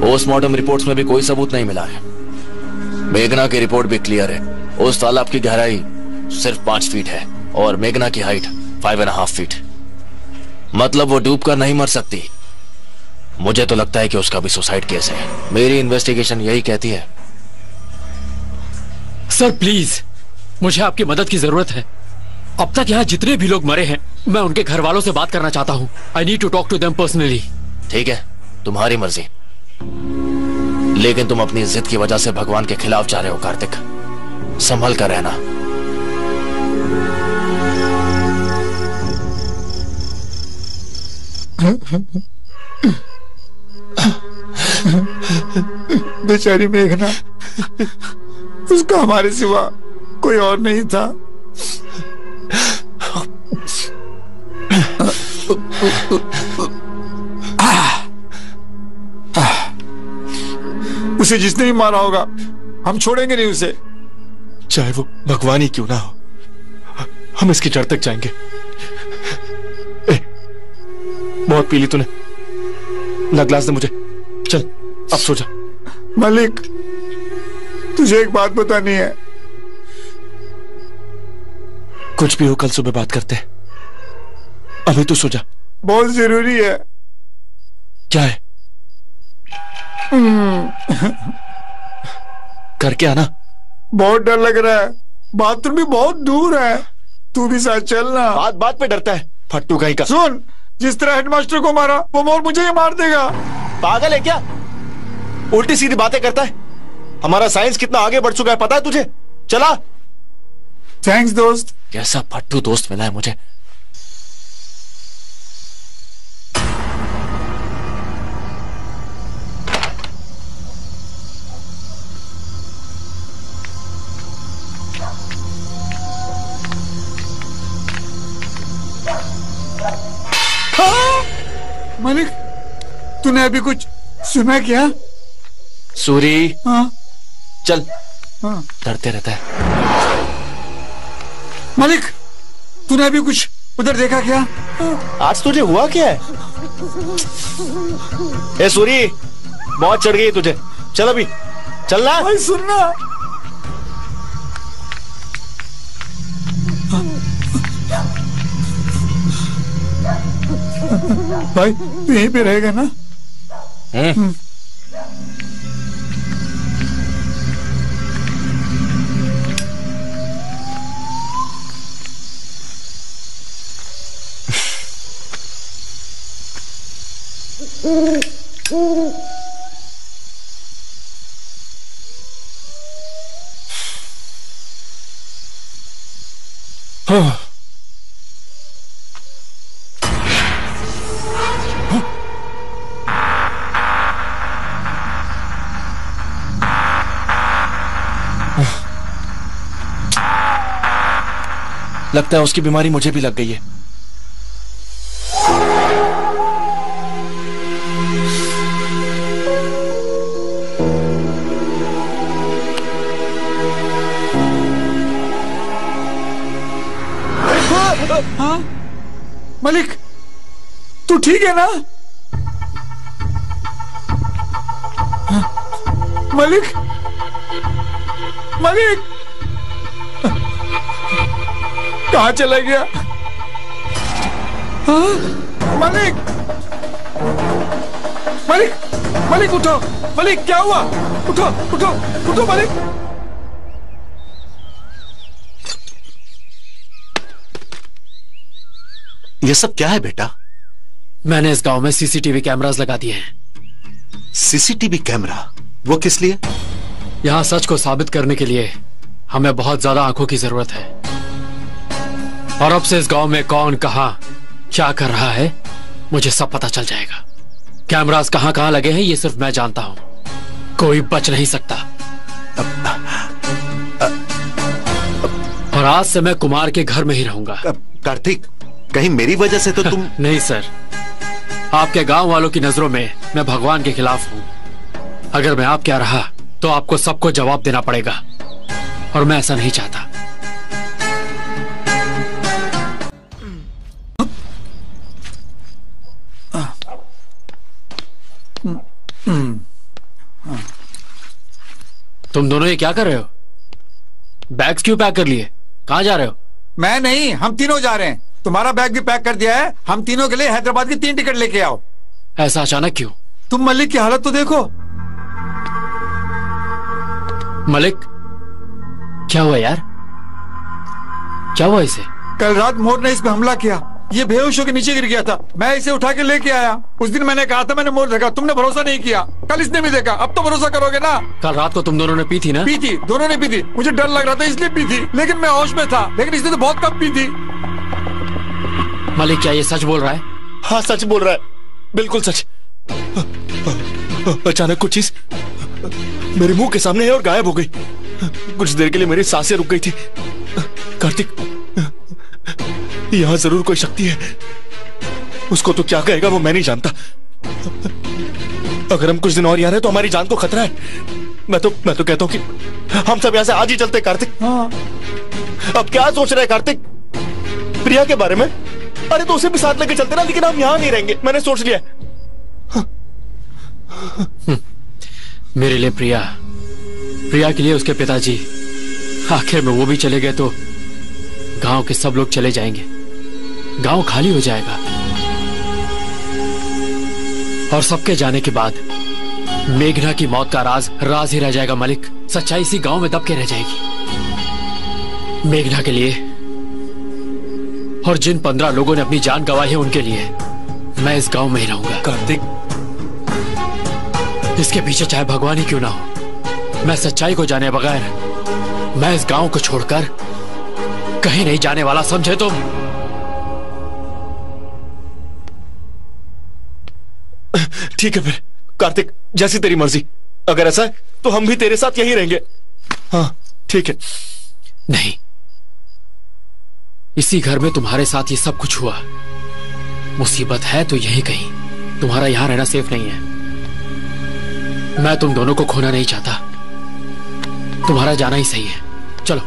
पोस्टमार्टम रिपोर्ट्स में भी कोई सबूत नहीं मिला है। मेघना की रिपोर्ट भी क्लियर है। उस तालाब की गहराई सिर्फ 5 फीट है और मेघना की हाइट 5.5 फीट। मतलब वो डूब कर नहीं मर सकती। मुझे तो लगता है कि उसका भी सुसाइड केस है। मेरी इन्वेस्टिगेशन यही कहती है। सर प्लीज, मुझे आपकी मदद की जरूरत है। अब तक यहाँ जितने भी लोग मरे हैं, मैं उनके घर वालों से बात करना चाहता हूँ। I need to talk to them personally. ठीक है, तुम्हारी मर्जी, लेकिन तुम अपनी जिद की वजह से भगवान के खिलाफ जा रहे हो कार्तिक। संभल कर रहना। बेचारी मेघना, उसका हमारे सिवा कोई और नहीं था। उसे जिसने भी मारा होगा, हम छोड़ेंगे नहीं उसे, चाहे वो भगवान ही क्यों ना हो। हम इसकी जड़ तक जाएंगे। बहुत पी ली तूने, ना ग्लास दे मुझे। चल अब सो जा। मलिक, तुझे एक बात बतानी है। कुछ भी हो कल सुबह बात करते हैं, अभी तू सो जा। बहुत जरूरी है। क्या है? करके आना। बहुत डर लग रहा है, बाथरूम भी बहुत दूर है। तू भी साथ चलना। बात बात पे डरता है, फट्टू कहीं का। सुन, जिस तरह हेडमास्टर को मारा, वो मोर मुझे ही मार देगा। पागल है क्या? उल्टी सीधी बातें करता है। हमारा साइंस कितना आगे बढ़ चुका है पता है तुझे? चला। थैंक्स दोस्त। कैसा फट्टू दोस्त मिला है मुझे। मलिक, तूने अभी कुछ सुना क्या? सूरी। हाँ? चल। हाँ? डरते रहता है। मलिक, तूने अभी कुछ उधर देखा क्या? आज तुझे हुआ क्या है? ए सूरी, बहुत चढ़ गई तुझे। चल अभी चलना। भाई सुनना। भाई तू यहीं पे रहेगा ना? लगता है उसकी बीमारी मुझे भी लग गई है। हाँ? मलिक, तू ठीक है ना? हाँ? मलिक, मलिक कहाँ चला गया? हाँ? मलिक, मलिक, मलिक उठो। मलिक क्या हुआ? उठो उठो उठो मलिक। ये सब क्या है बेटा? मैंने इस गांव में सीसीटीवी कैमरास लगा दिए हैं। CCTV camera? वो किस लिए? यहाँ सच को साबित करने के लिए हमें बहुत ज्यादा आंखों की जरूरत है। और अब से इस गांव में कौन कहां क्या कर रहा है मुझे सब पता चल जाएगा। कैमरास कहां कहां लगे हैं ये सिर्फ मैं जानता हूं, कोई बच नहीं सकता। और आज से मैं कुमार के घर में ही रहूंगा। कार्तिक, कहीं मेरी वजह से तो तुम नहीं सर, आपके गांव वालों की नजरों में मैं भगवान के खिलाफ हूं। अगर मैं आपके यहाँ रहा तो आपको सबको जवाब देना पड़ेगा। और मैं ऐसा नहीं चाहता। तुम दोनों ये क्या कर रहे हो? बैग्स क्यों पैक कर लिए? कहाँ जा रहे हो? मैं नहीं, हम तीनों जा रहे हैं। तुम्हारा बैग भी पैक कर दिया है। हम तीनों के लिए हैदराबाद की 3 टिकट लेके आओ। ऐसा अचानक क्यों? तुम मलिक की हालत तो देखो। मलिक क्या हुआ यार? क्या हुआ इसे? कल रात मोर ने इस पे हमला किया। ये बेहोश होकर नीचे गिर गया था। मैं इसे उठा के लेके आया। उस दिन मैंने कहा था मैंने मोर देखा, तुमने भरोसा नहीं किया। कल इसने भी देखा, अब तो भरोसा करोगे ना? कल रात को तुम दोनों ने पी थी ना? पी थी, दोनों ने पी थी। मुझे डर लग रहा था इसलिए पी थी, लेकिन मैं होश में था। लेकिन इसने तो बहुत कम पी थी। मलिक क्या ये सच बोल रहा है? हाँ सच बोल रहा है, बिल्कुल सच। अचानक कुछ चीज मेरे मुंह के सामने है और गायब हो गई। कुछ देर के लिए मेरी सांसें रुक गई थी। कार्तिक, यहां जरूर कोई शक्ति है। उसको तो क्या कहेगा वो मैं नहीं जानता। अगर हम कुछ दिन और यहाँ रहे तो हमारी जान को खतरा है। मैं तो कहता हूँ कि हम सब यहाँ से आज ही चलते। कार्तिक, अब क्या सोच रहे हैं कार्तिक? प्रिया के बारे में? अरे तो उसे भी साथ लेके चलते ना, लेकिन हम यहाँ नहीं रहेंगे, मैंने सोच लिया। मेरे लिए प्रिया, प्रिया के लिए उसके पिताजी, आखिर में वो भी चले गए तो गांव के सब लोग चले जाएंगे। गांव खाली हो जाएगा और सबके जाने के बाद मेघना की मौत का राज ही रह जाएगा। मलिक, सच्चाई इसी गांव में दब के रह जाएगी। मेघना के लिए और जिन 15 लोगों ने अपनी जान गंवाई है उनके लिए मैं इस गांव में ही रहूंगा। कार्तिक, इसके पीछे चाहे भगवान ही क्यों ना हो, मैं सच्चाई को जाने बगैर मैं इस गांव को छोड़कर कहीं नहीं जाने वाला, समझे तुम? ठीक है फिर कार्तिक, जैसी तेरी मर्जी। अगर ऐसा है तो हम भी तेरे साथ यहीं रहेंगे। हाँ ठीक है। नहीं, इसी घर में तुम्हारे साथ ये सब कुछ हुआ। मुसीबत है तो यहीं कहीं। तुम्हारा यहां रहना सेफ नहीं है। मैं तुम दोनों को खोना नहीं चाहता। तुम्हारा जाना ही सही है। चलो।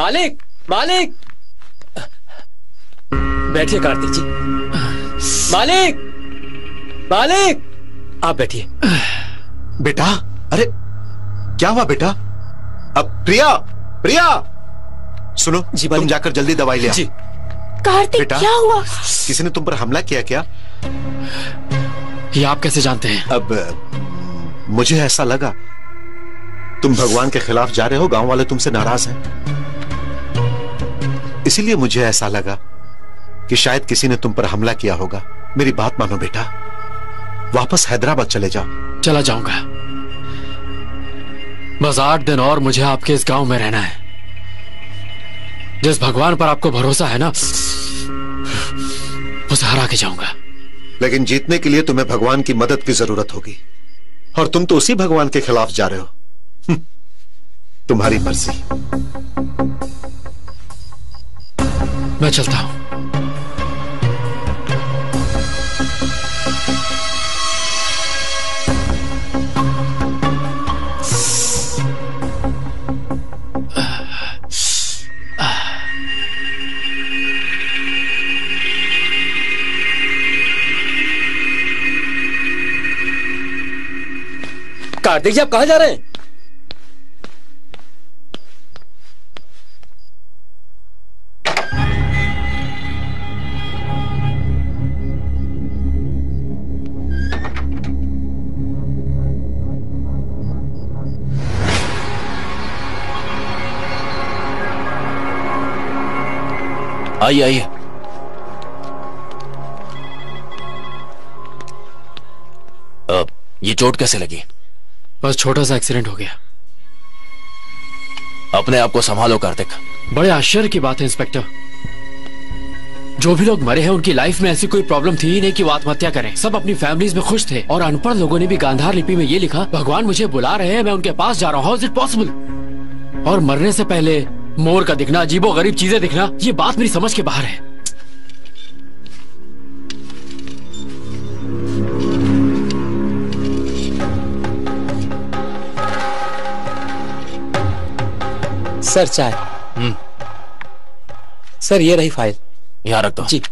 मालिक, मालिक, बैठिए कार्तिक जी। मालिक, मालिक, आप बैठिए। बेटा, अरे क्या हुआ बेटा? अब प्रिया, प्रिया सुनो जी, तुम जाकर जल्दी दवाई ले आओ। जी कार्तिक, क्या हुआ? किसी ने तुम पर हमला किया क्या? ये आप कैसे जानते हैं? अब मुझे ऐसा लगा तुम भगवान के खिलाफ जा रहे हो, गांव वाले तुमसे नाराज हैं, इसीलिए मुझे ऐसा लगा कि शायद किसी ने तुम पर हमला किया होगा। मेरी बात मानो बेटा, वापस हैदराबाद चले जाओ। चला जाऊंगा, बस 8 दिन और मुझे आपके इस गांव में रहना है। जिस भगवान पर आपको भरोसा है ना, उसे हरा के जाऊंगा। लेकिन जीतने के लिए तुम्हें भगवान की मदद की जरूरत होगी, और तुम तो उसी भगवान के खिलाफ जा रहे हो। तुम्हारी मर्जी। मैं चलता हूं। कार्तिक जी, आप कहां जा रहे हैं? आइए आइए। ये चोट कैसे लगी? बस छोटा सा एक्सीडेंट हो गया। अपने आप को संभालो कार्तिक। बड़े आश्चर्य की बात है इंस्पेक्टर, जो भी लोग मरे हैं उनकी लाइफ में ऐसी कोई प्रॉब्लम थी ही नहीं कि वो आत्महत्या करें। सब अपनी फैमिलीज में खुश थे, और अनपढ़ लोगों ने भी गांधार लिपि में ये लिखा, भगवान मुझे बुला रहे हैं, मैं उनके पास जा रहा हूँ, हाउ इज इट पॉसिबल? और मरने से पहले मोर का दिखना, अजीबो गरीब चीजें दिखना, ये बात मेरी समझ के बाहर है। सर चाय। सर ये रही फाइल, यहां रख दो। जी।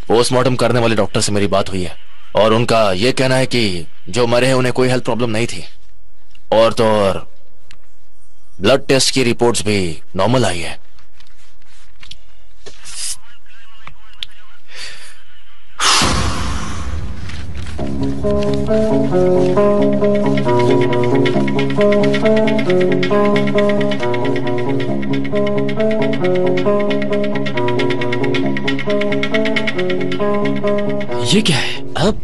पोस्टमार्टम करने वाले डॉक्टर से मेरी बात हुई है, और उनका यह कहना है कि जो मरे हैं उन्हें कोई हेल्थ प्रॉब्लम नहीं थी, और तो और ब्लड टेस्ट की रिपोर्ट्स भी नॉर्मल आई है। ये क्या है? अब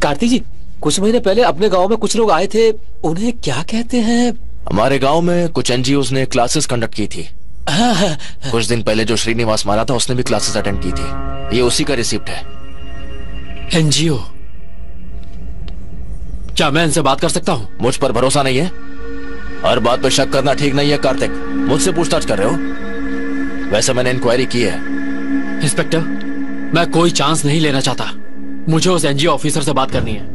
कार्तिक जी, कुछ महीने पहले अपने गांव में कुछ लोग आए थे, उन्हें क्या कहते हैं? हमारे गांव में कुछ एनजीओज ने क्लासेस कंडक्ट की थी। कुछ दिन पहले जो श्रीनिवास मारा था उसने भी क्लासेस अटेंड की थी। ये उसी का रिसिप्ट है। एनजीओ? क्या मैं इनसे बात कर सकता हूँ? मुझ पर भरोसा नहीं है? हर बात पर शक करना ठीक नहीं है कार्तिक। मुझसे पूछताछ कर रहे हो? वैसे मैंने इंक्वायरी की है। इंस्पेक्टर, मैं कोई चांस नहीं लेना चाहता। मुझे उस एनजीओ ऑफिसर से बात करनी है।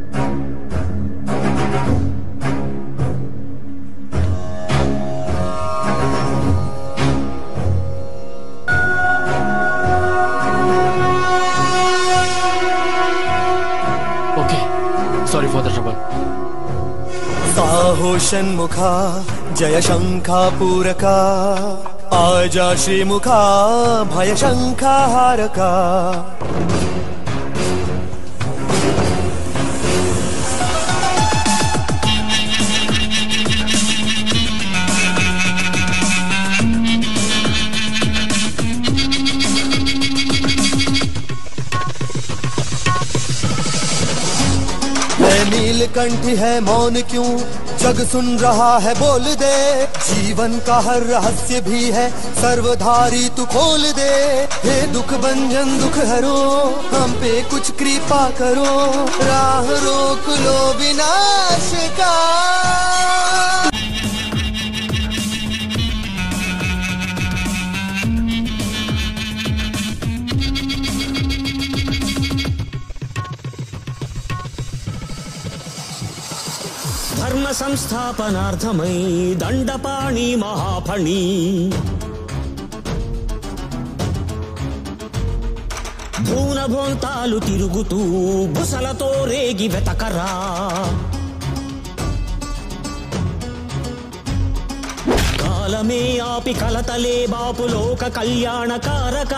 Sorry for the trouble. Saho षण्मुखा जय शंखा पूरका, आजा श्रीमुखा भय शंखा हारका। नीलकंठ है मौन क्यों, जग सुन रहा है बोल दे। जीवन का हर रहस्य भी है सर्वधारी तू खोल दे। हे दुख भंजन दुख हरो, हम पे कुछ कृपा करो। राह रोक लो विनाश का। धर्म సంస్థాపనార్థమై దండపాణి మహాఫణి భూనభోంతాలు తిరుగుతూ బుసలతో రేగి వెతకరా కాలమే ఆపి కలతలే బాపు లోక కళ్యాణకారక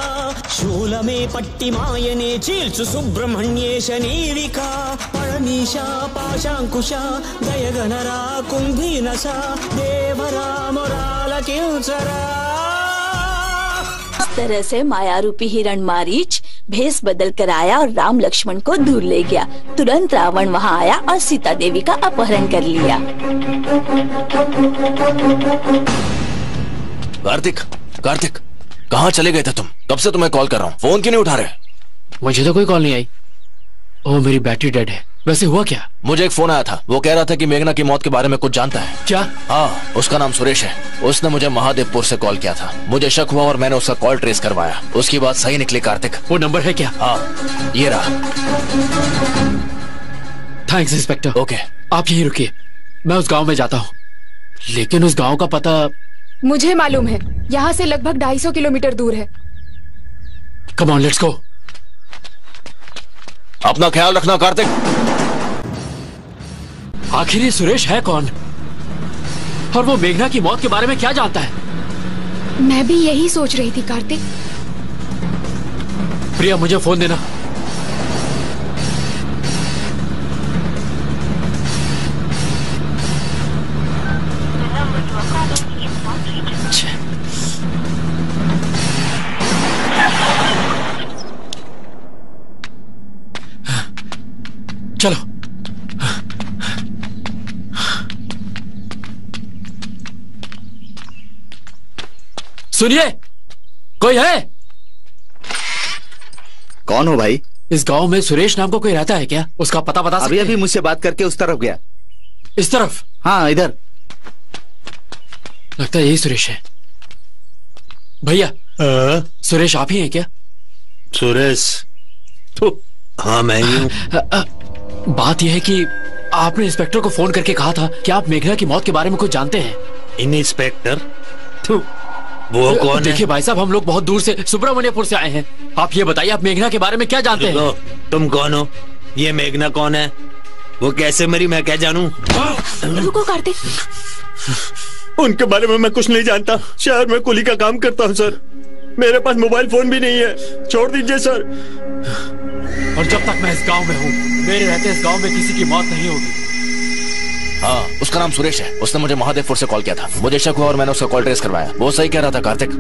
శూలమే పట్టి మాయనే చీల్చు సుబ్రహ్మణ్యేశ నీరిక పళనీశ పాశాంకుశ దయగణరా కుంభీనస దేవరా మొరాల కించరా। इस तरह से माया रूपी हिरण मारीच भेष बदल कर आया और राम लक्ष्मण को दूर ले गया। तुरंत रावण वहाँ आया और सीता देवी का अपहरण कर लिया। कार्तिक, कार्तिक, कहाँ चले गए थे तुम? कब से तुम्हें कॉल कर रहा हूँ, फोन क्यों नहीं उठा रहे? मुझे तो कोई कॉल नहीं आई। ओह, मेरी बैटरी डेड है। वैसे हुआ क्या? मुझे एक फोन आया था, वो कह रहा था कि मेघना की मौत के बारे में कुछ जानता है। क्या? हाँ, उसका नाम सुरेश है। उसने मुझे महादेवपुर से कॉल किया था। मुझे शक हुआ और मैंने उसका कॉल ट्रेस करवाया। उसकी बात सही निकली कार्तिक। वो नंबर है क्या? हाँ, ये रहा। Thanks inspector. ओके, आप यहीं रुकिए, मैं उस गांव में जाता हूँ। लेकिन उस गांव का पता मुझे मालूम है, यहाँ से लगभग 250 किलोमीटर दूर है। Come on, let's go. अपना ख्याल रखना कार्तिक। आखिर ये सुरेश है कौन और वो मेघना की मौत के बारे में क्या जानता है? मैं भी यही सोच रही थी कार्तिक। प्रिया, मुझे फोन देना। चलो। सुनिए, कोई है? कौन हो भाई? इस गांव में सुरेश नाम का कोई रहता है क्या? उसका पता बता सकते हैं? अभी मुझसे बात करके उस तरफ गया। इस तरफ? हाँ, इधर। लगता है यही सुरेश है। भैया, सुरेश आप ही हैं क्या? सुरेश? तो हाँ, मैं ही हूँ। बात यह है कि आपने इंस्पेक्टर को फोन करके कहा था कि आप मेघना की मौत के बारे में कुछ जानते हैं। इंस्पेक्टर? वो कौन है? देखिए भाई साहब, हम लोग बहुत दूर से सुब्रमण्यपुर से आए हैं। आप ये बताइए, आप मेघना के बारे में क्या जानते हैं? तुम कौन हो? ये मेघना कौन है? वो कैसे मरी, मैं क्या जानूं? रुको कार्तिक। उनके बारे में मैं कुछ नहीं जानता। शहर में कुली का काम करता हूँ सर। मेरे पास मोबाइल फोन भी नहीं है। छोड़ दीजिए सर। और जब तक मैं इस गांव में हूँ, मेरे रहते इस गांव में किसी की मौत नहीं होगी। हाँ, उसका नाम सुरेश है। उसने मुझे महादेवपुर से कॉल किया था। मुझे शक हुआ और मैंने उसका कॉल ट्रेस करवाया। वो सही कह रहा था कार्तिक।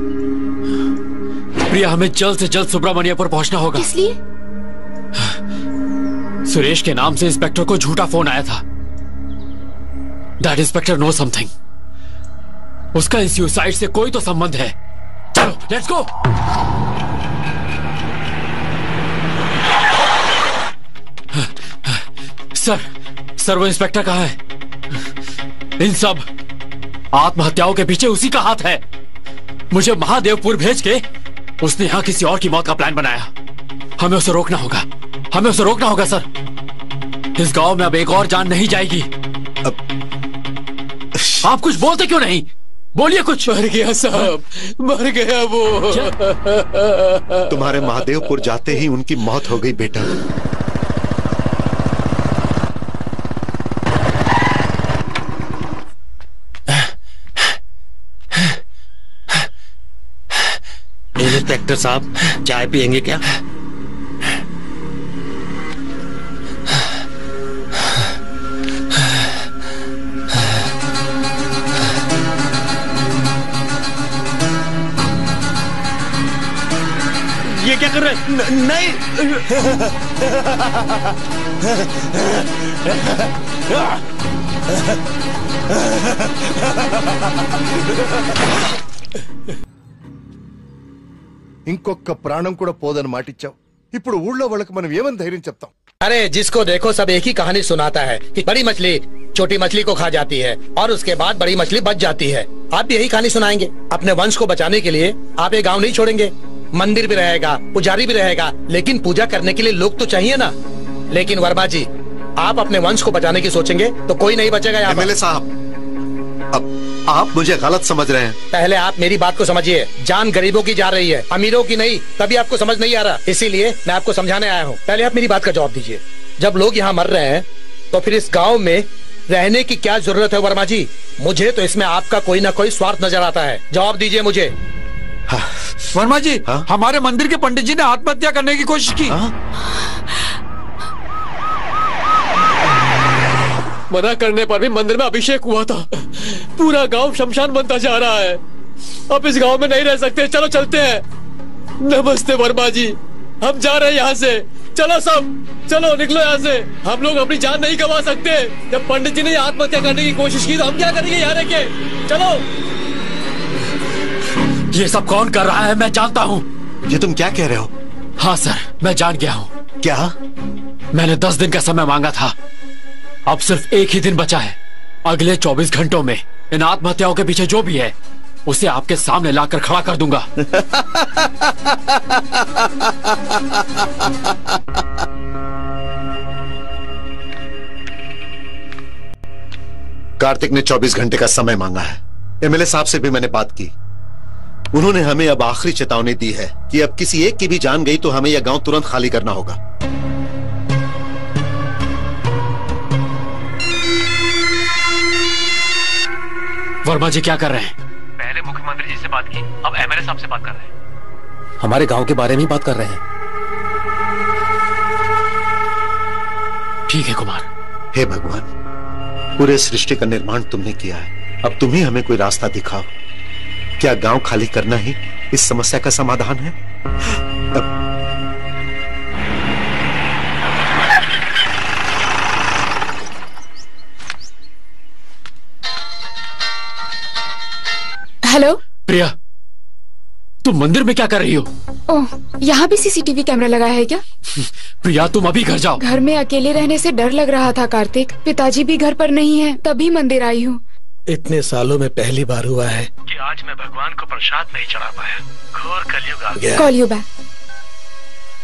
प्रिया, हमें जल्द से जल्द सुब्रमण्यपुर पहुंचना होगा। किस लिए? सुरेश के नाम से इंस्पेक्टर को झूठा फोन आया था। That inspector know something. उसका इस सुसाइड से कोई तो संबंध है। चलो, लेट्स गो। सर, वो इंस्पेक्टर कहाँ है? इन सब आत्महत्याओं के पीछे उसी का हाथ है। मुझे महादेवपुर भेज के उसने यहाँ किसी और की मौत का प्लान बनाया। हमें उसे रोकना होगा, हमें उसे रोकना होगा सर। इस गांव में अब एक और जान नहीं जाएगी। आप कुछ बोलते क्यों नहीं? बोलिए कुछ। मर गया साहब, मर गया वो। तुम्हारे महादेवपुर जाते ही उनकी मौत हो गई बेटा। इंस्पेक्टर साहब, चाय पियेंगे क्या? ये क्या कर रहे हैं? नहीं। ఇంకొక ప్రాణం కూడా పోదని మాటిచ్చావు। ఇప్పుడు ఊళ్ళో వాళ్ళకి మనం ఏమని ధైర్యం చెప్తాం? अरे जिसको देखो सब एक ही कहानी सुनाता है कि बड़ी मछली छोटी मछली को खा जाती है और उसके बाद बड़ी मछली बच जाती है। आप भी यही कहानी सुनाएंगे? अपने वंश को बचाने के लिए आप ये गांव नहीं छोड़ेंगे। मंदिर भी रहेगा, पुजारी भी रहेगा, लेकिन पूजा करने के लिए लोग तो चाहिए ना। लेकिन वर्मा जी, आप अपने वंश को बचाने की सोचेंगे तो कोई नहीं बचेगा यहाँ पर। एमएलए साहब, अब आप मुझे गलत समझ रहे हैं। पहले आप मेरी बात को समझिए। जान गरीबों की जा रही है, अमीरों की नहीं। तभी आपको समझ नहीं आ रहा, इसीलिए मैं आपको समझाने आया हूँ। पहले आप मेरी बात का जवाब दीजिए। जब लोग यहाँ मर रहे हैं तो फिर इस गाँव में रहने की क्या जरूरत है वर्मा जी? मुझे तो इसमें आपका कोई ना कोई स्वार्थ नजर आता है। जवाब दीजिए मुझे। वर्मा जी, हमारे मंदिर के पंडित जी ने आत्महत्या करने की कोशिश की। मना करने पर भी मंदिर में अभिषेक हुआ था। पूरा गांव शमशान बनता जा रहा है। अब इस गांव में नहीं रह सकते, चलो चलते हैं। नमस्ते वर्मा जी, हम जा रहे हैं यहाँ से। चलो सब, चलो निकलो यहाँ से। हम लोग अपनी जान नहीं गंवा सकते। जब पंडित जी ने आत्महत्या करने की कोशिश की तो हम क्या करेंगे यहाँ रह के? चलो। ये सब कौन कर रहा है मैं जानता हूँ। ये तुम क्या कह रहे हो? हाँ सर, मैं जान गया हूँ। क्या? मैंने 10 दिन का समय मांगा था, अब सिर्फ एक ही दिन बचा है। अगले 24 घंटों में इन आत्महत्याओं के पीछे जो भी है उसे आपके सामने लाकर खड़ा कर दूंगा। कार्तिक ने 24 घंटे का समय मांगा है। एमएलए साहब से भी मैंने बात की। उन्होंने हमें अब आखिरी चेतावनी दी है कि अब किसी एक की भी जान गई तो हमें यह गांव तुरंत खाली करना होगा। वर्मा जी क्या कर रहे हैं? पहले मुख्यमंत्री जी से बात की, अब एमएलए साहब से बात कर रहे हैं। हमारे गांव के बारे में ही बात कर रहे हैं। ठीक है कुमार। हे भगवान, पूरे सृष्टि का निर्माण तुमने किया है, अब तुम ही हमें कोई रास्ता दिखाओ। क्या गांव खाली करना ही इस समस्या का समाधान है? हेलो प्रिया, तुम मंदिर में क्या कर रही हो? ओह, यहाँ भी सीसीटीवी कैमरा लगाया है क्या? प्रिया तुम अभी घर जाओ। घर में अकेले रहने से डर लग रहा था कार्तिक। पिताजी भी घर पर नहीं है, तभी मंदिर आई हूँ। इतने सालों में पहली बार हुआ है कि आज मैं भगवान को प्रसाद नहीं चढ़ा पाया। घोर कलयुग आ गया। Call you back.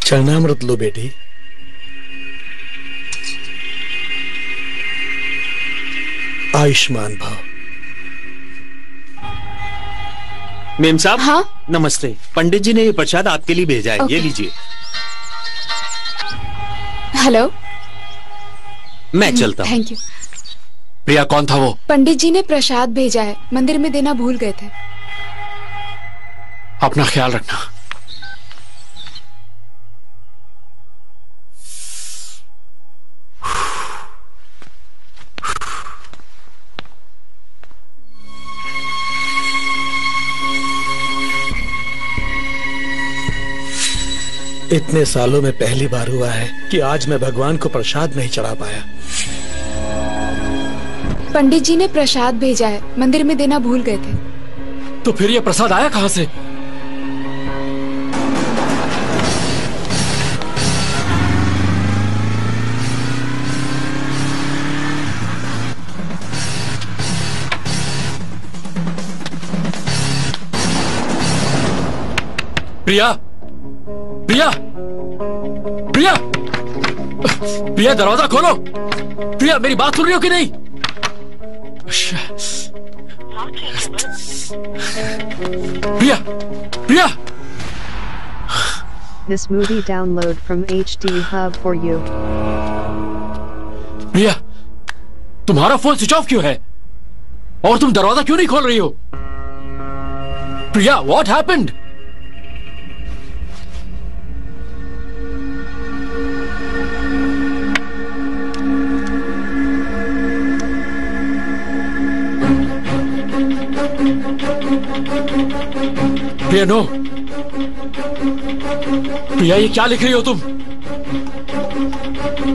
चरणामृत लो बेटी। आयुष्मान भव। मेम साहब। हाँ? नमस्ते। पंडित जी ने ये प्रसाद आपके लिए भेजा है, ये लीजिए। हेलो, मैं चलता हूँ। Thank you. प्रिया कौन था वो? पंडित जी ने प्रसाद भेजा है, मंदिर में देना भूल गए थे। अपना ख्याल रखना। इतने सालों में पहली बार हुआ है कि आज मैं भगवान को प्रसाद नहीं चढ़ा पाया। पंडित जी ने प्रसाद भेजा है, मंदिर में देना भूल गए थे। तो फिर ये प्रसाद आया कहाँ से? प्रिया, प्रिया, प्रिया, प्रिया दरवाजा खोलो। प्रिया मेरी बात सुन रही हो कि नहीं? प्रिया, प्रिया। This movie download from HD Hub for you. प्रिया, तुम्हारा फोन स्विच ऑफ क्यों है? और तुम दरवाजा क्यों नहीं खोल रही हो? Priya, what happened? Priya no. Priya ये क्या लिख रही हो तुम?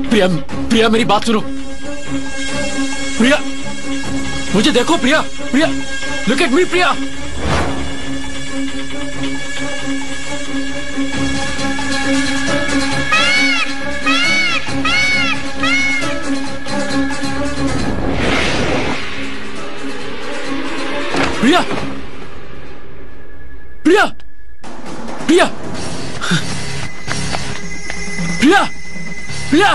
प्रिया, प्रिया मेरी बात सुनो। प्रिया मुझे देखो। प्रिया, प्रिया लुक एट मी। प्रिया, प्रिया, प्रिया, प्रिया, प्रिया, प्रिया।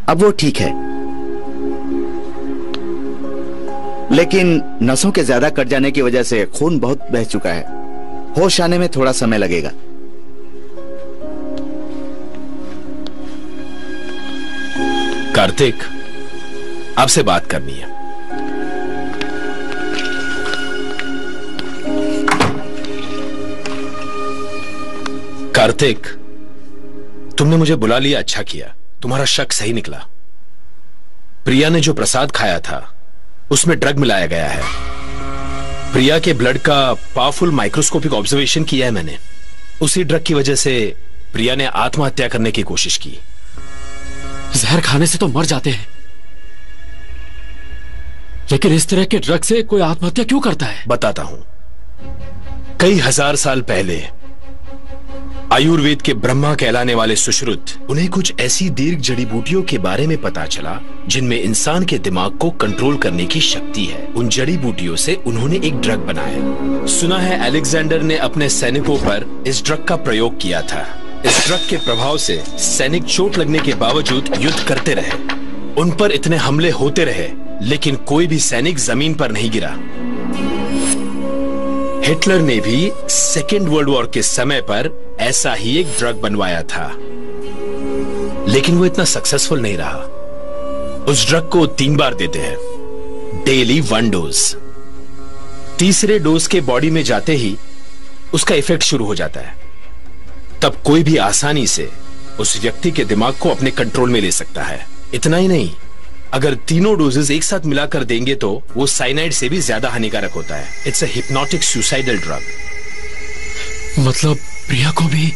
अब वो ठीक है, लेकिन नसों के ज्यादा कट जाने की वजह से खून बहुत बह चुका है। होश आने में थोड़ा समय लगेगा। कार्तिक, आपसे बात करनी है। कार्तिक, तुमने मुझे बुला लिया, अच्छा किया। तुम्हारा शक सही निकला। प्रिया ने जो प्रसाद खाया था उसमें ड्रग मिलाया गया है। प्रिया के ब्लड का पावरफुल माइक्रोस्कोपिक ऑब्जर्वेशन किया है मैंने। उसी ड्रग की वजह से प्रिया ने आत्महत्या करने की कोशिश की। जहर खाने से तो मर जाते हैं, लेकिन इस तरह के ड्रग से कोई आत्महत्या क्यों करता है? बताता हूं। कई हजार साल पहले आयुर्वेद के ब्रह्मा कहलाने वाले सुश्रुत, उन्हें कुछ ऐसी दीर्घ जड़ी बूटियों के बारे में पता चला जिनमें इंसान के दिमाग को कंट्रोल करने की शक्ति है। उन जड़ी बूटियों से उन्होंने एक ड्रग बनाया। सुना है अलेक्जेंडर ने अपने सैनिकों पर इस ड्रग का प्रयोग किया था। इस ड्रग के प्रभाव से सैनिक चोट लगने के बावजूद युद्ध करते रहे। उन पर इतने हमले होते रहे, लेकिन कोई भी सैनिक जमीन पर नहीं गिरा। हिटलर ने भी सेकेंड वर्ल्ड वॉर के समय पर ऐसा ही एक ड्रग बनवाया था, लेकिन वो इतना सक्सेसफुल नहीं रहा। उस ड्रग को 3 बार देते हैं, डेली 1 डोज। तीसरे डोज के बॉडी में जाते ही उसका इफेक्ट शुरू हो जाता है। तब कोई भी आसानी से उस व्यक्ति के दिमाग को अपने कंट्रोल में ले सकता है। इतना ही नहीं, अगर तीनों डोजेस एक साथ मिलाकर देंगे तो वो साइनाइड से भी ज्यादा हानिकारक होता है। It's a hypnotic suicidal drug. मतलब प्रिया को भी?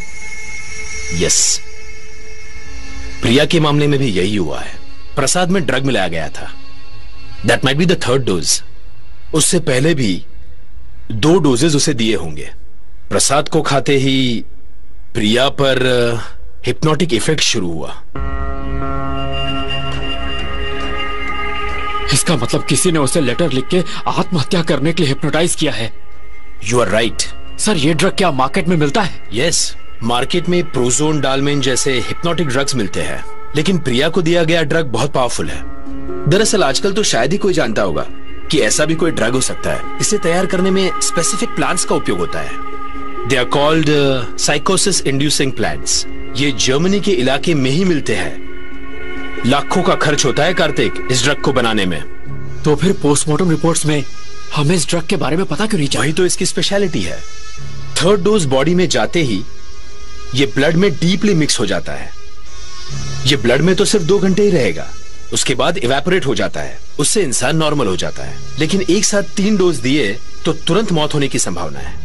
यस, प्रिया के मामले में भी यही हुआ है। प्रसाद में ड्रग मिलाया गया था। That might be the 3rd dose. उससे पहले भी 2 डोजेस उसे दिए होंगे। प्रसाद को खाते ही प्रिया पर हिप्नोटिक इफेक्ट शुरू हुआ। इसका मतलब किसी ने उसे लेटर लिख के आत्महत्या करने के लिए हिप्नोटाइज किया है। You are right. सर, ये ड्रग क्या मार्केट में मिलता है? यस, मार्केट में प्रोजोन, डालमेन जैसे हिप्नोटिक ड्रग्स मिलते हैं, लेकिन प्रिया को दिया गया ड्रग बहुत पावरफुल है। दरअसल आजकल तो शायद ही कोई जानता होगा कि ऐसा भी कोई ड्रग हो सकता है। इसे तैयार करने में स्पेसिफिक प्लांट्स का उपयोग होता है। दे आर कॉल्ड साइकोसिस इंड्यूसिंग प्लांट्स। ये जर्मनी के इलाके में ही मिलते हैं। लाखों का खर्च होता है कार्तिक इस ड्रग को बनाने में। तो फिर पोस्टमार्टम रिपोर्ट्स में हमें इस ड्रग के बारे में पता क्यों नहीं चला? वही तो इसकी स्पेशलिटी है। 3rd डोज बॉडी में जाते ही ये ब्लड में डीपली मिक्स हो जाता है। ये ब्लड में तो सिर्फ 2 घंटे ही रहेगा, उसके बाद इवेपोरेट हो जाता है। उससे इंसान नॉर्मल हो जाता है। लेकिन एक साथ 3 डोज दिए तो तुरंत मौत होने की संभावना है।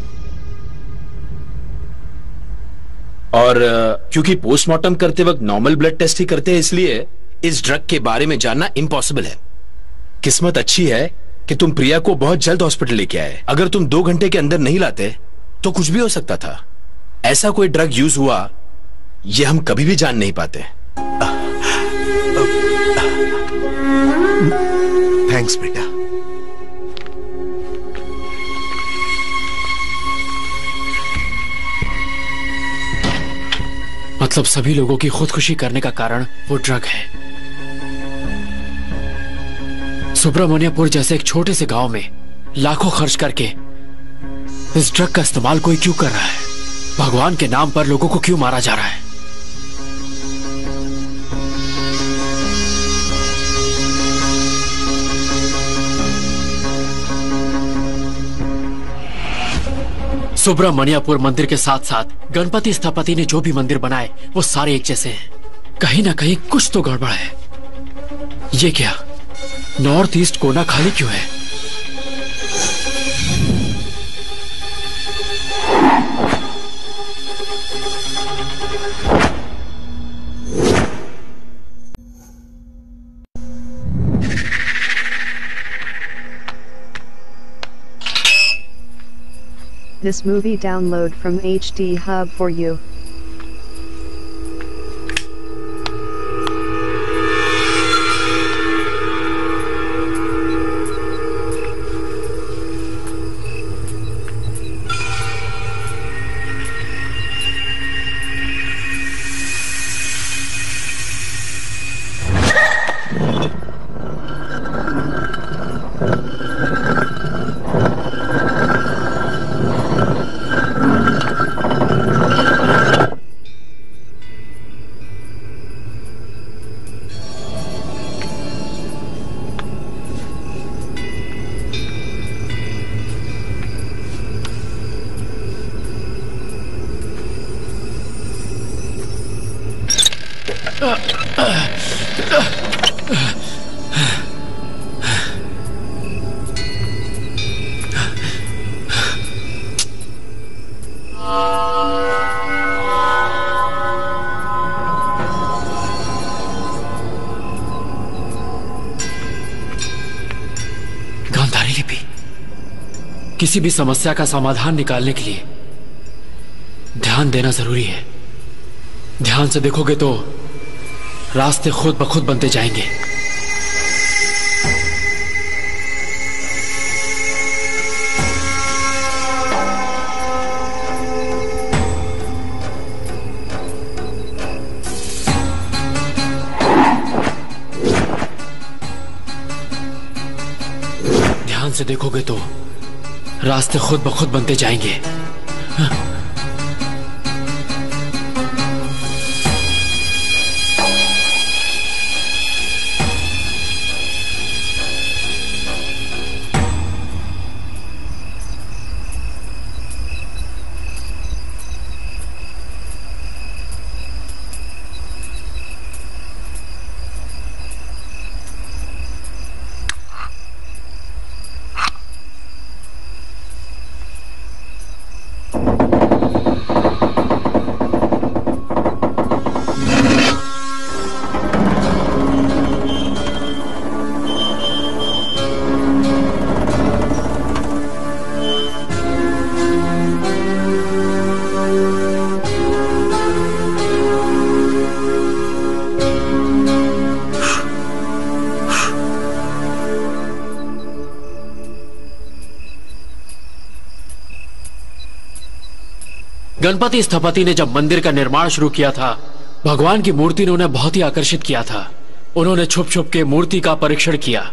और क्योंकि पोस्टमार्टम करते वक्त नॉर्मल ब्लड टेस्ट ही करते हैं, इसलिए इस ड्रग के बारे में जानना इम्पॉसिबल है। किस्मत अच्छी है कि तुम प्रिया को बहुत जल्द हॉस्पिटल लेके आए। अगर तुम 2 घंटे के अंदर नहीं लाते तो कुछ भी हो सकता था। ऐसा कोई ड्रग यूज हुआ ये हम कभी भी जान नहीं पाते। थैंक्स बेटा। मतलब सभी लोगों की खुदकुशी करने का कारण वो ड्रग है। सुब्रमण्यपुर जैसे एक छोटे से गांव में लाखों खर्च करके इस ड्रग का इस्तेमाल कोई क्यों कर रहा है? भगवान के नाम पर लोगों को क्यों मारा जा रहा है? सुब्रमण्यपुर मंदिर के साथ साथ गणपति स्थापति ने जो भी मंदिर बनाए वो सारे एक जैसे हैं। कहीं ना कहीं कुछ तो गड़बड़ है। ये क्या, नॉर्थ ईस्ट कोना खाली क्यों है? This movie download from HD Hub for you. Gandhari लिपि। किसी भी समस्या का समाधान निकालने के लिए ध्यान देना जरूरी है। ध्यान से देखोगे तो रास्ते खुद ब खुद बनते जाएंगे। ध्यान से देखोगे तो रास्ते खुद ब खुद बनते जाएंगे। गणपति स्थपति ने जब मंदिर का निर्माण शुरू किया था, भगवान की मूर्ति ने उन्हें बहुत ही आकर्षित किया था। उन्होंने छुप छुप के मूर्ति का परीक्षण किया।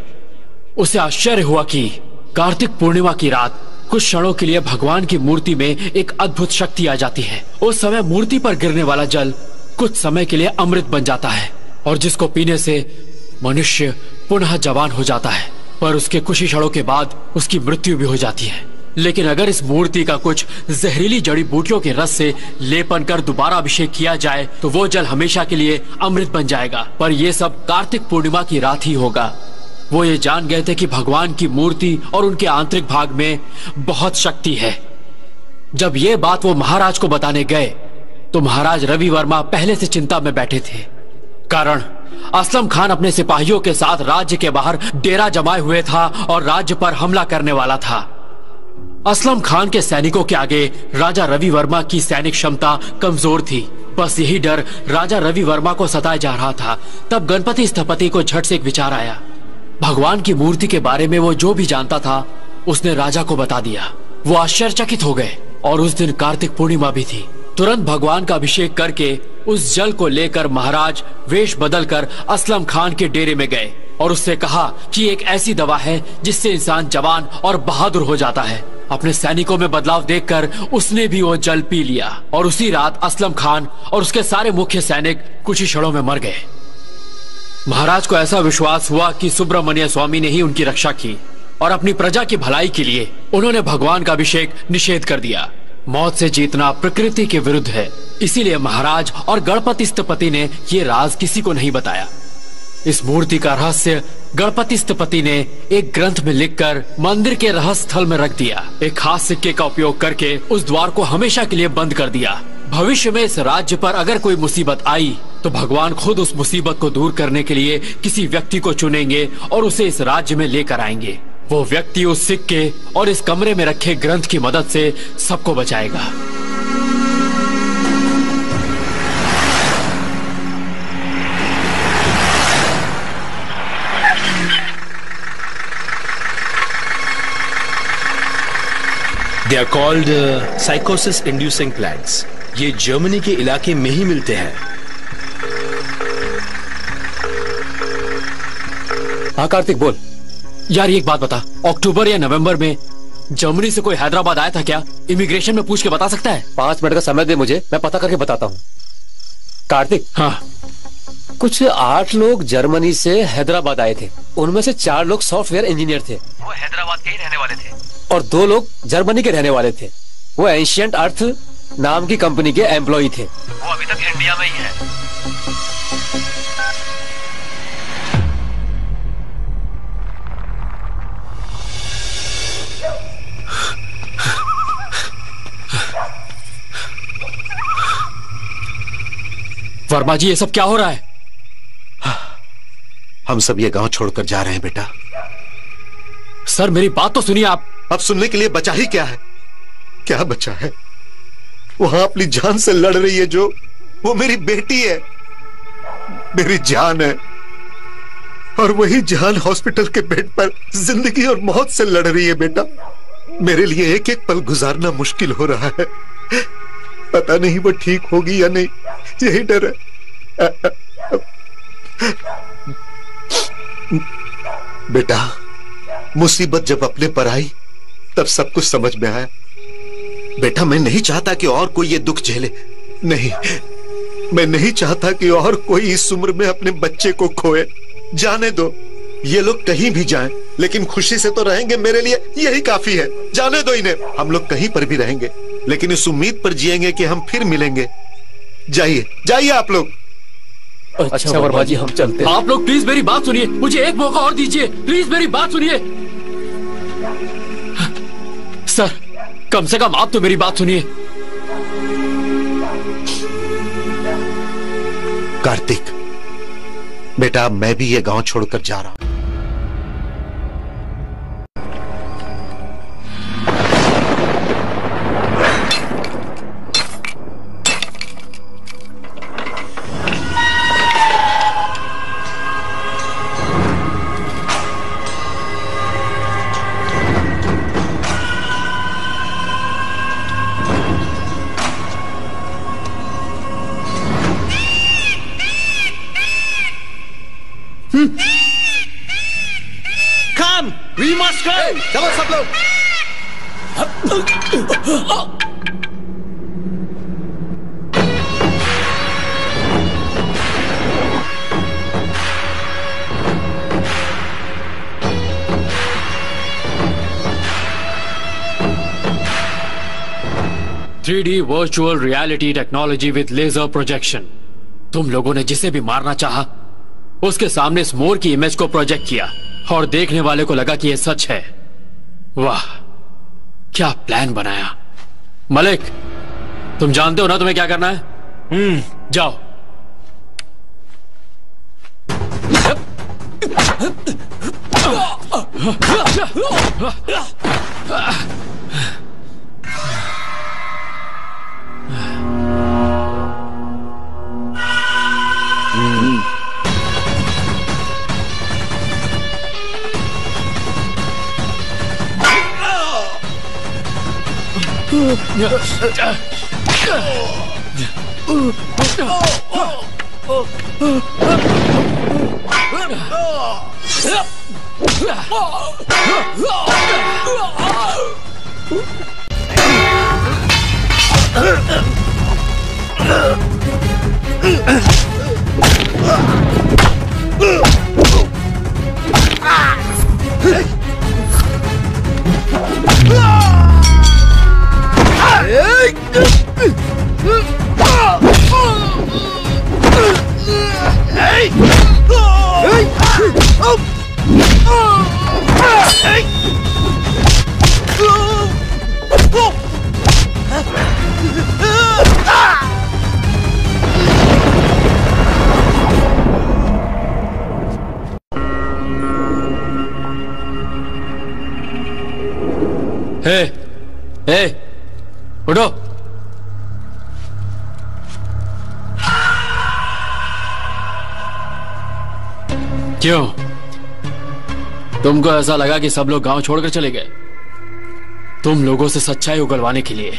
उसे आश्चर्य हुआ कि कार्तिक पूर्णिमा की रात कुछ क्षणों के लिए भगवान की मूर्ति में एक अद्भुत शक्ति आ जाती है। उस समय मूर्ति पर गिरने वाला जल कुछ समय के लिए अमृत बन जाता है और जिसको पीने से मनुष्य पुनः जवान हो जाता है, पर उसके कुछ ही क्षणों के बाद उसकी मृत्यु भी हो जाती है। लेकिन अगर इस मूर्ति का कुछ जहरीली जड़ी बूटियों के रस से लेपन कर दोबारा अभिषेक किया जाए तो वो जल हमेशा के लिए अमृत बन जाएगा। पर यह सब कार्तिक पूर्णिमा की रात ही होगा। वो ये जान गए थे कि भगवान की मूर्ति और उनके आंतरिक भाग में बहुत शक्ति है। जब ये बात वो महाराज को बताने गए तो महाराज रवि वर्मा पहले से चिंता में बैठे थे। कारण असलम खान अपने सिपाहियों के साथ राज्य के बाहर डेरा जमाए हुए था और राज्य पर हमला करने वाला था। असलम खान के सैनिकों के आगे राजा रवि वर्मा की सैनिक क्षमता कमजोर थी। बस यही डर राजा रवि वर्मा को सताए जा रहा था। तब गणपति स्थपति को झट से एक विचार आया। भगवान की मूर्ति के बारे में वो जो भी जानता था उसने राजा को बता दिया। वो आश्चर्यचकित हो गए और उस दिन कार्तिक पूर्णिमा भी थी। तुरंत भगवान का अभिषेक करके उस जल को लेकर महाराज वेश बदलकर असलम खान के डेरे में गए और उससे कहा कि एक ऐसी दवा है जिससे इंसान जवान और बहादुर हो जाता है। अपने सैनिकों में बदलाव देखकर उसने भी वो जल पी लिया और उसी रात असलम खान और उसके सारे मुख्य सैनिक कुछ ही क्षणों में मर गए। महाराज को ऐसा विश्वास हुआ कि सुब्रमण्य स्वामी ने ही उनकी रक्षा की और अपनी प्रजा की भलाई के लिए उन्होंने भगवान का अभिषेक निषेध कर दिया। मौत से जीतना प्रकृति के विरुद्ध है, इसीलिए महाराज और गणपति स्थपति ने ये राज किसी को नहीं बताया। इस मूर्ति का रहस्य गणपति स्थपति ने एक ग्रंथ में लिखकर मंदिर के रहस्य स्थल में रख दिया। एक खास सिक्के का उपयोग करके उस द्वार को हमेशा के लिए बंद कर दिया। भविष्य में इस राज्य पर अगर कोई मुसीबत आई तो भगवान खुद उस मुसीबत को दूर करने के लिए किसी व्यक्ति को चुनेंगे और उसे इस राज्य में लेकर आएंगे। वो व्यक्ति उस सिक्के और इस कमरे में रखे ग्रंथ की मदद से सबको बचाएगा। They are called psychosis inducing plants. ये जर्मनी के इलाके में ही मिलते हैं। हाँ कार्तिक बोल। यार एक बात बता, अक्टूबर या नवंबर में जर्मनी से कोई हैदराबाद आया था क्या? इमिग्रेशन में पूछ के बता सकता है? 5 मिनट का समय दे मुझे, मैं पता करके बताता हूँ। कार्तिक, हाँ, कुछ 8 लोग जर्मनी से हैदराबाद आए थे। उनमें से 4 लोग सॉफ्टवेयर इंजीनियर थे। वो हैदराबाद के ही रहने वाले थे। और 2 लोग जर्मनी के रहने वाले थे। वो एंशिएंट अर्थ नाम की कंपनी के एम्प्लॉय थे। वो अभी तक इंडिया में ही है। वर्मा जी, ये सब क्या हो रहा है? हम सब ये गांव छोड़कर जा रहे हैं बेटा। सर मेरी बात तो सुनिए आप। अब सुनने के लिए बचा ही क्या है? क्या बचा है? वहां अपनी जान से लड़ रही है जो, वो मेरी बेटी है, मेरी जान है। और वही जान हॉस्पिटल के बेड पर जिंदगी और मौत से लड़ रही है बेटा। मेरे लिए एक एक पल गुजारना मुश्किल हो रहा है। पता नहीं वो ठीक होगी या नहीं, यही डर है। बेटा, मुसीबत जब अपने पर आई तब सब कुछ समझ में आया। बेटा, मैं नहीं चाहता कि और कोई ये दुख झेले। नहीं, मैं नहीं चाहता कि और कोई इस उम्र में अपने बच्चे को खोए। जाने दो, ये लोग कहीं भी जाएं, लेकिन खुशी से तो रहेंगे। मेरे लिए यही काफी है। जाने दो इन्हें। हम लोग कहीं पर भी रहेंगे, लेकिन इस उम्मीद पर जिएंगे कि हम फिर मिलेंगे। जाइए, जाइए आप लोग। अच्छा वर्मा जी, हम चलते हैं। आप लोग प्लीज मेरी बात सुनिए, मुझे एक मौका और दीजिए। प्लीज मेरी बात सुनिए। सर, कम से कम आप तो मेरी बात सुनिए। कार्तिक बेटा, मैं भी ये गांव छोड़कर जा रहा हूं। Come, we must go. चलो सब लोग। Three virtual reality technology with laser projection. तुम लोगों ने जिसे भी मारना चाहा, उसके सामने इस मोर की इमेज को प्रोजेक्ट किया और देखने वाले को लगा कि यह सच है। वाह, क्या प्लान बनाया। मलिक, तुम जानते हो ना तुम्हें क्या करना है? जाओ। हे, उठो। क्यों? तुमको ऐसा लगा कि सब लोग गांव छोड़कर चले गए? तुम लोगों से सच्चाई उगलवाने के लिए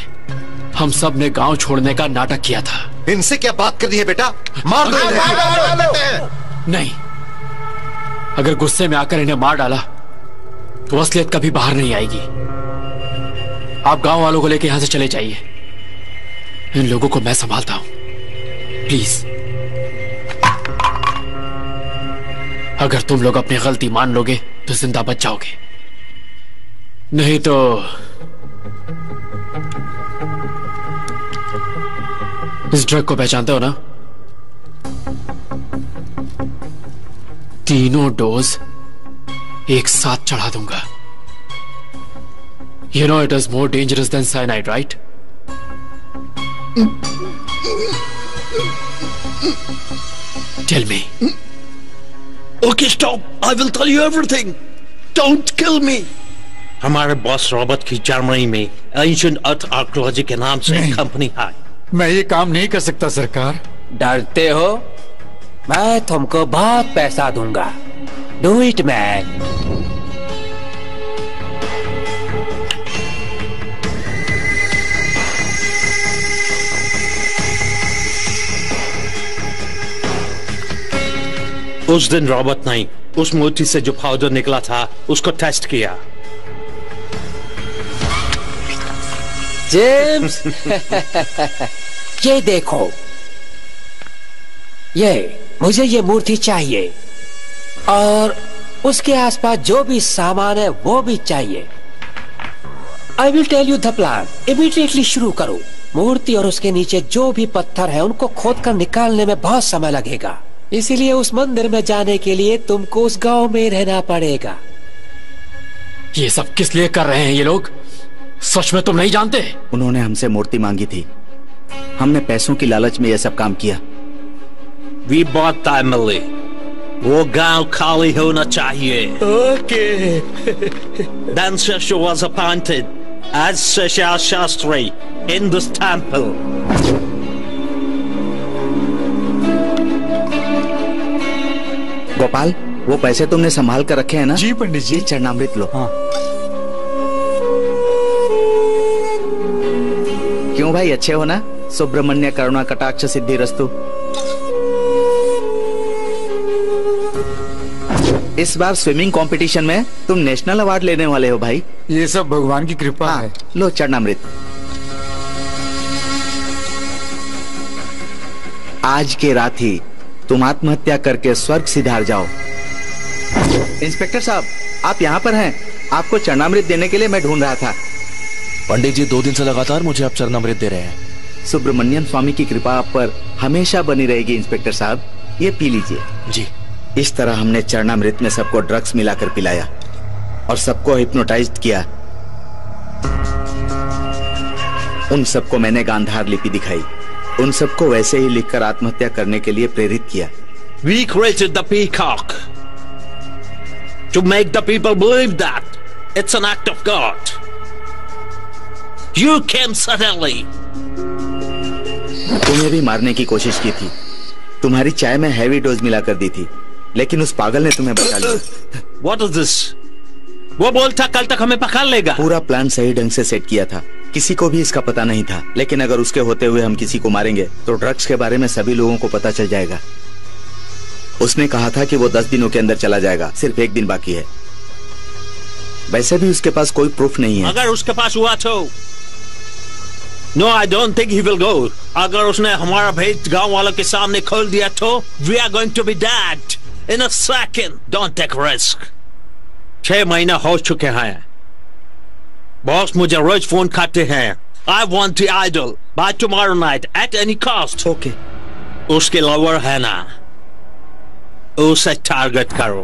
हम सब ने गांव छोड़ने का नाटक किया था। इनसे क्या बात करनी है बेटा? मार दो इन्हें। नहीं, अगर गुस्से में आकर इन्हें मार डाला तो असलियत कभी बाहर नहीं आएगी। आप गांव वालों को लेकर यहां से चले जाइए। इन लोगों को मैं संभालता हूं, प्लीज। अगर तुम लोग अपनी गलती मान लोगे तो जिंदा बच जाओगे, नहीं तो इस ड्रग को पहचानते हो ना? तीनों डोज एक साथ चढ़ा दूंगा। You know it is more dangerous than cyanide, right? Tell me. Okay, stop. I will tell you everything. Don't kill me. हमारे बॉस रॉबर्ट की जर्मनी में एंशिएंट अर्थ आर्कियोलॉजी के नाम से एक कंपनी है। मैं ये काम नहीं कर सकता सरकार। डरते हो? मैं तुमको बहुत पैसा दूंगा। Do it man. उस दिन रॉबर्ट ने उस मूर्ति से जो पाउडर निकला था उसको टेस्ट किया। जेम्स ये देखो, मुझे ये मूर्ति चाहिए और उसके आसपास जो भी सामान है वो भी चाहिए। I will tell you the plan. Immediately शुरू करो। मूर्ति और उसके नीचे जो भी पत्थर है उनको खोद कर निकालने में बहुत समय लगेगा, इसीलिए उस मंदिर में जाने के लिए तुमको उस गांव में रहना पड़ेगा। ये सब किस लिए कर रहे हैं ये लोग? सच में तुम नहीं जानते? उन्होंने हमसे मूर्ति मांगी थी, हमने पैसों की लालच में यह सब काम किया। We bought Emily. वो गांव खाली होना चाहिए। Okay. Then Sesha was appointed as Sesha Shastri in this temple. Gopal, वो पैसे तुमने संभाल कर रखे हैं ना? जी पंडित जी। चरणामृत लो। हाँ। क्यों भाई, अच्छे हो ना? सुब्रमण्य करुणा कटाक्ष सिद्धि रस्तु। इस बार स्विमिंग कंपटीशन में तुम नेशनल अवार्ड लेने वाले हो भाई। ये सब भगवान की कृपा है। लो चरणामृत। आज के रात ही तुम आत्महत्या करके स्वर्ग सिधार जाओ। इंस्पेक्टर साहब, आप यहाँ पर हैं। आपको चरणामृत देने के लिए मैं ढूंढ रहा था। पंडित जी, 2 दिन से लगातार मुझे आप चरणामृत दे रहे हैं। सुब्रमण्यम स्वामी की कृपा आप पर हमेशा बनी रहेगी इंस्पेक्टर साहब। ये पी लीजिए। जी। इस तरह हमने चरणामृत में सबको ड्रग्स मिलाकर पिलाया और सबको हिप्नोटाइज्ड किया। उन सबको मैंने गांधार लिपि दिखाई, उन सबको वैसे ही लिखकर आत्महत्या करने के लिए प्रेरित किया। We created the peacock to make the people believe that it's an act of God. You came suddenly. तुम्हें भी मारने की कोशिश की थी। तुम्हारी चाय में हैवी डोज मिलाकर दी थी, लेकिन उस पागल ने तुम्हें बचा लिया। What is this? वो बोलता कल तक हमें पकड़ लेगा। पूरा प्लान सही ढंग से सेट किया था, किसी को भी इसका पता नहीं था। लेकिन अगर उसके होते हुए हम किसी को मारेंगे तो ड्रग्स के बारे में सभी लोगों को पता चल जाएगा। उसने कहा था कि वो 10 दिनों के अंदर चला जाएगा, सिर्फ 1 दिन बाकी है। वैसे भी उसके पास कोई प्रूफ नहीं है। अगर उसके पास हुआ तो No, I don't think he will go. अगर उसने हमारा भेद गांव वालों के सामने खोल दिया तो we are going to be dead in a second. Don't take risk. 6 महीना हो चुके हैं। बॉस मुझे रोज फोन करते हैं। I want the idol by tomorrow night at any cost. Okay. उसके लवर है ना, उसे टारगेट करो।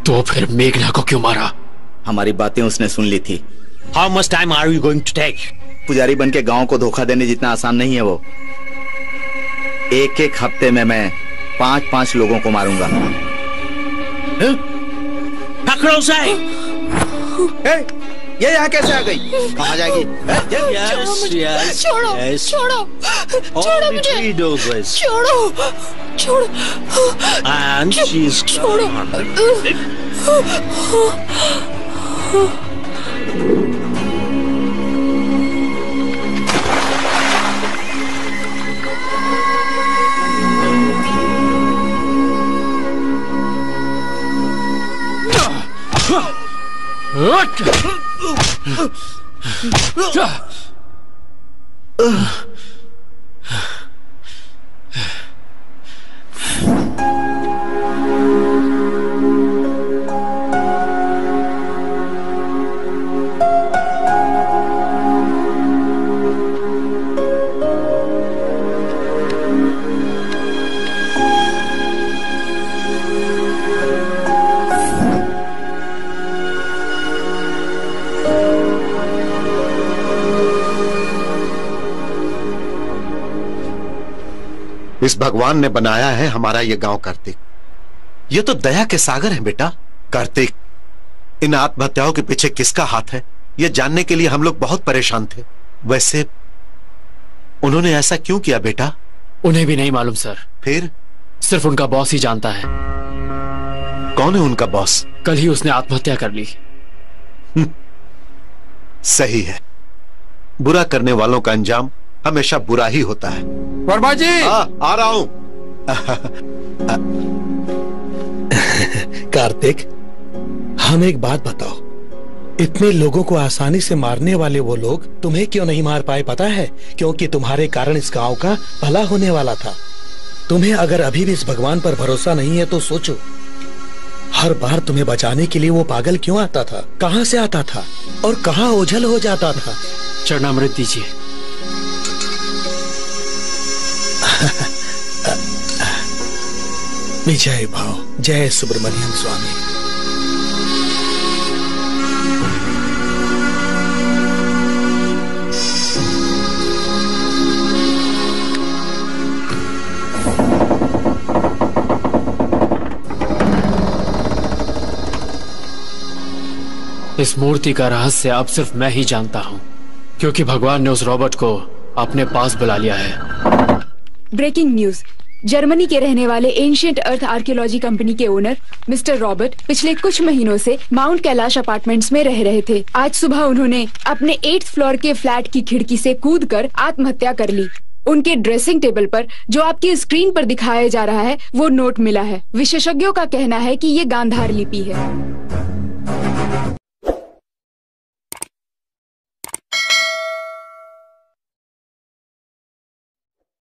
तो फिर मेघना को क्यों मारा? हमारी बातें उसने सुन ली थी। How much time are you going to take? पुजारी बन के गांव को धोखा देने जितना आसान नहीं है वो। 1-1 हफ्ते में मैं 5-5 लोगों को मारूंगा। पकड़ो उसे। ये यहाँ कैसे आ गई? कहाँ जाएगी? छोड़ो, छोड़ो, छोड़ो मुझे। छोड़ो, छोड़ो। And she's छोड़ो। इस भगवान ने बनाया है हमारा ये गांव कार्तिक। ये तो दया के सागर हैं बेटा। कार्तिक, इन आत्महत्याओं के पीछे किसका हाथ है ये जानने के लिए हम लोग बहुत परेशान थे। वैसे उन्होंने ऐसा क्यों किया बेटा? उन्हें भी नहीं मालूम सर। फिर? सिर्फ उनका बॉस ही जानता है। कौन है उनका बॉस? कल ही उसने आत्महत्या कर ली। सही है, बुरा करने वालों का अंजाम हमेशा बुरा ही होता है। वर्मा जी आ रहा हूं। कार्तिक, हम एक बात बताओ, इतने लोगों को आसानी से मारने वाले वो लोग तुम्हें क्यों नहीं मार पाए पता है? क्योंकि तुम्हारे कारण इस गांव का भला होने वाला था। तुम्हें अगर अभी भी इस भगवान पर भरोसा नहीं है तो सोचो, हर बार तुम्हें बचाने के लिए वो पागल क्यों आता था, कहां से आता था और कहां ओझल हो जाता था। चरणामृत दीजिए। विजय भाव। जय सुब्रमण्यम स्वामी। इस मूर्ति का रहस्य अब सिर्फ मैं ही जानता हूँ, क्योंकि भगवान ने उस रॉबर्ट को अपने पास बुला लिया है। Breaking news. जर्मनी के रहने वाले एंशिएंट अर्थ आर्कियोलॉजी कंपनी के ओनर मिस्टर रॉबर्ट पिछले कुछ महीनों से माउंट कैलाश अपार्टमेंट्स में रह रहे थे। आज सुबह उन्होंने अपने 8th फ्लोर के फ्लैट की खिड़की से कूदकर आत्महत्या कर ली। उनके ड्रेसिंग टेबल पर जो आपकी स्क्रीन पर दिखाया जा रहा है वो नोट मिला है। विशेषज्ञों का कहना है कि ये गांधार लिपि है।